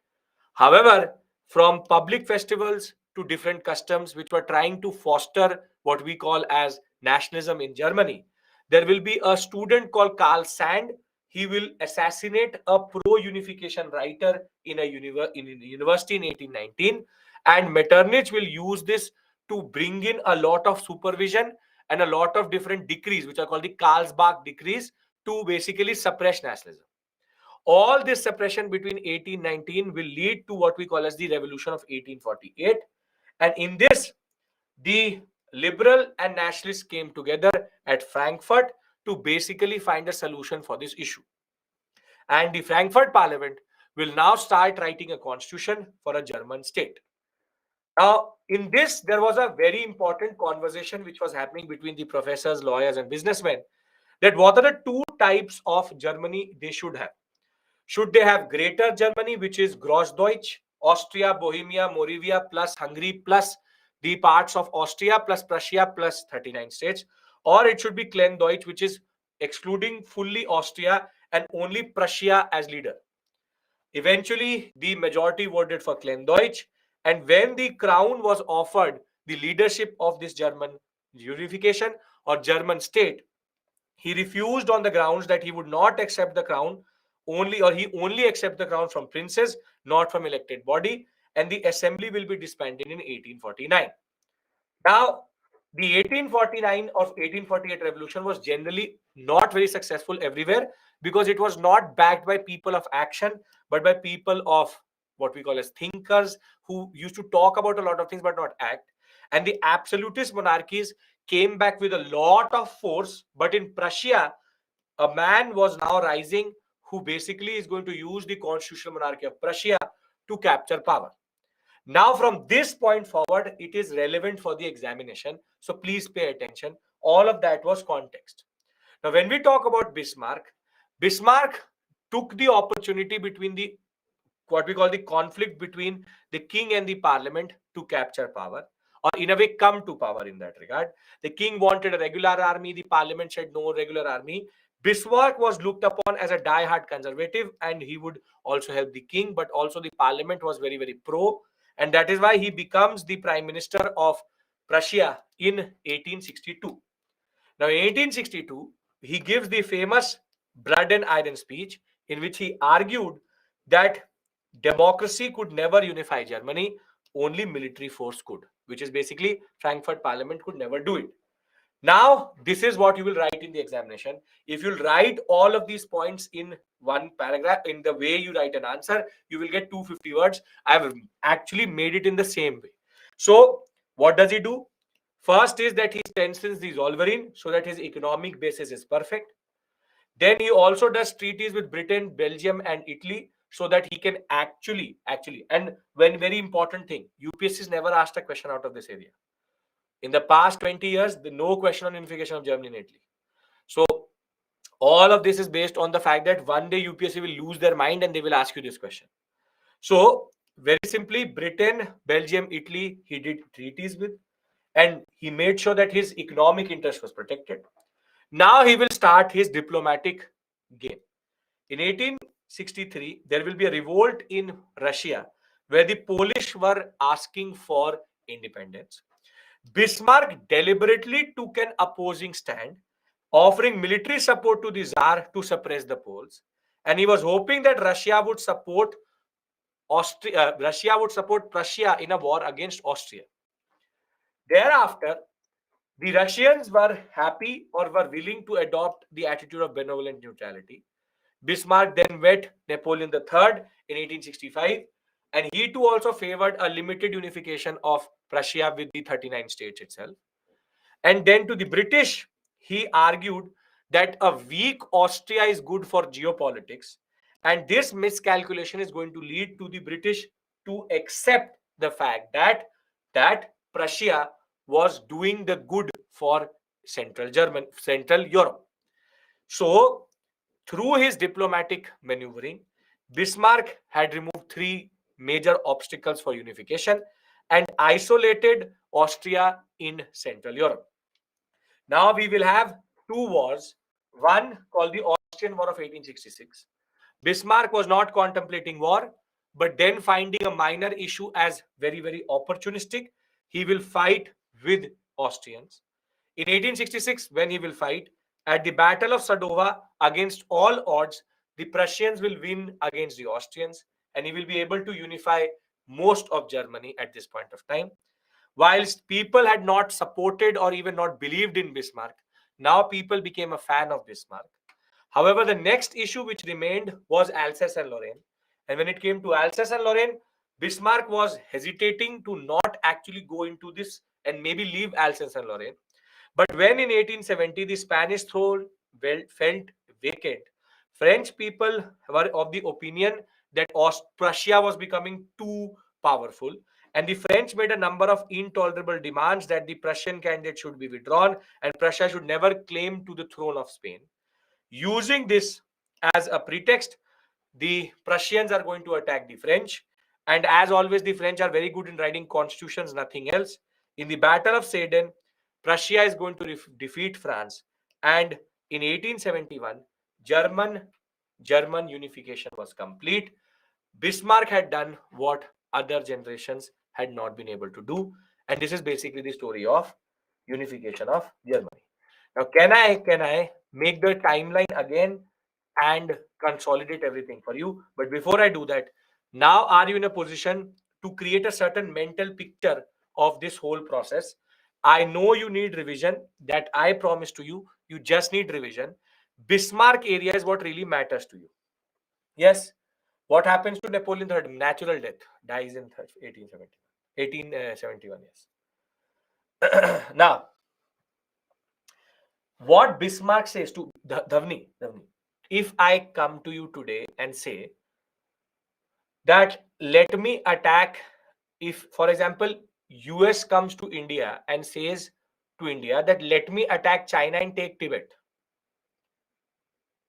However, from public festivals to different customs which were trying to foster what we call as nationalism in Germany, there will be a student called Karl Sand. He will assassinate a pro-unification writer in a university in 1819, and Metternich will use this to bring in a lot of supervision and a lot of different decrees, which are called the Karlsbad decrees, to basically suppress nationalism. All this suppression between 1819 will lead to what we call as the Revolution of 1848. And in this, the liberal and nationalists came together at Frankfurt to basically find a solution for this issue. And the Frankfurt Parliament will now start writing a constitution for a German state. Now, in this, there was a very important conversation which was happening between the professors, lawyers, and businessmen, that what are the two types of Germany they should have. Should they have Greater Germany, which is Grossdeutsch, Austria, Bohemia, Moravia, plus Hungary, plus the parts of Austria, plus Prussia, plus 39 states, or it should be Kleindeutsch, which is excluding fully Austria and only Prussia as leader. Eventually, the majority voted for Kleindeutsch, and when the crown was offered the leadership of this German unification or German state, he refused on the grounds that he would not accept the crown he only accept the crown from princes, not from elected body, and the assembly will be disbanded in 1849. Now, the 1849 or 1848 revolution was generally not very successful everywhere because it was not backed by people of action, but by people of what we call as thinkers who used to talk about a lot of things but not act. And the absolutist monarchies came back with a lot of force, but in Prussia, a man was now rising who basically is going to use the constitutional monarchy of Prussia to capture power. Now, from this point forward, it is relevant for the examination. So please pay attention. All of that was context. Now, when we talk about Bismarck, Bismarck took the opportunity between the what we call the conflict between the king and the parliament to capture power, or in a way come to power in that regard. The king wanted a regular army, the parliament said no regular army. Bismarck was looked upon as a die-hard conservative and he would also help the king, but also the parliament was very, very pro, and that is why he becomes the prime minister of Prussia in 1862. Now, in 1862, he gives the famous Blood and Iron speech in which he argued that democracy could never unify Germany, only military force could, which is basically Frankfurt Parliament could never do it. Now, this is what you will write in the examination. If you'll write all of these points in one paragraph, in the way you write an answer, you will get 250 words. I have actually made it in the same way. So, what does he do? First is that he strengthens the Zollverein so that his economic basis is perfect. Then he also does treaties with Britain, Belgium, and Italy so that he can actually, and when very important thing, UPSC has never asked a question out of this area. In the past 20 years, no question on unification of Germany and Italy. So all of this is based on the fact that one day UPSC will lose their mind and they will ask you this question. So very simply, Britain, Belgium, Italy, he did treaties with, and he made sure that his economic interest was protected. Now he will start his diplomatic game. In 1863, there will be a revolt in Russia where the Polish were asking for independence. Bismarck deliberately took an opposing stand, offering military support to the Tsar to suppress the Poles, and he was hoping that Russia would support Prussia in a war against Austria. Thereafter, the Russians were happy or were willing to adopt the attitude of benevolent neutrality. Bismarck then met Napoleon III in 1865, and he too also favored a limited unification of Prussia with the 39 states itself. And then to the British, he argued that a weak Austria is good for geopolitics, and this miscalculation is going to lead to the British to accept the fact that Prussia was doing the good for Central Europe. So, through his diplomatic maneuvering, Bismarck had removed three major obstacles for unification and isolated Austria in Central Europe. Now we will have two wars, one called the Austrian War of 1866. Bismarck was not contemplating war, but then finding a minor issue as very, very opportunistic, he will fight with Austrians. In 1866, when he will fight, at the Battle of Sadova, against all odds, the Prussians will win against the Austrians, and he will be able to unify most of Germany at this point of time. Whilst people had not supported or even not believed in Bismarck, now people became a fan of Bismarck. However, the next issue which remained was Alsace and Lorraine. And when it came to Alsace and Lorraine, Bismarck was hesitating to not actually go into this and maybe leave Alsace and Lorraine. But when in 1870 the Spanish throne felt vacant, French people were of the opinion that Prussia was becoming too powerful, and the French made a number of intolerable demands that the Prussian candidate should be withdrawn and Prussia should never claim to the throne of Spain. Using this as a pretext, the Prussians are going to attack the French, and as always, the French are very good in writing constitutions, nothing else. In the Battle of Sedan, Prussia is going to defeat France, and in 1871, German unification was complete. Bismarck had done what other generations had not been able to do, and this is basically the story of unification of Germany. Now, can I make the timeline again and consolidate everything for you? But before I do that, now are you in a position to create a certain mental picture of this whole process? I know you need revision. That I promise to you. You just need revision. Bismarck area is what really matters to you. Yes. What happens to Napoleon III? Natural death. Dies in 1871. Yes. Now, what Bismarck says to Dhavni, if I come to you today and say that let me attack, if for example US comes to India and says to India that let me attack China and take Tibet,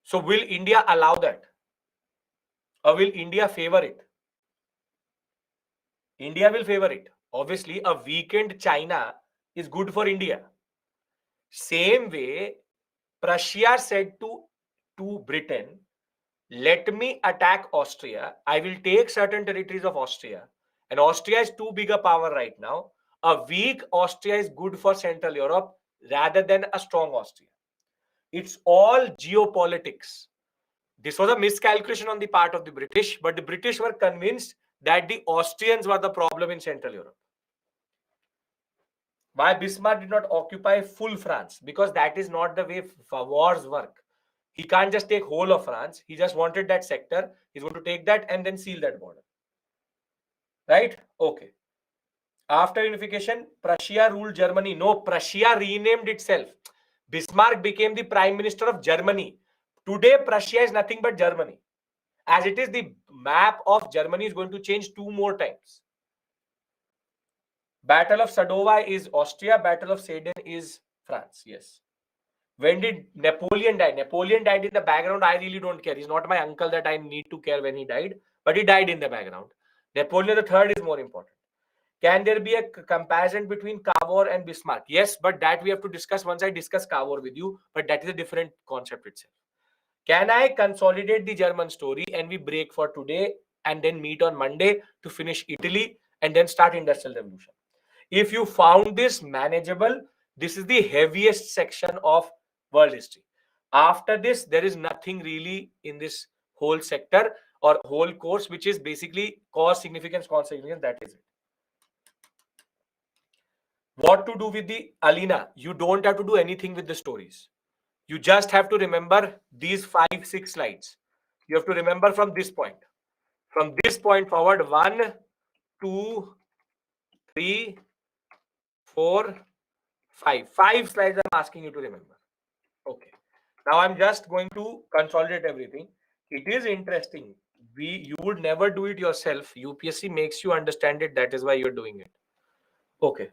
so will India allow that, or will India favor it? India will favor it. Obviously, a weakened China is good for India. Same way, Prussia said to Britain, let me attack Austria. I will take certain territories of Austria. And Austria is too big a power right now. A weak Austria is good for Central Europe rather than a strong Austria. It's all geopolitics. This was a miscalculation on the part of the British, but the British were convinced that the Austrians were the problem in Central Europe. Why Bismarck did not occupy full France? Because that is not the way wars work. He can't just take whole of France. He just wanted that sector. He's going to take that and then seal that border. Right? Okay. After unification, Prussia ruled Germany. No, Prussia renamed itself. Bismarck became the Prime Minister of Germany. Today, Prussia is nothing but Germany. As it is, the map of Germany is going to change 2 more times. Battle of Sadova is Austria. Battle of Sedan is France. Yes. When did Napoleon die? Napoleon died in the background. I really don't care. He's not my uncle that I need to care when he died, but he died in the background. Napoleon III is more important. Can there be a comparison between Cavour and Bismarck? Yes, but that we have to discuss once I discuss Cavour with you, but that is a different concept itself. Can I consolidate the German story and we break for today and then meet on Monday to finish Italy and then start Industrial Revolution? If you found this manageable, this is the heaviest section of world history. After this, there is nothing really in this whole sector or whole course, which is basically cause, significance, consequence. That is it. What to do with the Alina? You don't have to do anything with the stories. You just have to remember these 5-6 slides. You have to remember from this point. From this point forward, 1, 2, 3, 4, 5. 5 slides I'm asking you to remember. Okay. Now I'm just going to consolidate everything. It is interesting. You would never do it yourself. UPSC makes you understand it. That is why you're doing it. Okay.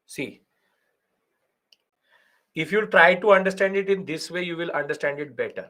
See, if you try to understand it in this way, you will understand it better.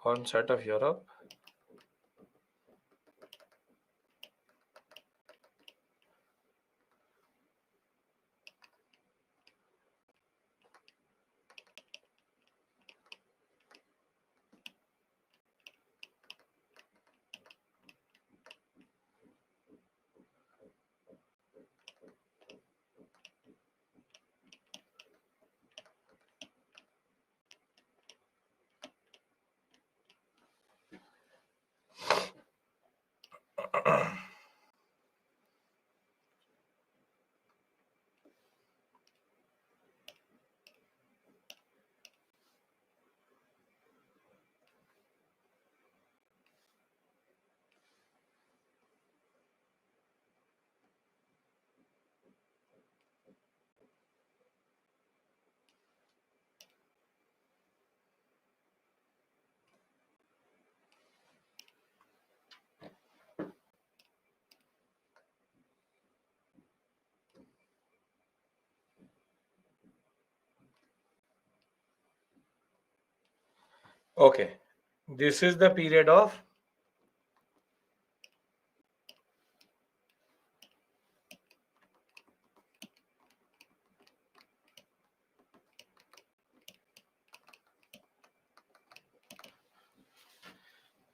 Concept of Europe. Okay. This is the period of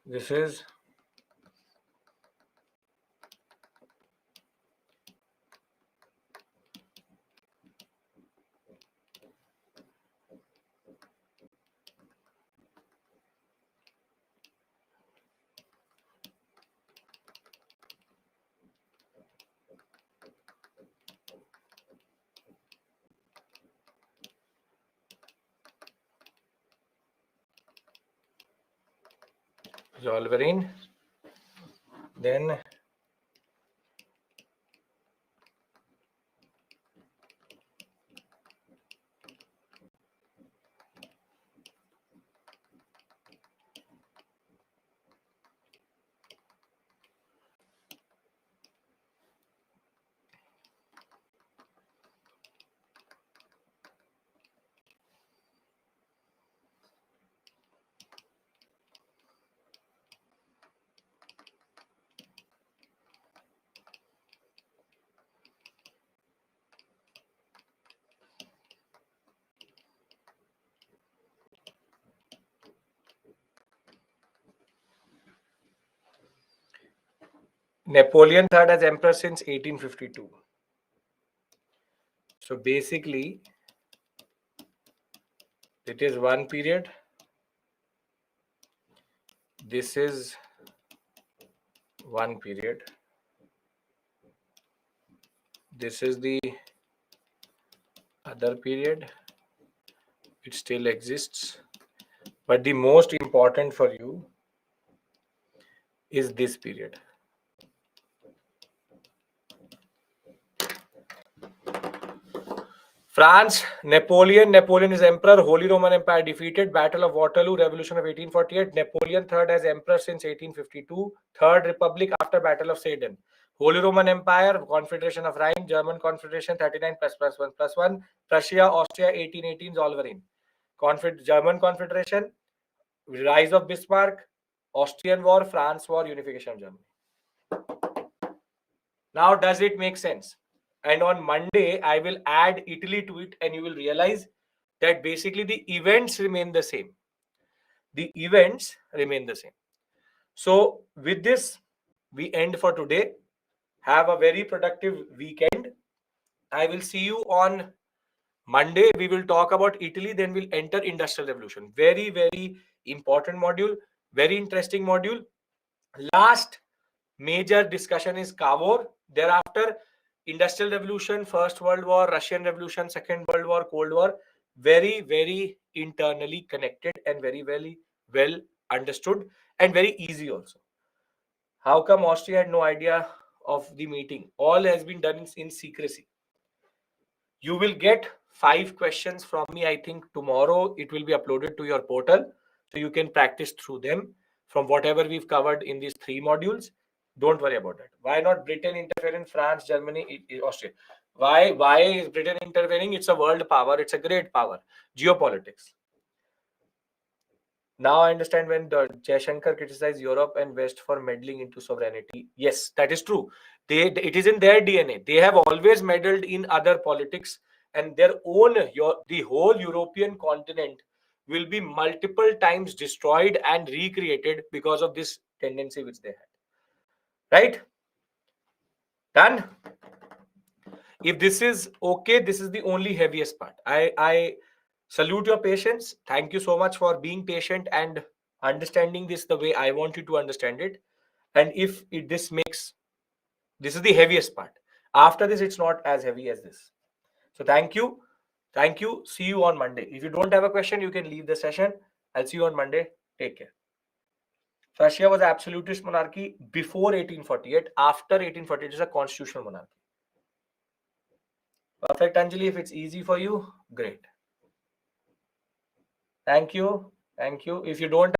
this is Zollverein. Then Napoleon III as emperor since 1852. So basically, it is one period. This is one period. This is the other period. It still exists. But the most important for you is this period. France, Napoleon is emperor, Holy Roman Empire defeated, Battle of Waterloo, Revolution of 1848, Napoleon III as emperor since 1852, Third Republic after Battle of Sedan, Holy Roman Empire, Confederation of Rhine, German Confederation 39 plus 1, Prussia, Austria 1818, Zollverein, German Confederation, rise of Bismarck, Austrian War, France War, unification of Germany. Now, does it make sense? And on Monday, I will add Italy to it, and you will realize that basically the events remain the same. The events remain the same. So, with this, we end for today. Have a very productive weekend. I will see you on Monday. We will talk about Italy, then we'll enter Industrial Revolution. Very, very important module, very interesting module. Last major discussion is Cavour. Thereafter, Industrial Revolution, First World War, Russian Revolution, Second World War, Cold War. Very, very internally connected and very, very well understood and very easy also. How come Austria had no idea of the meeting? All has been done in secrecy. You will get 5 questions from me. I think tomorrow it will be uploaded to your portal. So you can practice through them from whatever we've covered in these 3 modules. Don't worry about it. Why not Britain interfering, France, Germany, Austria? Why is Britain intervening? It's a world power. It's a great power. Geopolitics. Now I understand when Jaishankar criticized Europe and West for meddling into sovereignty. Yes, that is true. It is in their DNA. They have always meddled in other politics, and their own the whole European continent will be multiple times destroyed and recreated because of this tendency which they had. Right? Done? If this is okay, this is the only heaviest part. I salute your patience. Thank you so much for being patient and understanding this the way I want you to understand it. And if this is the heaviest part. After this, it's not as heavy as this. So thank you. Thank you. See you on Monday. If you don't have a question, you can leave the session. I'll see you on Monday. Take care. Russia was absolutist monarchy before 1848. After 1848, it is a constitutional monarchy. Perfect, Anjali. If it's easy for you, great. Thank you. Thank you. If you don't